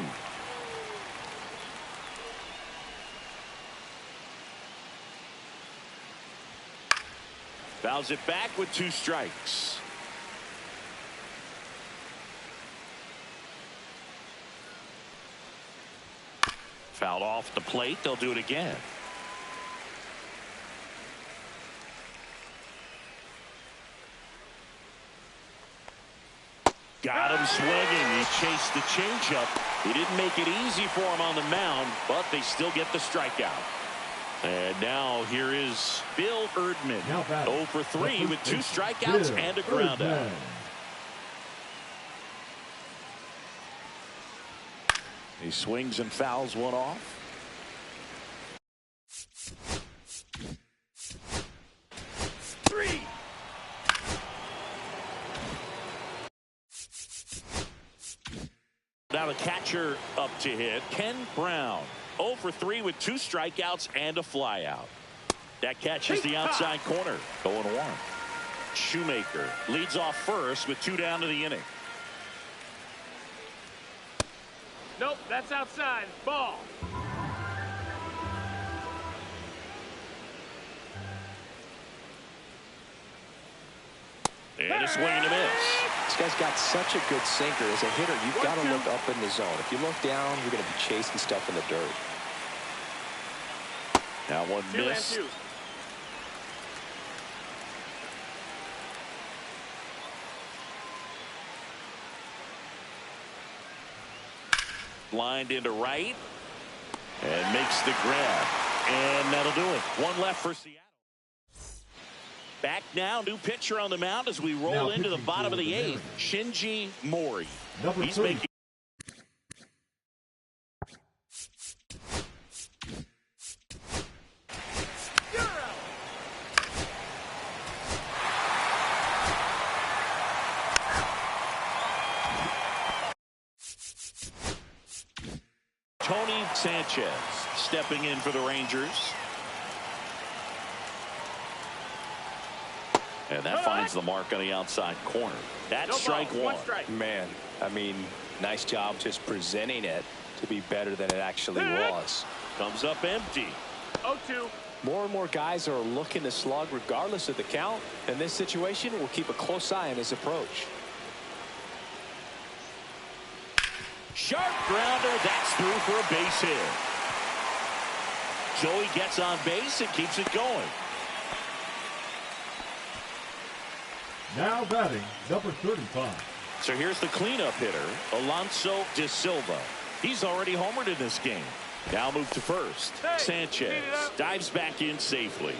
Fouls it back with 2 strikes. Fouled off the plate. They'll do it again. Got him swinging. He chased the changeup. He didn't make it easy for him on the mound, but they still get the strikeout. And now here is Bill Erdman. 0 for 3 with 2 strikeouts and a groundout. He swings and fouls one off. Now the catcher up to hit, Ken Brown. 0 for 3 with 2 strikeouts and a flyout. That catches the outside corner. 0-1. Shoemaker leads off first with 2 down to the inning. Nope, that's outside. Ball. And a swing and a miss. This guy's got such a good sinker. As a hitter, you've got to look up in the zone. If you look down, you're going to be chasing stuff in the dirt. Now one miss. Lined into right. And makes the grab. And that'll do it. 1 left for Seattle. Back now, new pitcher on the mound as we roll into the bottom of the 8th. Shinji Mori. He's making. Tony Sanchez stepping in for the Rangers. And that finds the mark on the outside corner. That's strike 1. Man, I mean, nice job just presenting it to be better than it actually was. Comes up empty. 0-2. More and more guys are looking to slug regardless of the count. In this situation, we'll keep a close eye on his approach. Sharp grounder. That's through for a base hit. Joey gets on base and keeps it going. Now batting, number 35. So here's the cleanup hitter, Alonso De Silva. He's already homered in this game. Now move to first. Sanchez dives back in safely.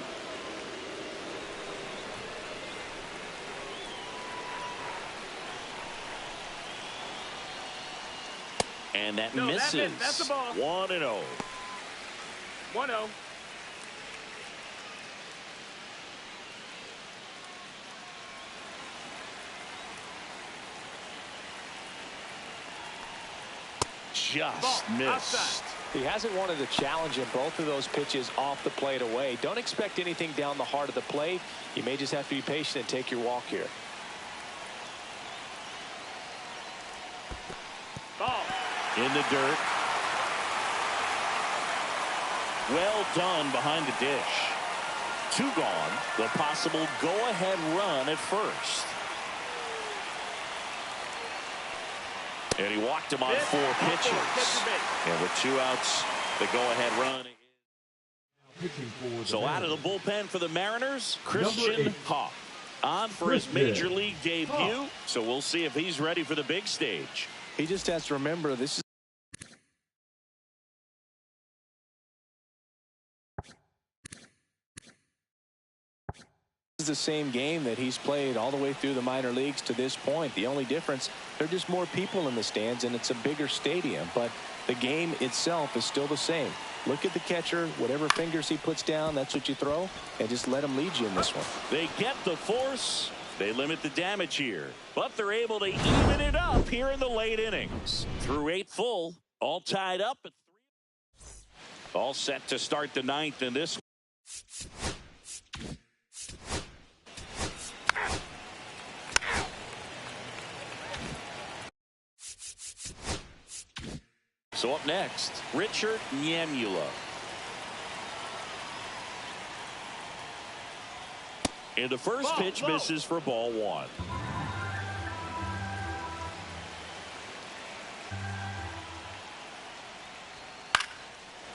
And that misses. That's the ball. 1-0. 1-0. Just missed. He hasn't wanted to challenge in both of those pitches off the plate away. Don't expect anything down the heart of the plate. You may just have to be patient and take your walk here. Ball. In the dirt. Well done behind the dish. 2 gone. The possible go-ahead run at first. And he walked him on 4 pitches. And with 2 outs, the go-ahead run. So out of the bullpen for the Mariners, Christian Hawk on for his major league debut. So we'll see if he's ready for the big stage. He just has to remember this is the same game that he's played all the way through the minor leagues to this point. The only difference, there are just more people in the stands and it's a bigger stadium, but the game itself is still the same. Look at the catcher, whatever fingers he puts down, that's what you throw, and just let him lead you in this one. They get the force. They limit the damage here, but they're able to even it up here in the late innings. Through 8 full, all tied up at 3. All set to start the 9th in this. So up next, Richard Nyamula. And the first pitch misses for ball 1.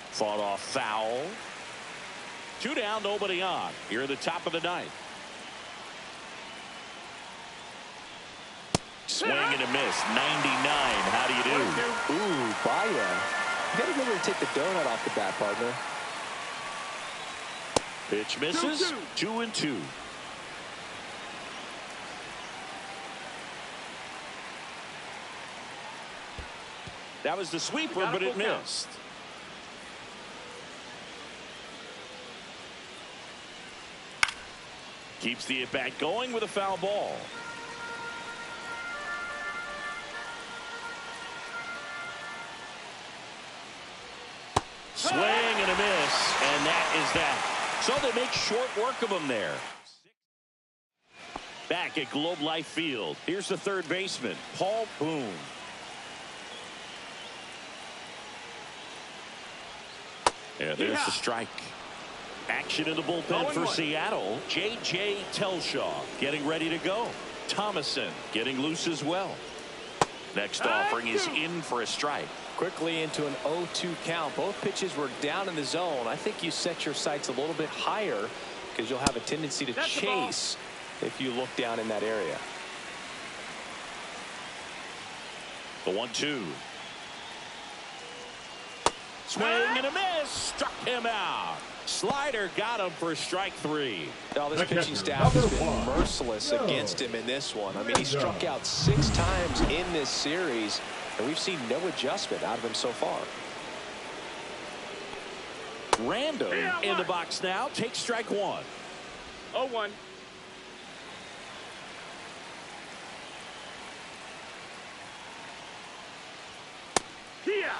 Fought off foul. 2 down, nobody on. Here at the top of the 9th. Swing and a miss. 99. How do you do? Ooh, Baez. You got to remember to take the donut off the bat, partner. Pitch misses. 2-2. That was the sweeper, but it missed. Keeps the at-bat going with a foul ball. Swing and a miss, and that is that. So they make short work of him there. Back at Globe Life Field, here's the third baseman, Paul Boone. Yeah, there's the strike. Action in the bullpen for Seattle. J.J. Telshaw getting ready to go. Thomason getting loose as well. Next offering is in for a strike. Quickly into an 0-2 count. Both pitches were down in the zone. I think you set your sights a little bit higher because you'll have a tendency to chase if you look down in that area. The 1-2. Swing and a miss. Struck him out. Slider got him for strike 3. Now this pitching staff has been merciless against him in this one. I mean, he struck out 6 times in this series, and we've seen no adjustment out of him so far. Random in the box now. Takes strike 1. 0-1. Here.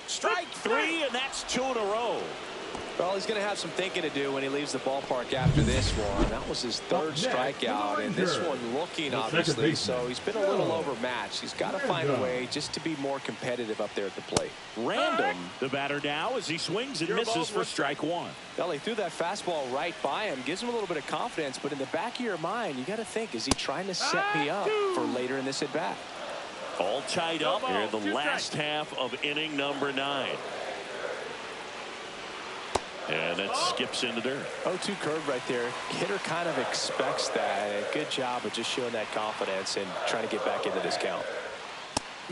Strike 3, and that's 2 in a row. Well, he's going to have some thinking to do when he leaves the ballpark after this one. That was his 3rd strikeout, and this one looking, obviously, so he's been a little overmatched. He's got to find a way just to be more competitive up there at the plate. Random, the batter now, as he swings and misses for strike 1. Well, he threw that fastball right by him, gives him a little bit of confidence, but in the back of your mind, you got to think, is he trying to set me up for later in this at-bat? All tied up here in the last half of inning number 9. And it skips in the dirt. 0-2 curve right there. Hitter kind of expects that. Good job of just showing that confidence and trying to get back into this count.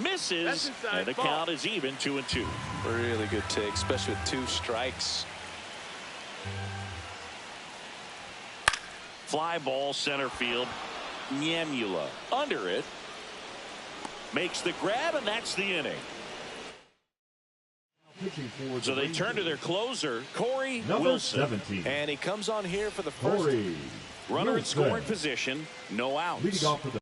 Misses, and the count is even 2-2. Really good take, especially with 2 strikes. Fly ball center field. Nyemula under it. Makes the grab, and that's the inning. So they turn to their closer, Corey Wilson. 17. And he comes on here for the first. Corey Runner in Wilson. scoring position, no outs. Leading off for the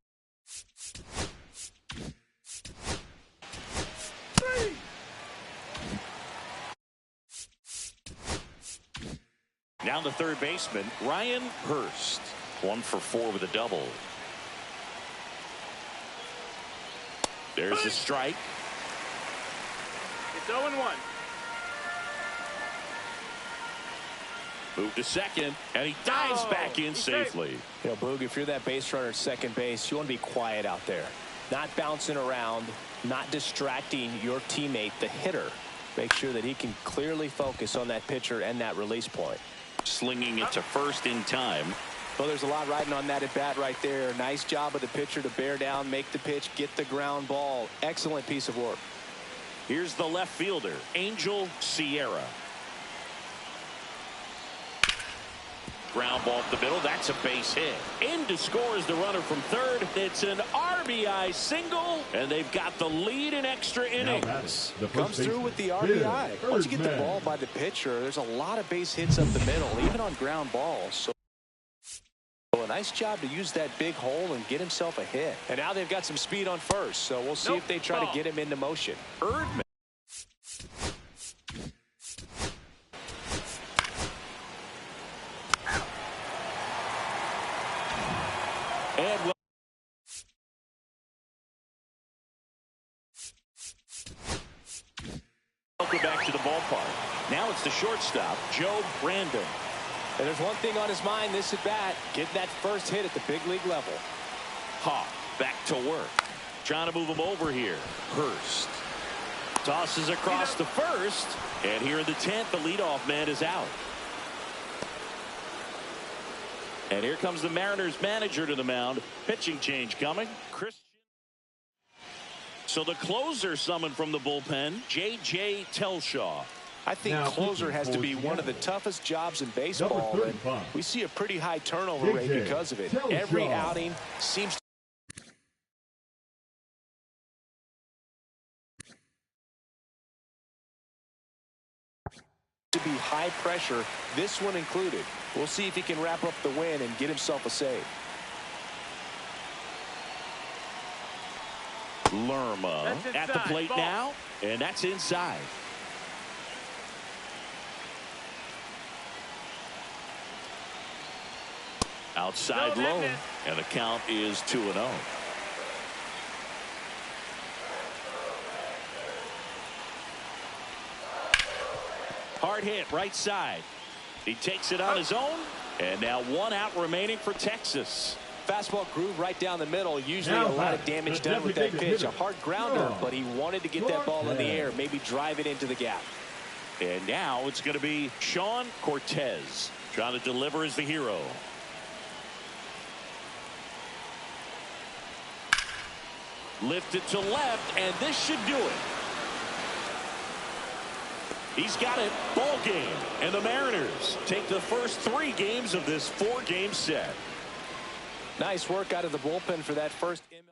Now the third baseman, Ryan Hurst. 1 for 4 with a double. There's the strike. It's 0-1. Move to second, and he dives back in safely. You know, Boog, if you're that base runner at second base, you want to be quiet out there. Not bouncing around, not distracting your teammate, the hitter. Make sure that he can clearly focus on that pitcher and that release point. Slinging it to first in time. Well, there's a lot riding on that at bat right there. Nice job of the pitcher to bear down, make the pitch, get the ground ball. Excellent piece of work. Here's the left fielder, Angel Sierra. Ground ball up the middle. That's a base hit. In to score is the runner from third. It's an RBI single, and they've got the lead in extra innings. Comes through with the RBI. Once you get the ball by the pitcher, there's a lot of base hits up the middle, even on ground balls. So a nice job to use that big hole and get himself a hit. And now they've got some speed on first, so we'll see if they try to get him into motion. Erdman. And welcome back to the ballpark. Now it's the shortstop, Joe Brandon. And there's one thing on his mind this at bat, get that first hit at the big league level. Hawk back to work. Trying to move him over here. Hurst Tosses across to first. And here in the 10th, the leadoff man is out. And here comes the Mariners manager to the mound. Pitching change coming. So the closer summoned from the bullpen, J.J. Telshaw. I think Now, closer has to be one of the toughest jobs in baseball, and we see a pretty high turnover rate because of it. Every outing seems to be high pressure, this one included. We'll see if he can wrap up the win and get himself a save. Lerma at the plate now, and that's inside. Outside low, and the count is 2-0. Hard hit right side. He takes it on his own, and now one out remaining for Texas. Fastball groove right down the middle. Usually a lot of damage done with that pitch. A hard grounder, but he wanted to get that ball in the air, maybe drive it into the gap. And now it's going to be Sean Cortez trying to deliver as the hero. Lifted to left, and this should do it. He's got it. Ball game. And the Mariners take the first 3 games of this 4-game set. Nice work out of the bullpen for that first MLB.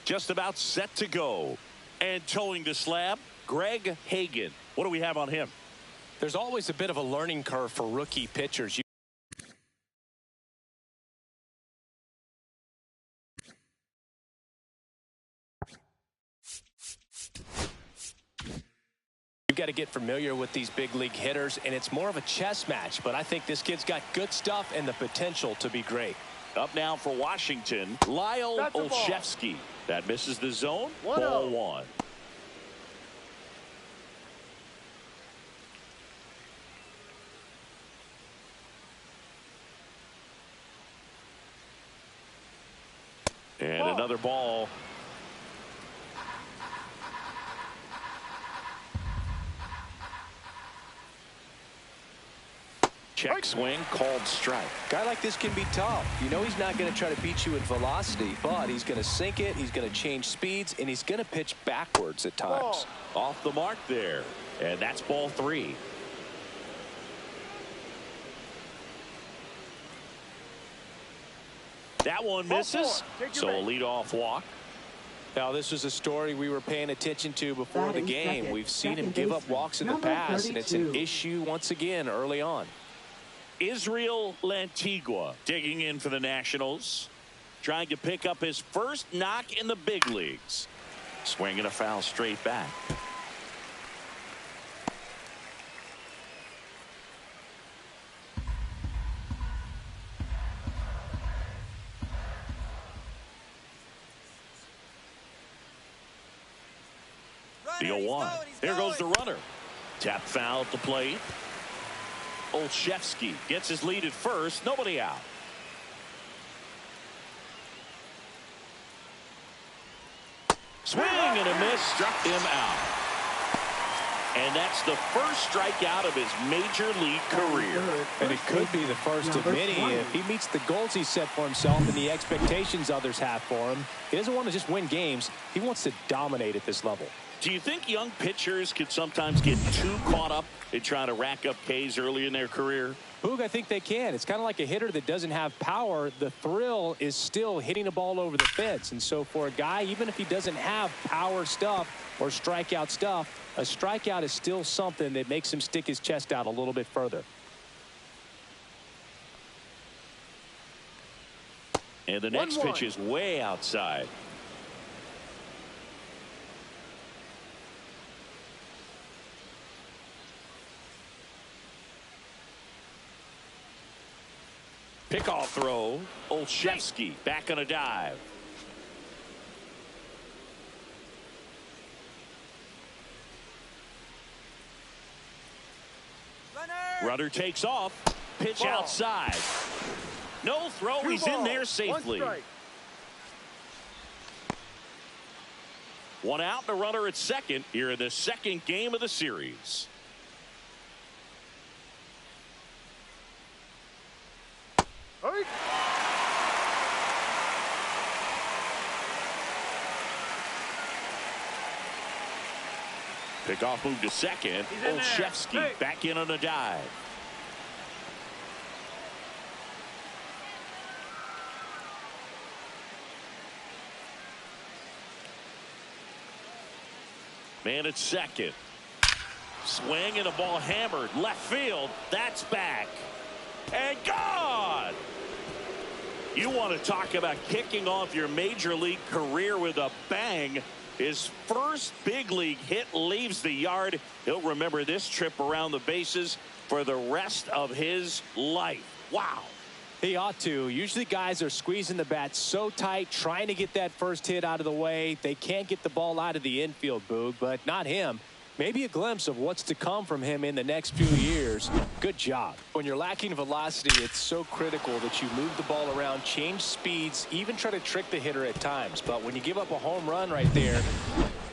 Just about set to go. And towing the slab, Greg Hagan. What do we have on him? There's always a bit of a learning curve for rookie pitchers. You've got to get familiar with these big league hitters, and it's more of a chess match, but I think this kid's got good stuff and the potential to be great. Up now for Washington, Lyle Olszewski. That misses the zone. Ball 1. And another ball. Check swing, called strike. Guy like this can be tough. You know he's not going to try to beat you in velocity, but he's going to sink it, he's going to change speeds, and he's going to pitch backwards at times. Off the mark there. And that's ball 3. That one misses. So a leadoff walk. Now, this was a story we were paying attention to before the game. We've seen him give up walks in the past, and it's an issue once again early on. Israel Lantigua digging in for the Nationals, trying to pick up his first knock in the big leagues. Swinging a foul straight back. The 0-1. Here goes the runner. Tap foul at the plate. Olszewski gets his lead at first. Nobody out. Swing and a miss. Struck him out. And that's the first strikeout of his major league career. And it could be the first of many if he meets the goals he set for himself and the expectations others have for him. He doesn't want to just win games. He wants to dominate at this level. Do you think young pitchers could sometimes get too caught up in trying to rack up Ks early in their career? Boog, I think they can. It's kind of like a hitter that doesn't have power. The thrill is still hitting a ball over the fence. And so for a guy, even if he doesn't have power stuff or strikeout stuff, a strikeout is still something that makes him stick his chest out a little bit further. And the next pitch is way outside. Pickoff throw. Olszewski back on a dive. Runner takes off. Pitch outside. No throw. He's in there safely. One out and a runner at second here in the second game of the series. Pickoff move to second. Olszewski back in on a dive. Man at second. Swing and a ball hammered left field. That's back. And gone. You want to talk about kicking off your major league career with a bang. His first big league hit leaves the yard. He'll remember this trip around the bases for the rest of his life. Wow. He ought to. Usually guys are squeezing the bat so tight, trying to get that first hit out of the way. They can't get the ball out of the infield, Boog, but not him. Maybe a glimpse of what's to come from him in the next few years. Good job. When you're lacking velocity, it's so critical that you move the ball around, change speeds, even try to trick the hitter at times. But when you give up a home run right there,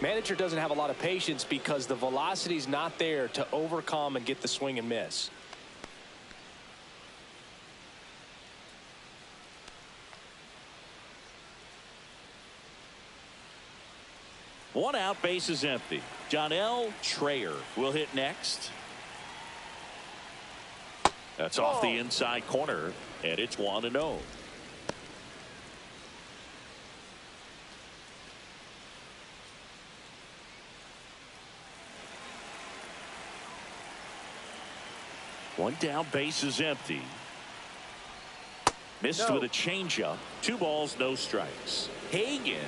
manager doesn't have a lot of patience because the velocity's not there to overcome and get the swing and miss. One out, base is empty. Jonel Trayer will hit next. That's off the inside corner, and it's 1-0. One down, base is empty. Missed with a changeup. 2 balls, no strikes. Hagen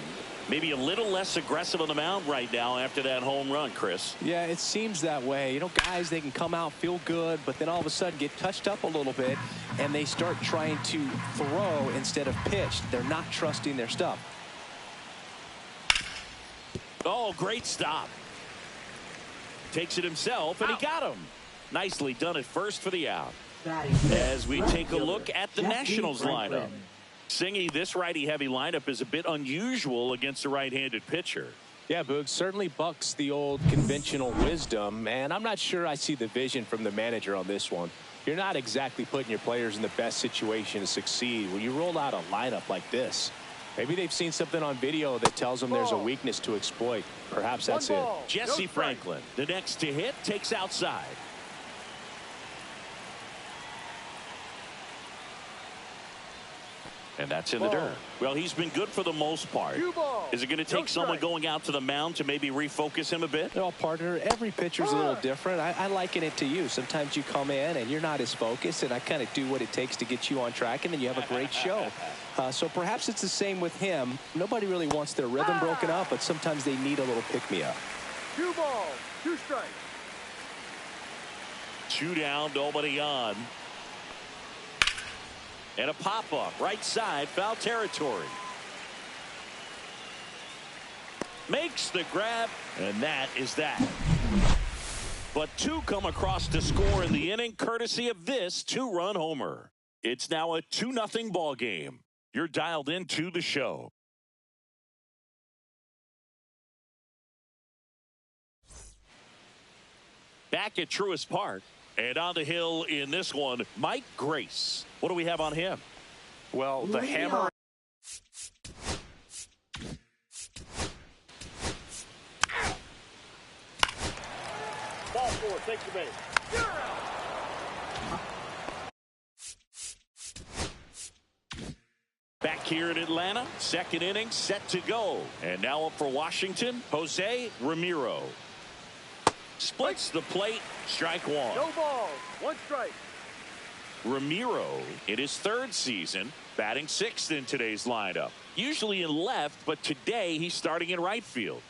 maybe a little less aggressive on the mound right now after that home run, Chris. Yeah, it seems that way. You know, guys, they can come out, feel good, but then all of a sudden get touched up a little bit, and they start trying to throw instead of pitch. They're not trusting their stuff. Oh, great stop. Takes it himself, and he got him. Nicely done at first for the out. As we take a look at the Nationals lineup. Singy, this righty-heavy lineup is a bit unusual against a right-handed pitcher. Yeah, Boog, certainly bucks the old conventional wisdom, and I'm not sure I see the vision from the manager on this one. You're not exactly putting your players in the best situation to succeed when you roll out a lineup like this. Maybe they've seen something on video that tells them there's a weakness to exploit. Perhaps that's it. Jesse Franklin, the next to hit, takes outside. And that's in the dirt. Well, he's been good for the most part. Is it going to take someone going out to the mound to maybe refocus him a bit? Well, partner, every pitcher's a little different. I liken it to you. Sometimes you come in and you're not as focused, and I kind of do what it takes to get you on track, and then you have a great show. So perhaps it's the same with him. Nobody really wants their rhythm broken up, but sometimes they need a little pick-me-up. 2 balls, 2 strikes. 2 down, nobody on. And a pop-up, right side, foul territory. makes the grab, and that is that. But two come across to score in the inning, courtesy of this two-run homer. It's now a 2-0 ball game. You're dialed into the show. Back at Truist Park, and on the hill in this one, Mike Grace. What do we have on him? Well, the hammer. Ball four, take the base. Back here in Atlanta, second inning set to go. And now up for Washington, Jose Ramiro. Splits the plate, strike one. No balls, one strike. Ramiro in his third season, batting sixth in today's lineup. Usually in left, but today he's starting in right field.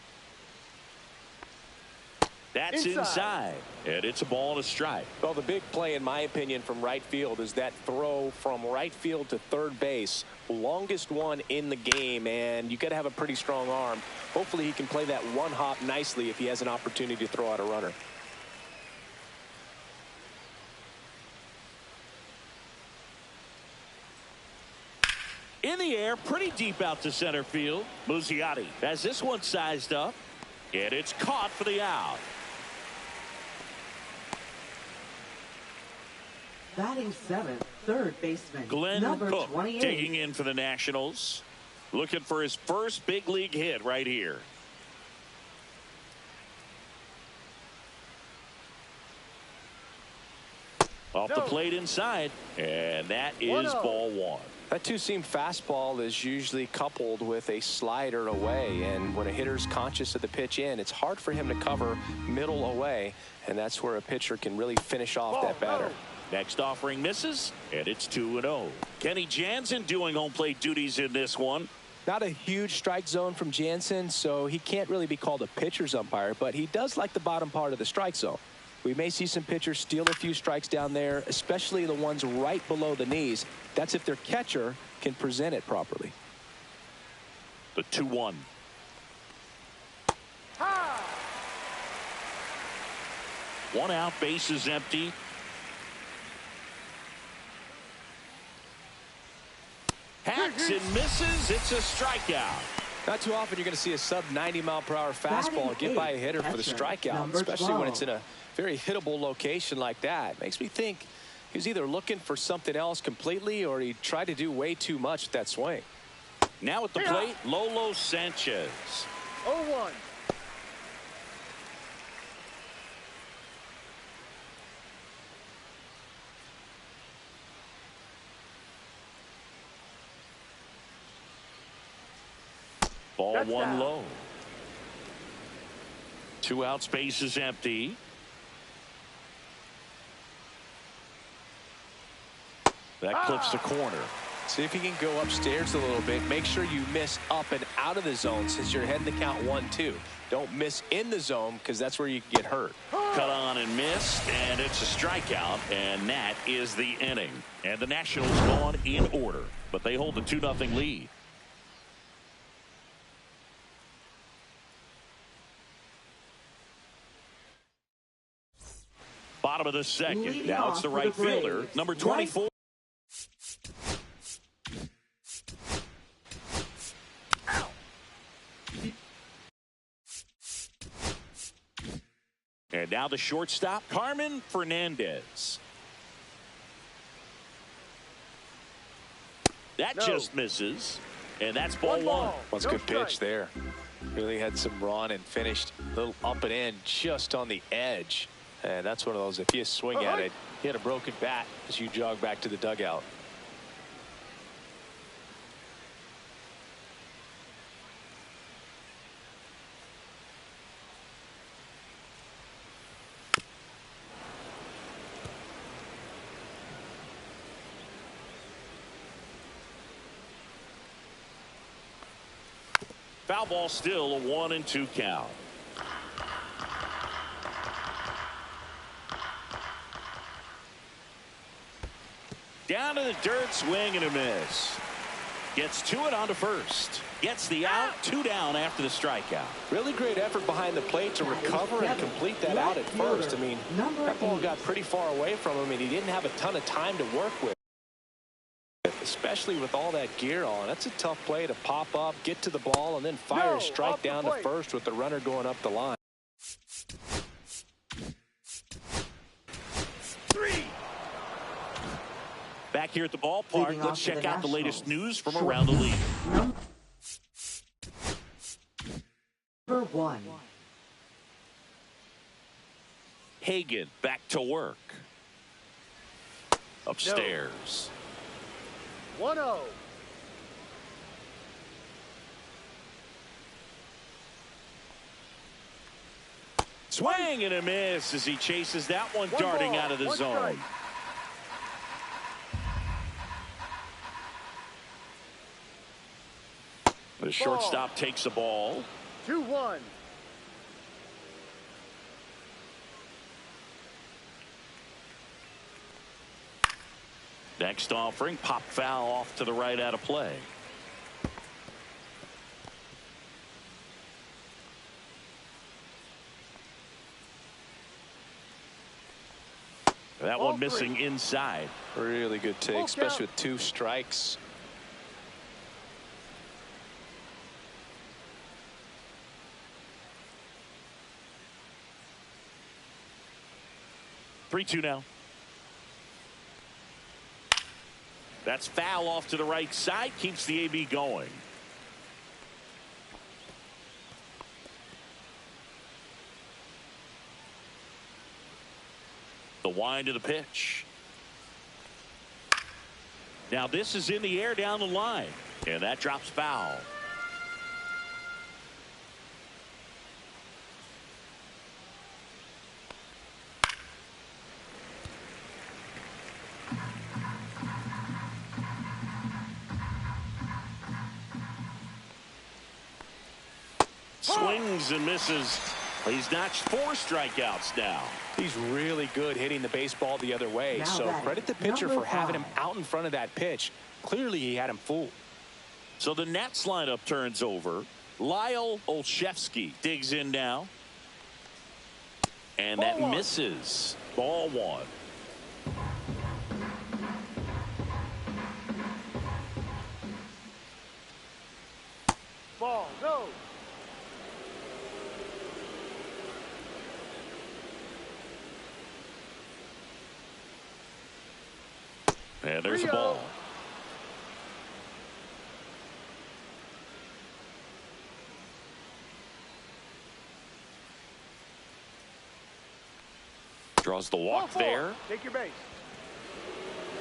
That's inside. And it's a ball and a strike. Well, the big play, in my opinion, from right field is that throw from right field to third base. Longest one in the game, and you got to have a pretty strong arm. Hopefully he can play that one hop nicely if he has an opportunity to throw out a runner. In the air, pretty deep out to center field. Muzziotti has this one sized up, and it's caught for the out. Batting seventh, third baseman, Glenn number Cook 28. digging in for the Nationals. Looking for his first big league hit right here. Off the plate inside, and that is ball one. That two-seam fastball is usually coupled with a slider away, and when a hitter's conscious of the pitch in, it's hard for him to cover middle away, and that's where a pitcher can really finish off that batter. Next offering misses, and it's 2-0. Kenny Jansen doing home plate duties in this one. Not a huge strike zone from Jansen, so he can't really be called a pitcher's umpire, but he does like the bottom part of the strike zone. We may see some pitchers steal a few strikes down there, especially the ones right below the knees. That's if their catcher can present it properly. The 2-1. One out, base is empty. Hacks and misses. It's a strikeout. Not too often you're going to see a sub-90-mile-per-hour fastball get by a hitter for the strikeout, especially when it's in a very hittable location like that. Makes me think he was either looking for something else completely or he tried to do way too much with that swing. Now at the plate, Lolo Sanchez. 0-1. Ball one low. 2 outs, base is empty. That clips the corner. See if you can go upstairs a little bit. Make sure you miss up and out of the zone since you're heading to count 1-2. Don't miss in the zone because that's where you can get hurt. Cut on and missed, and it's a strikeout, and that is the inning. And the Nationals gone in order, but they hold the 2-0 lead. Bottom of the second. Now it's the right fielder, number 24. And now the shortstop, Carmen Fernandez. That just misses, and that's ball one. That's a good pitch there. Really had some run and finished a little up and in just on the edge. And that's one of those, if you swing at it, you hit a broken bat as you jog back to the dugout. Foul ball, still a 1-2 count. Down to the dirt, swing and a miss. Gets to it onto first. Gets the out. 2 down after the strikeout. Really great effort behind the plate to recover and complete that out at first. I mean, that ball got pretty far away from him, and he didn't have a ton of time to work with, especially with all that gear on. That's a tough play to pop up, get to the ball, and then fire a strike down to first with the runner going up the line. 3. Back here at the ballpark, let's check out the latest news from around the league. Number 1. Hagan back to work. Upstairs. 1-0. Swing and a miss as he chases that one darting out of the zone. The shortstop takes the ball. 2-1. Next offering, pop foul off to the right out of play. That one missing inside. Really good take, especially with 2 strikes. Three, 2 now. That's foul off to the right side. Keeps the AB going. The wind of the pitch. Now this is in the air down the line. And that drops foul. Swings and misses. He's notched 4 strikeouts now. He's really good hitting the baseball the other way. So credit the pitcher for having him out in front of that pitch. Clearly he had him fooled. So the Nats lineup turns over. Lyle Olszewski digs in now. And that misses. Ball 1. Ball, go. And there's a ball. Draws the walk there. Take your base.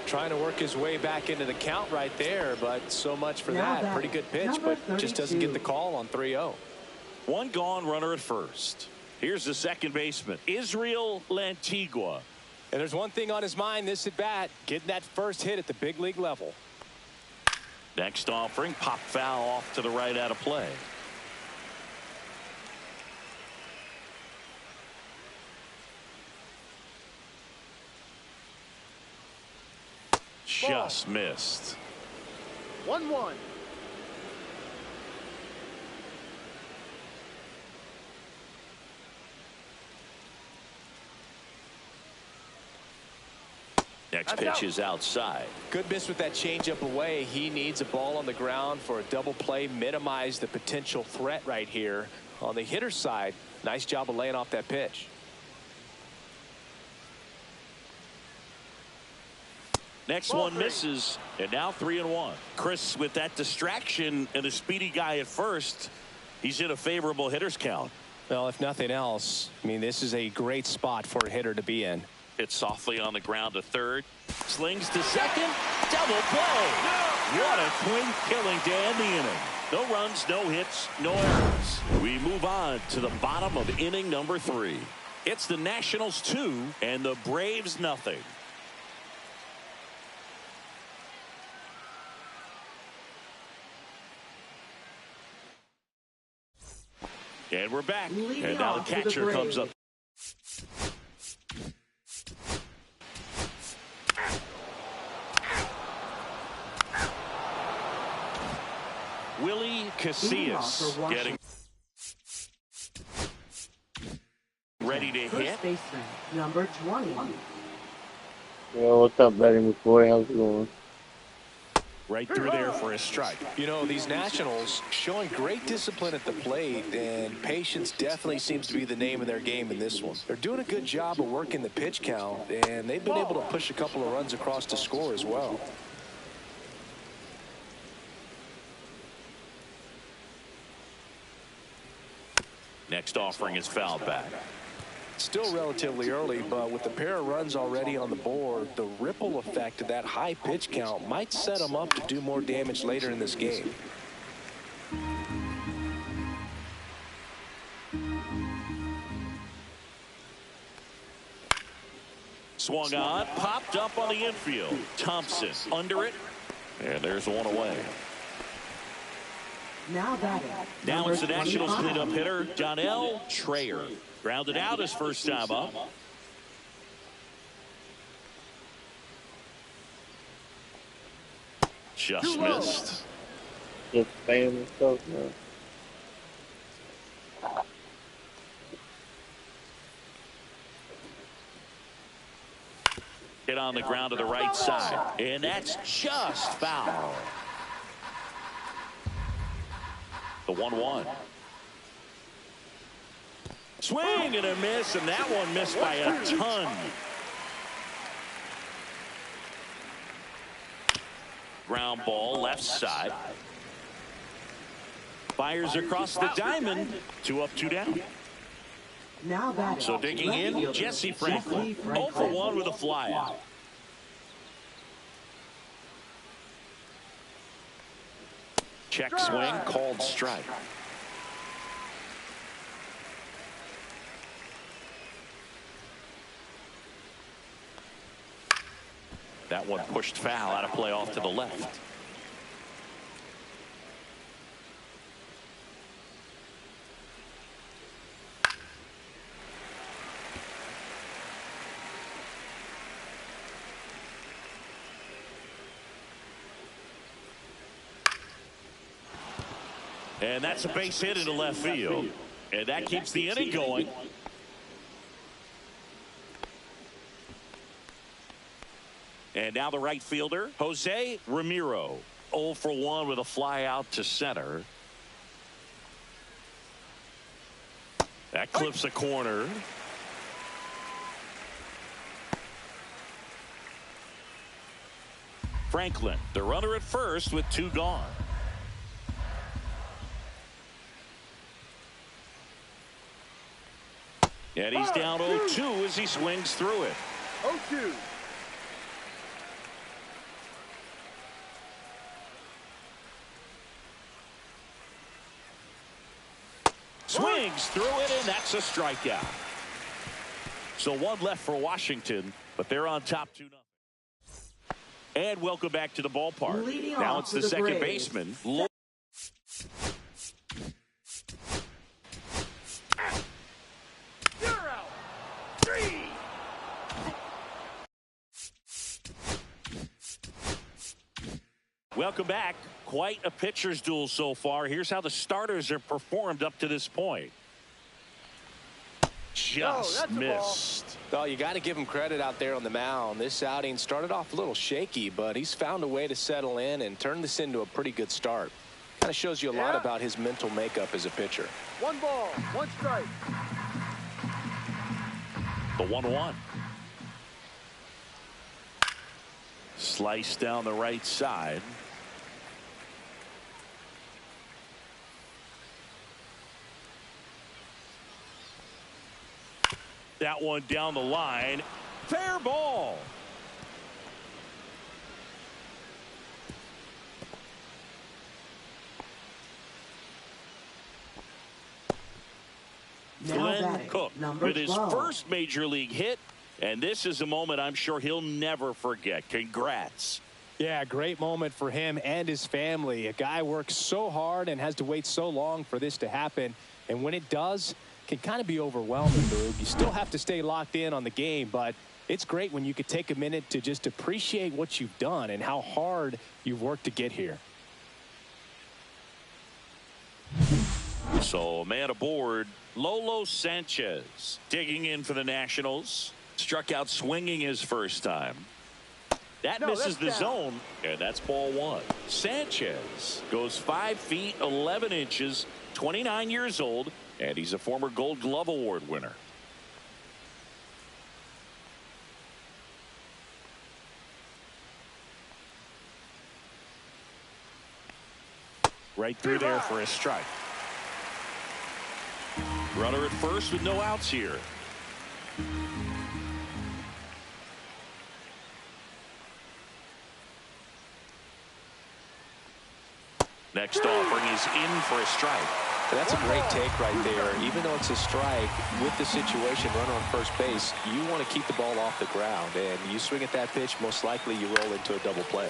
Trying to work his way back into the count right there, but so much for that. Pretty good pitch, but just doesn't get the call on 3-0. 1 gone, runner at first. Here's the second baseman, Israel Lantigua. And there's one thing on his mind this at bat, getting that first hit at the big league level. Next offering, pop foul off to the right out of play. Just missed. 1-1. Next pitch is outside. Good miss with that changeup away. He needs a ball on the ground for a double play. Minimize the potential threat right here. On the hitter's side, nice job of laying off that pitch. Next one misses, and now 3-1. Chris, with that distraction and a speedy guy at first, he's in a favorable hitter's count. Well, if nothing else, I mean, this is a great spot for a hitter to be in. Hits softly on the ground to third. Slings to second. Double play. What a twin killing to end the inning. No runs, no hits, no errors. We move on to the bottom of inning number 3. It's the Nationals 2 and the Braves nothing. And we're back. And now the catcher comes up. Casillas getting ready to hit. First baseman, number 20. Yo, what's up, betting boy? How's it going? Right through there for a strike. You know, these Nationals showing great discipline at the plate, and patience definitely seems to be the name of their game in this one. They're doing a good job of working the pitch count, and they've been able to push a couple of runs across to score as well. Next offering is fouled back. Still relatively early, but with a pair of runs already on the board, the ripple effect of that high pitch count might set them up to do more damage later in this game. Swung on, popped up on the infield. Thompson under it, and there's one away. Now batting. Now it's the number Nationals 25. cleanup hitter, Donnell Trayer. Grounded out his first time up. Just missed. Just spam and stuff, man. Hit on the ground to the right side, and that's just foul. The 1-1. Swing and a miss, and that one missed by a ton. Ground ball left side. Fires across the diamond. 2 up, 2 down. Now batting. So digging in, Jesse Franklin. 0 for 1 with a flyout. Check swing, called strike. That one pushed foul out of play off to the left. And that's a base hit into left field. And that keeps the inning going. And now the right fielder, Jose Ramiro. 0 for 1 with a fly out to center. That clips the corner. Franklin, the runner at first with 2 gone. And he's down 0-2 as he swings through it. 0-2. Swings through it, and that's a strikeout. So 1 left for Washington, but they're on top 2-0. And welcome back to the ballpark. Leading Now off it's for the the second Braves. baseman. You're out. 3. Welcome back. Quite a pitcher's duel so far. Here's how the starters have performed up to this point. Just missed. Well, you got to give him credit out there on the mound. This outing started off a little shaky, but he's found a way to settle in and turn this into a pretty good start. Kind of shows you a lot about his mental makeup as a pitcher. 1 ball, 1 strike. The 1-1. Slice down the right side. That one down the line. Fair ball. Now Glenn batting. Cook Number with his 12. first major league hit. And this is a moment I'm sure he'll never forget. Congrats. Yeah, great moment for him and his family. A guy works so hard and has to wait so long for this to happen. And when it does, can kind of be overwhelming, Boog. You still have to stay locked in on the game, but it's great when you could take a minute to just appreciate what you've done and how hard you've worked to get here. So a man aboard, Lolo Sanchez, digging in for the Nationals. Struck out swinging his first time. That misses the zone, and that's ball one. Sanchez goes 5 feet 11 inches, 29 years old, and he's a former Gold Glove Award winner. Right through there for a strike. Runner at first with no outs here. Next offering is in for a strike. That's a great take right there. Even though it's a strike, with the situation, runner on first base, you want to keep the ball off the ground. And you swing at that pitch, most likely you roll into a double play.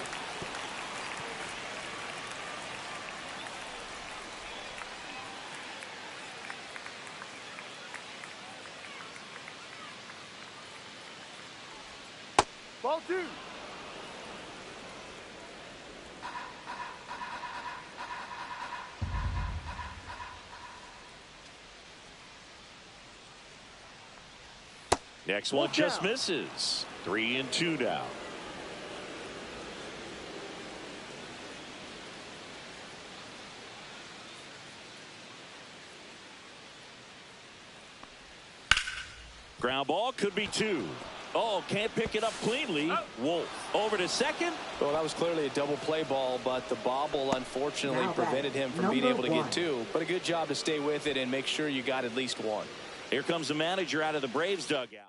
Ball two. Next one just misses. 3-2 now. Ground ball could be two. Oh, can't pick it up cleanly. Wolf over to second. Well, that was clearly a double play ball, but the bobble unfortunately prevented him from being able to get two. But a good job to stay with it and make sure you got at least one. Here comes the manager out of the Braves dugout.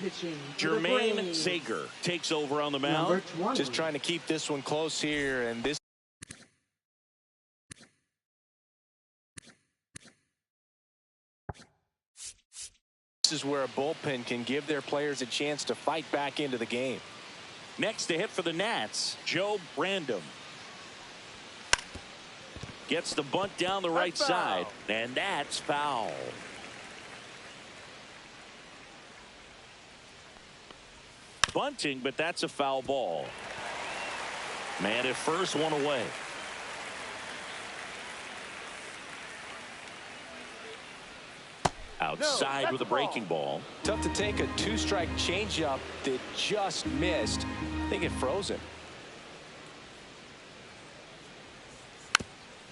Pitching Jermaine Sager takes over on the mound. Just trying to keep this one close here, and this is where a bullpen can give their players a chance to fight back into the game. Next to hit for the Nats, Joe Brandom. Gets the bunt down the right side, and that's foul. Bunting, but that's a foul ball. Man at first, one away. Outside with a breaking ball. Tough to take a two-strike changeup that just missed. I think it froze him.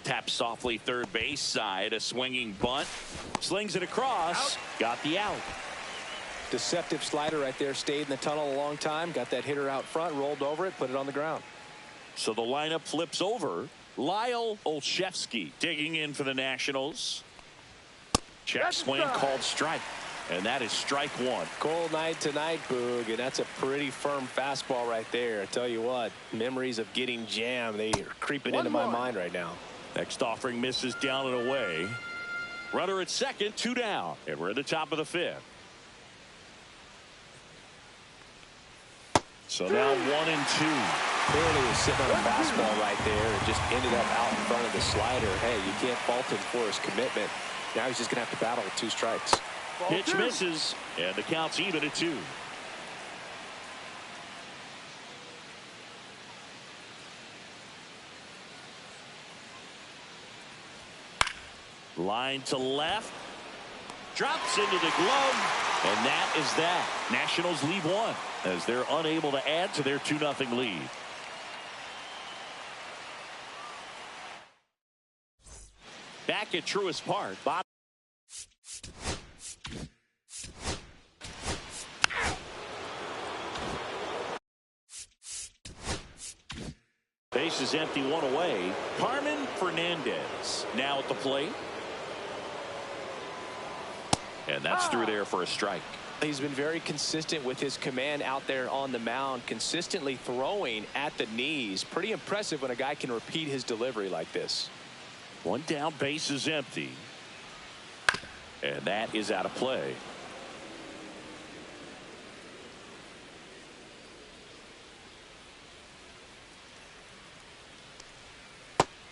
Taps softly third base side, a swinging bunt. Slings it across. Got the out. Deceptive slider right there. Stayed in the tunnel a long time. Got that hitter out front. Rolled over it. Put it on the ground. So the lineup flips over. Lyle Olszewski digging in for the Nationals. Check swing called strike. And that is strike one. Cold night tonight, Boog. And that's a pretty firm fastball right there. I tell you what, memories of getting jammed, they are creeping into my mind right now. Next offering misses down and away. Runner at second, 2 down. And we're at the top of the 5th. So now 1-2. Clearly was sitting on a fastball right there and just ended up out in front of the slider. Hey, you can't fault him for his commitment. Now he's just going to have to battle with 2 strikes. Pitch misses, and the count's even at 2. Line to left. Drops into the glove, and that is that. Nationals leave 1 as they're unable to add to their 2-0 lead. Back at Truist Park. Base is empty, 1 away. Carmen Fernandez now at the plate. And that's through there for a strike. He's been very consistent with his command out there on the mound, consistently throwing at the knees. Pretty impressive when a guy can repeat his delivery like this. 1 down, base is empty. And that is out of play.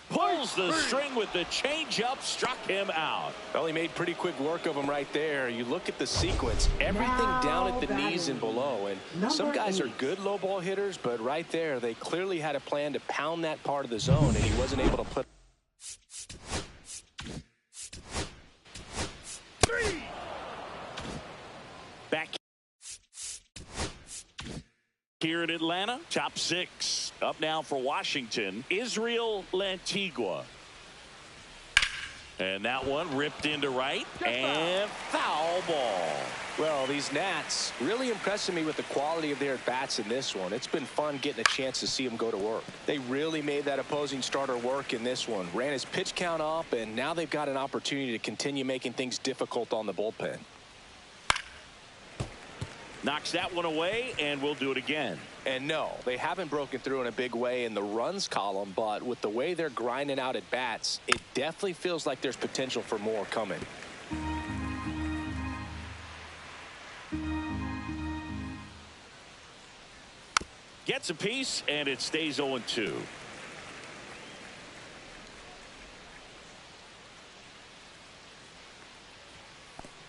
Pulls the string with the changeup, struck him out. Well, he made pretty quick work of him right there. You look at the sequence, everything down at the knees and below. And some guys are good low ball hitters, but right there, they clearly had a plan to pound that part of the zone, and he wasn't able to put here in Atlanta. Top 6. Up now for Washington, Israel Lantigua. And that one ripped into right, and foul ball. Well, these Nats really impressing me with the quality of their at-bats in this one. It's been fun getting a chance to see them go to work. They really made that opposing starter work in this one. Ran his pitch count up, and now they've got an opportunity to continue making things difficult on the bullpen. Knocks that one away, and we'll do it again. And no, they haven't broken through in a big way in the runs column, but with the way they're grinding out at bats, it definitely feels like there's potential for more coming. Gets a piece, and it stays 0-2.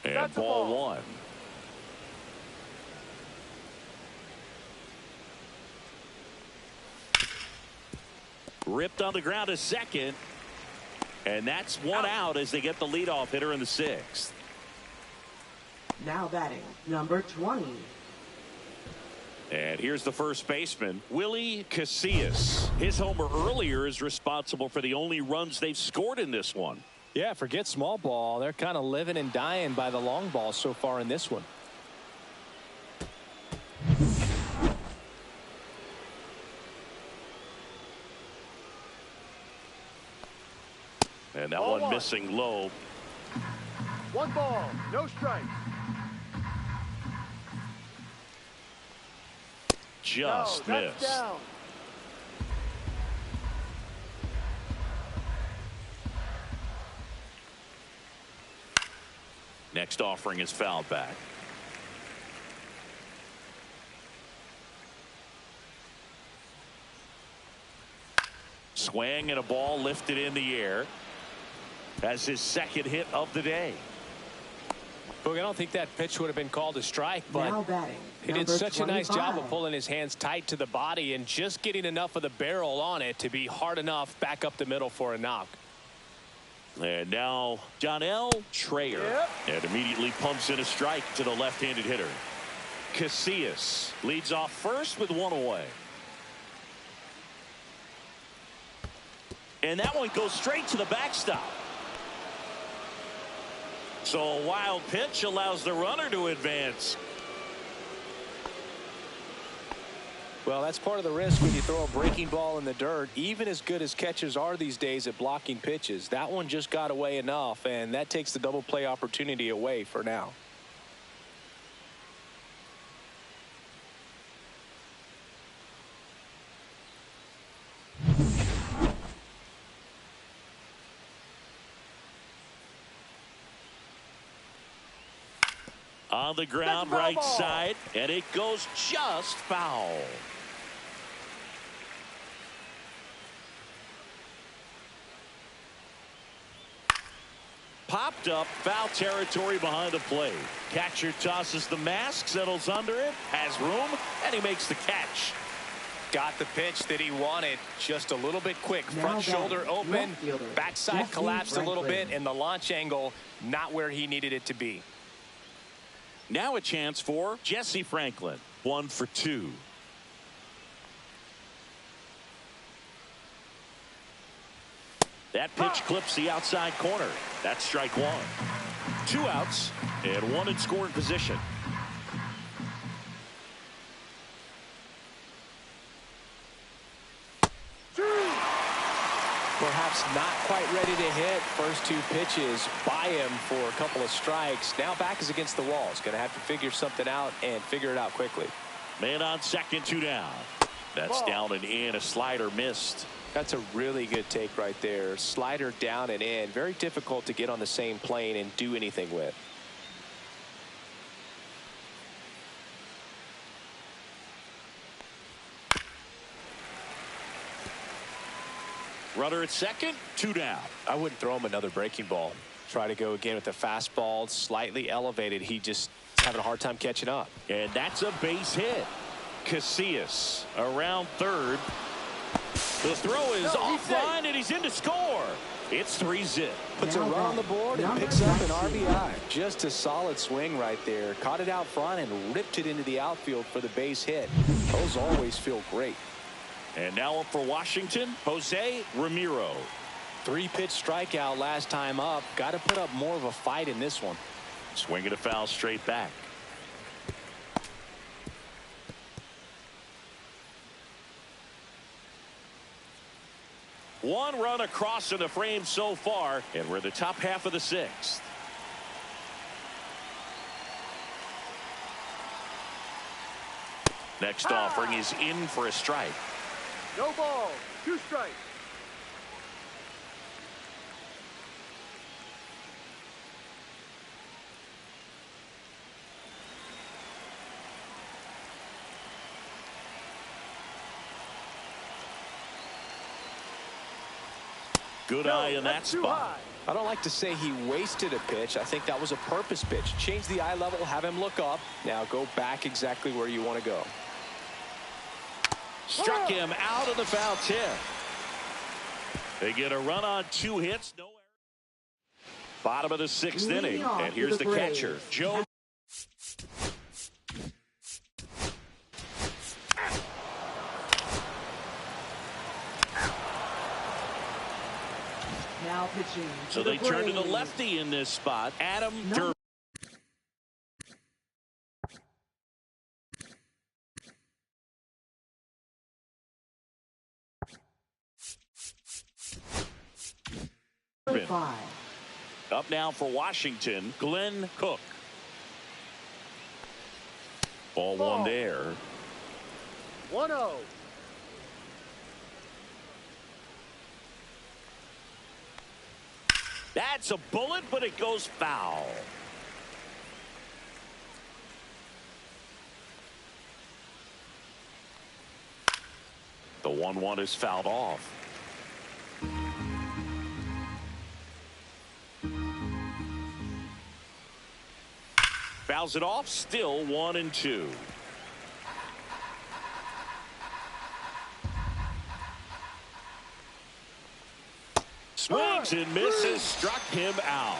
And ball 1. Ripped on the ground to second. And that's one out as they get the leadoff hitter in the 6th. Now batting, number 20. And here's the first baseman, Willie Casillas. His homer earlier is responsible for the only runs they've scored in this one. Yeah, forget small ball. They're kind of living and dying by the long ball so far in this one. And that one missing low. 1 ball, no strikes. Just missed. Down. Next offering is fouled back. Swing and a ball lifted in the air. That's his second hit of the day. Look, I don't think that pitch would have been called a strike, but Now batting, he did number such a nice job 25. of pulling his hands tight to the body and just getting enough of the barrel on it to be hard enough back up the middle for a knock. And now Donnell Trayer. And immediately pumps in a strike to the left-handed hitter. Casillas leads off first with 1 away. And that one goes straight to the backstop. So a wild pitch allows the runner to advance. Well, that's part of the risk when you throw a breaking ball in the dirt. Even as good as catchers are these days at blocking pitches, that one just got away enough, and that takes the double play opportunity away for now. On the ground, right side, and it goes just foul. Popped up, foul territory behind the plate. Catcher tosses the mask, settles under it, has room, and he makes the catch. Got the pitch that he wanted, just a little bit quick. Now Front batting, shoulder open, left fielder, backside left collapsed knee, a little right bit, and the launch angle not where he needed it to be. Now a chance for Jesse Franklin. 1 for 2. That pitch clips the outside corner. That's strike 1. 2 outs and 1 in scoring position. Perhaps not quite ready to hit. First 2 pitches by him for a couple of strikes. Now back is against the wall. He's going to have to figure something out and figure it out quickly. Man on second, 2 down. That's down and in. A slider missed. That's a really good take right there. Slider down and in. Very difficult to get on the same plane and do anything with. Runner at second, 2 down. I wouldn't throw him another breaking ball. Try to go again with the fastball, slightly elevated. He just having a hard time catching up. And that's a base hit. Casillas around third. The throw is offline, and he's in to score. It's 3-zip. Puts a run on the board and picks up an RBI. Just a solid swing right there. Caught it out front and ripped it into the outfield for the base hit. Those always feel great. And now up for Washington, Jose Ramiro. 3-pitch strikeout last time up. Got to put up more of a fight in this one. Swinging a foul straight back. One run across in the frame so far, and we're in the top half of the 6th. Next offering is in for a strike. No ball. 2 strikes. Good eye in that spot. I don't like to say he wasted a pitch. I think that was a purpose pitch. Change the eye level, have him look up. Now go back exactly where you want to go. Struck him out of the foul tip. They get a run on 2 hits. No error. Bottom of the 6th inning. And here's the catcher, Joe. Now pitching. So they turn to the lefty in this spot, Adam Durbin. Up now for Washington, Glenn Cook. Ball 1 there. 1-0. That's a bullet, but it goes foul. The 1-1 is fouled off. Fouls it off, still 1-2. Swings and misses, struck him out.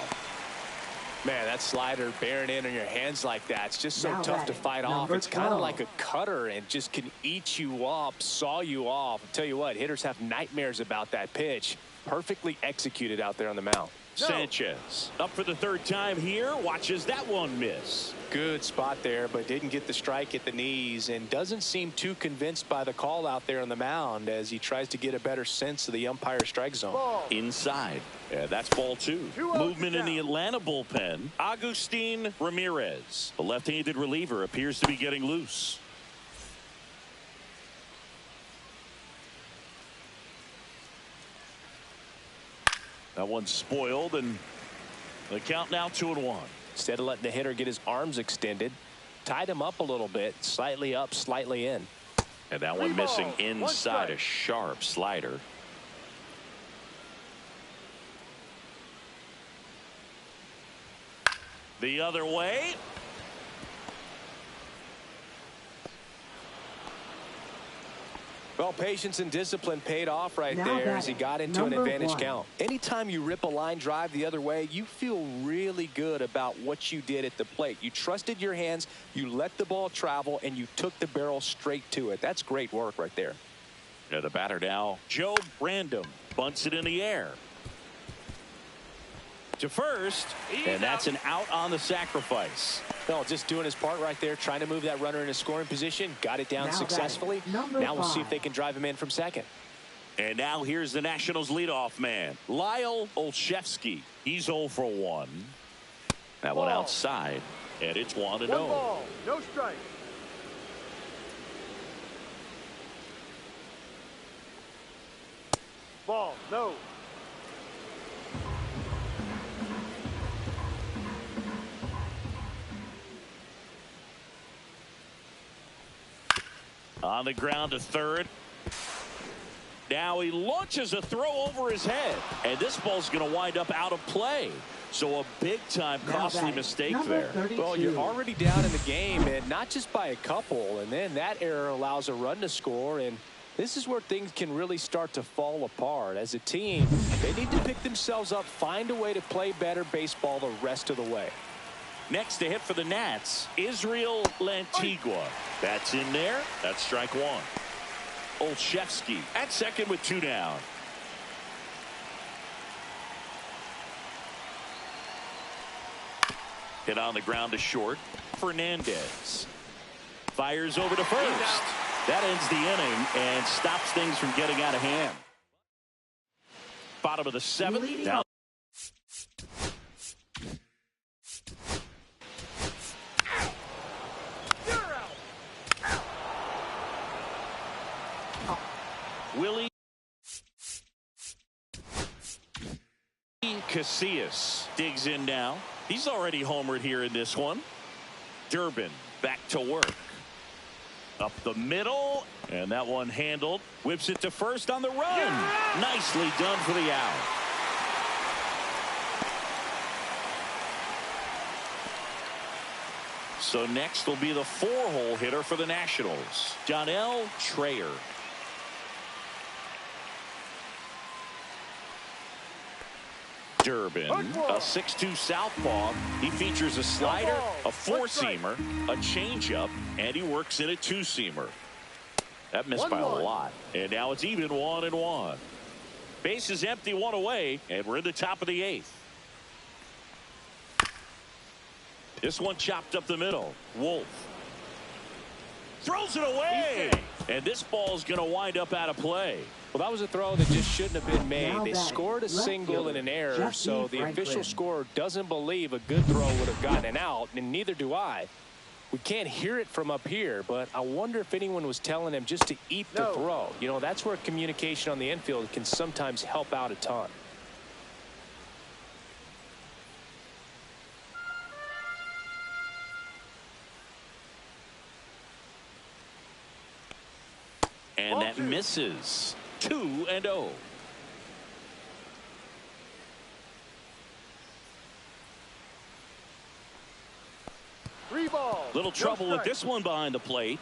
Man, that slider bearing in on your hands like that, it's just so tough to fight off. It's kind of like a cutter and just can eat you up, saw you off. I'll tell you what, hitters have nightmares about that pitch. Perfectly executed out there on the mound. Sanchez up for the 3rd time here, watches that one miss. Good spot there, but didn't get the strike at the knees and doesn't seem too convinced by the call out there on the mound as he tries to get a better sense of the umpire strike zone. Inside. Yeah, that's ball 2. Movement in the Atlanta bullpen. Agustin Ramirez, the left-handed reliever, appears to be getting loose. That one's spoiled, and the count now 2-1. Instead of letting the hitter get his arms extended, tied him up a little bit, slightly up, slightly in. And that one missing inside, a sharp slider. The other way. Well, patience and discipline paid off right there as he got into an advantage count. Anytime you rip a line drive the other way, you feel really good about what you did at the plate. You trusted your hands, you let the ball travel, and you took the barrel straight to it. That's great work right there. Yeah, the batter now, Joe Random, bunts it in the air to first, and that's an out on the sacrifice. Well, just doing his part right there, trying to move that runner in a scoring position, got it down successfully. Now we'll see if they can drive him in from second. And now here's the Nationals leadoff man, Lyle Olszewski. He's 0 for 1. That one outside, and it's 1-0. 1 ball, no strike. Ball, no. On the ground to third. Now he launches a throw over his head, and this ball's going to wind up out of play. So a big-time costly mistake there. 32. Well, you're already down in the game, and not just by a couple, and then that error allows a run to score, and This is where things can really start to fall apart. As a team, they need to pick themselves up, find a way to play better baseball the rest of the way. Next to hit for the Nats, Israel Lantigua. That's in there. That's strike one. Olszewski at second with 2 down. Hit on the ground to short. Fernandez fires over to first. That ends the inning and stops things from getting out of hand. Bottom of the 7th. Down. Willie Casillas digs in now. He's already homered here in this one. Durbin back to work. Up the middle, and that one handled. Whips it to first on the run. Nicely done for the out. So next will be the 4-hole hitter for the Nationals, Donnell Trayer. Durbin, a 6'2 southpaw. He features a slider, a 4-seamer, a changeup, and he works in a 2-seamer. That missed by a lot. And now it's even 1-1. Base is empty, 1 away, and we're in the top of the 8th. This one chopped up the middle. Wolf throws it away, and this ball's going to wind up out of play. Well, that was a throw that just shouldn't have been made. They scored a single and an error, so the official scorer doesn't believe a good throw would have gotten an out, and neither do I. We can't hear it from up here, but I wonder if anyone was telling him just to eat the throw. You know, that's where communication on the infield can sometimes help out a ton. And that misses. 2-0. Little trouble with this one behind the plate.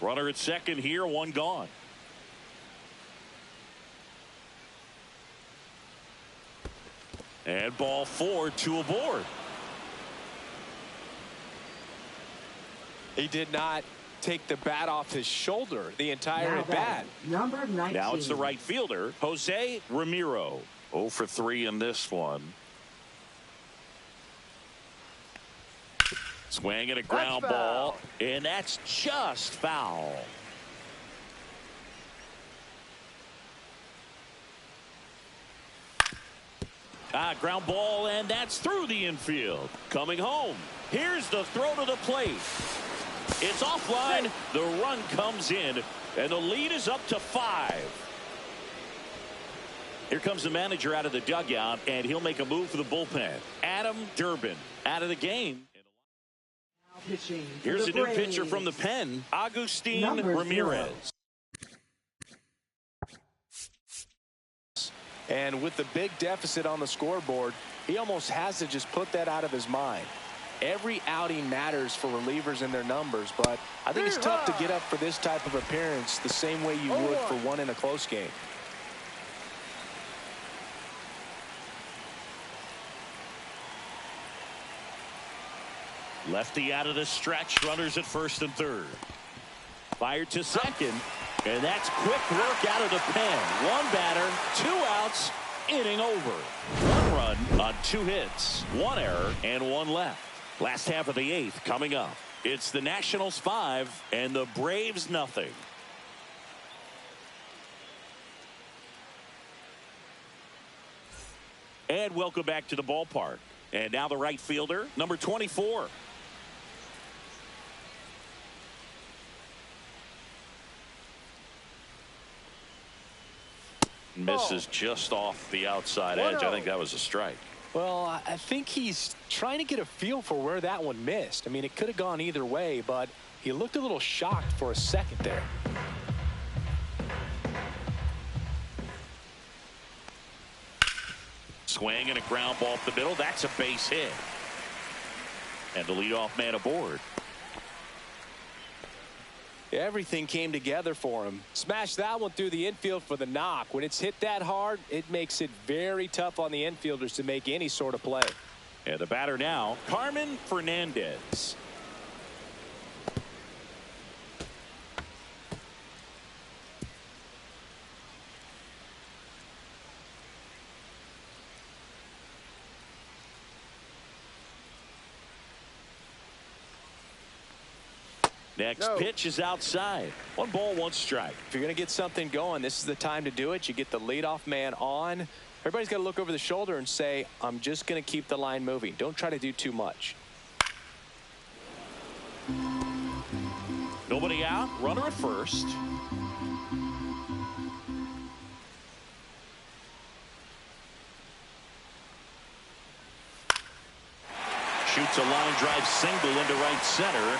Runner at second here, 1 gone. And ball 4, 2 aboard. He did not take the bat off his shoulder the entire at bat. Number 19. Now it's the right fielder, Jose Ramiro. 0 for 3 in this one. Swing and a ground ball, and that's just foul. Ground ball, and that's through the infield. Coming home. Here's the throw to the plate. It's offline. The run comes in, and the lead is up to 5. Here comes the manager out of the dugout, and he'll make a move for the bullpen. Adam Durbin out of the game. Here's a new pitcher from the pen, Agustin Ramirez. And with the big deficit on the scoreboard, he almost has to just put that out of his mind. Every outing matters for relievers and their numbers, but I think it's tough to get up for this type of appearance the same way you would for one in a close game. Lefty out of the stretch, runners at first and third. Fired to second, and that's quick work out of the pen. 1 batter, 2 outs, inning over. 1 run on 2 hits, 1 error, and 1 left. Last half of the 8th coming up. It's the Nationals 5 and the Braves nothing. And welcome back to the ballpark. And now the right fielder, number 24. Misses just off the outside edge. I think that was a strike. Well, I think he's trying to get a feel for where that one missed. I mean, it could have gone either way, but he looked a little shocked for a second there. Swing and a ground ball up the middle. That's a base hit. And the leadoff man aboard. Everything came together for him. Smashed that one through the infield for the knock. When it's hit that hard, it makes it very tough on the infielders to make any sort of play. And the batter now, Carmen Fernandez. Next pitch is outside. 1 ball, 1 strike. If you're going to get something going, this is the time to do it. You get the leadoff man on. Everybody's got to look over the shoulder and say, I'm just going to keep the line moving. Don't try to do too much. Nobody out. Runner at first. Shoots a line drive single into right center.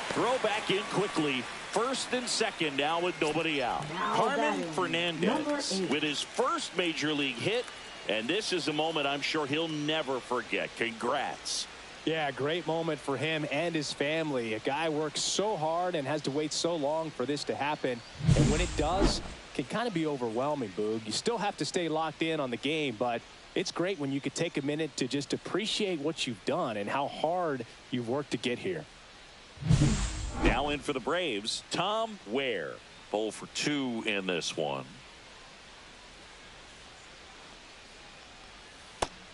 Throw back in quickly. First and second now with nobody out. Carmen Fernandez with his first major league hit. And this is a moment I'm sure he'll never forget. Congrats. Yeah, great moment for him and his family. A guy works so hard and has to wait so long for this to happen. And when it does, it can kind of be overwhelming, Boog. You still have to stay locked in on the game, but it's great when you could take a minute to just appreciate what you've done and how hard you've worked to get here. Now in for the Braves, Tom Ware. 0 for 2 in this one.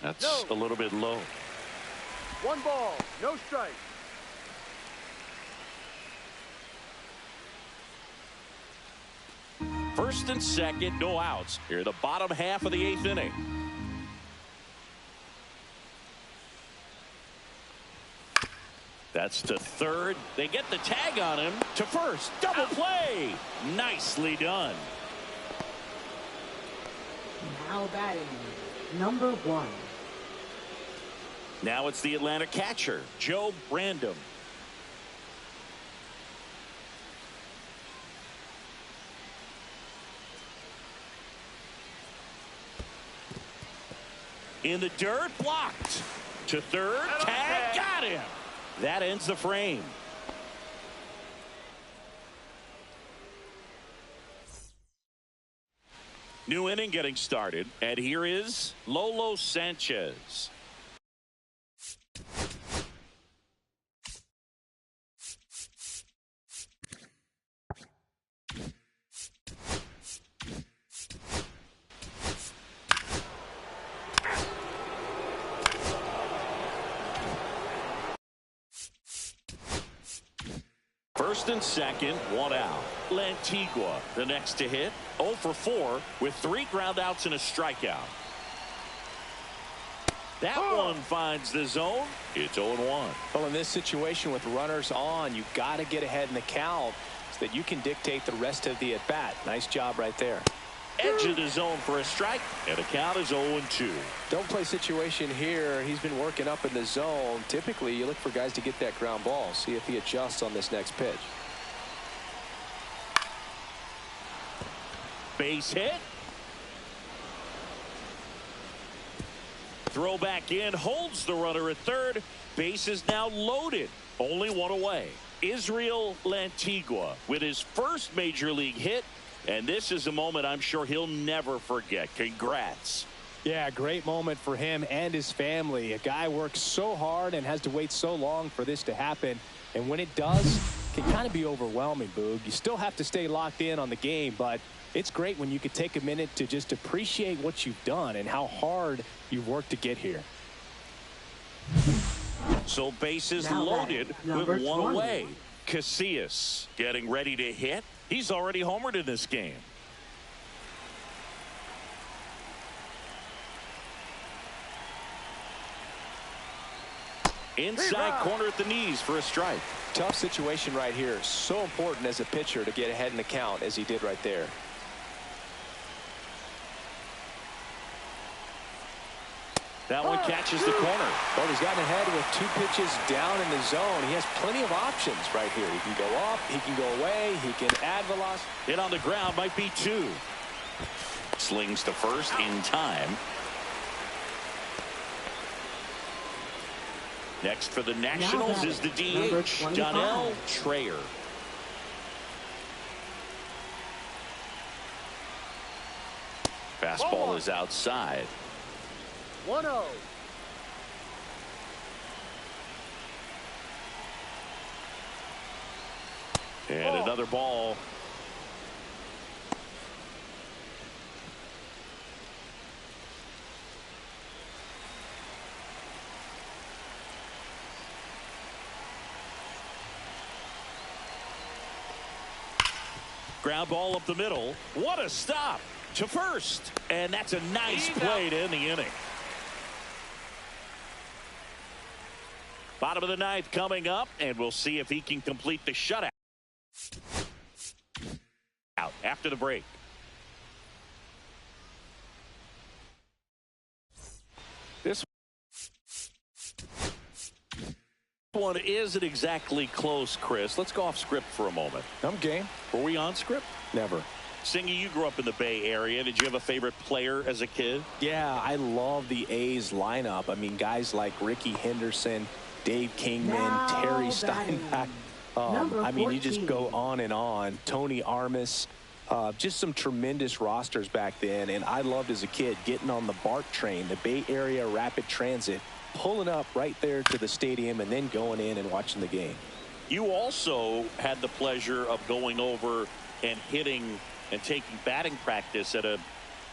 That's a little bit low. 1 ball, no strike. First and second, no outs. Here the bottom half of the 8th inning. That's to third. They get the tag on him to first. Double play. Nicely done. Now batting, number 1. Now it's the Atlanta catcher, Joe Brandom. In the dirt, blocked. To third, tag, got him. That ends the frame. New inning getting started, and here is Lolo Sanchez. First and second, 1 out. Lantigua, the next to hit, 0 for 4 with 3 groundouts and a strikeout. That one finds the zone. It's 0-1. Well, in this situation with runners on, you've got to get ahead in the count so that you can dictate the rest of the at-bat. Nice job right there. Edge of the zone for a strike, and the count is 0-2. Don't play situation here. He's been working up in the zone. Typically, you look for guys to get that ground ball. See if he adjusts on this next pitch. Base hit. Throw back in, holds the runner at third. Base is now loaded. Only 1 away. Israel Lantigua with his first major league hit. And this is a moment I'm sure he'll never forget. Congrats. Yeah, great moment for him and his family. A guy works so hard and has to wait so long for this to happen. And when it does, it can kind of be overwhelming, Boog. You still have to stay locked in on the game, but it's great when you could take a minute to just appreciate what you've done and how hard you've worked to get here. So bases loaded with 1 away. Casillas getting ready to hit. He's already homered in this game. Inside corner at the knees for a strike. Tough situation right here. So important as a pitcher to get ahead in the count as he did right there. That one catches the corner. Well, he's gotten ahead with 2 pitches down in the zone. He has plenty of options right here. He can go up, he can go away, he can add velocity. Hit on the ground might be 2. Slings to first in time. Next for the Nationals is the number DH, 25. Donnell Trayer. Fastball is outside. 1-0. And another ball. Ground ball up the middle. What a stop to first. And that's a nice play to end the inning. Bottom of the ninth coming up, and we'll see if he can complete the shutout. Out after the break. This one isn't exactly close, Chris. Let's go off script for a moment. I'm game. Were we on script? Never. Singy, you grew up in the Bay Area. Did you have a favorite player as a kid? Yeah, I love the A's lineup. I mean, guys like Ricky Henderson, Dave Kingman, Now Terry batting, Steinbach. number I mean, you just 14. go on and on. Tony Armas. Just some tremendous rosters back then. And I loved as a kid getting on the BART train, the Bay Area Rapid Transit, pulling up right there to the stadium and then going in and watching the game. You also had the pleasure of going over and hitting and taking batting practice at a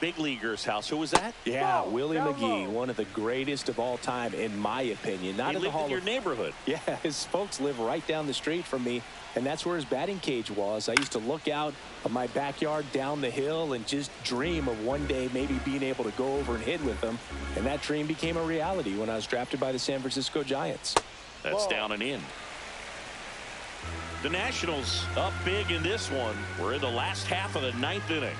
big leaguer's house. Who was that? Yeah, Whoa, Willie down McGee, low. one of the greatest of all time, in my opinion. Not He in the lived Hall in your of neighborhood. Yeah, his folks live right down the street from me, and that's where his batting cage was. I used to look out of my backyard down the hill and just dream of one day maybe being able to go over and hit with him, and that dream became a reality when I was drafted by the San Francisco Giants. That's down and in. The Nationals up big in this one. We're in the last half of the ninth inning.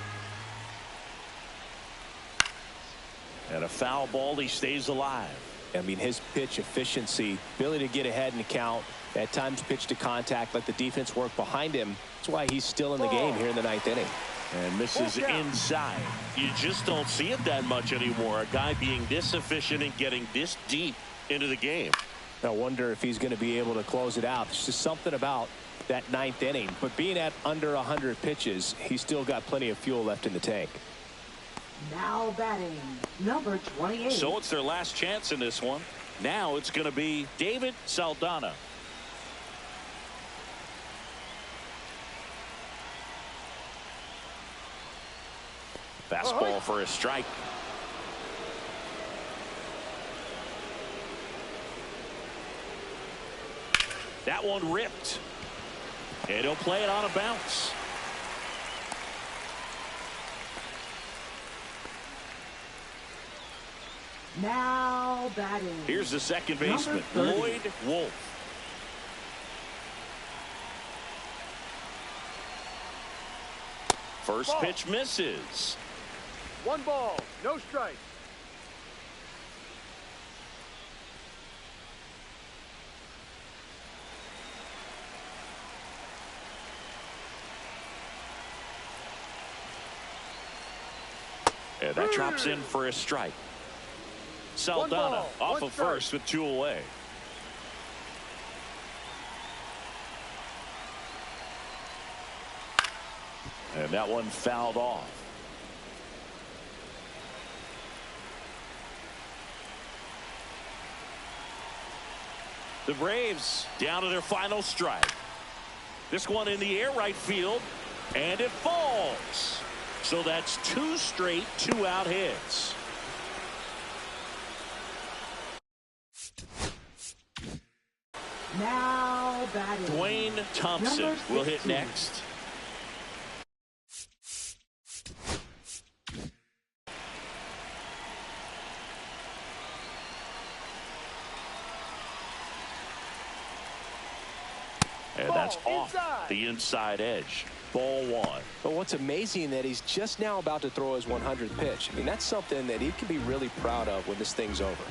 And a foul ball. He stays alive. I mean, his pitch efficiency, ability to get ahead in the count, at times pitch to contact, let the defense work behind him. That's why he's still in the game here in the ninth inning. And misses inside. You just don't see it that much anymore. A guy being this efficient and getting this deep into the game. I wonder if he's going to be able to close it out. There's just something about that ninth inning. But being at under 100 pitches, he's still got plenty of fuel left in the tank. Now batting, number 28. So it's their last chance in this one. Now it's going to be David Saldana. Fastball for a strike. That one ripped. And he'll play it on a bounce. Now batting. Here's the second baseman, Number 30. Lloyd Wolf. First pitch misses. 1 ball, no strike. And that drops in for a strike. Saldana ball, off 1 of strike. first with 2 away. And that one fouled off. The Braves down to their final strike. This one in the air right field, and it falls. So that's 2 straight 2-out hits. Now batting. Dwayne Thompson Number will hit 16. next. And that's off the inside edge. Ball 1. But what's amazing that he's just now about to throw his 100th pitch. I mean, that's something that he can be really proud of when this thing's over.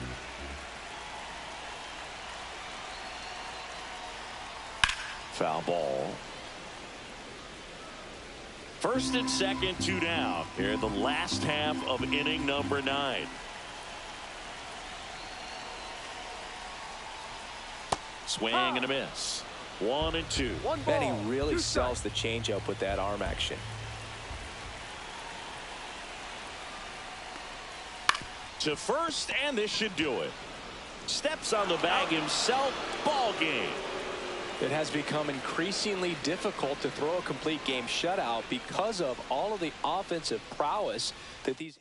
Foul ball. First and second, 2 down. Here in the last half of inning number 9. Swing and a miss. 1-2. And he really sells the changeup with that arm action. To first, and this should do it. Steps on the bag himself. Ball game. It has become increasingly difficult to throw a complete game shutout because of all of the offensive prowess that these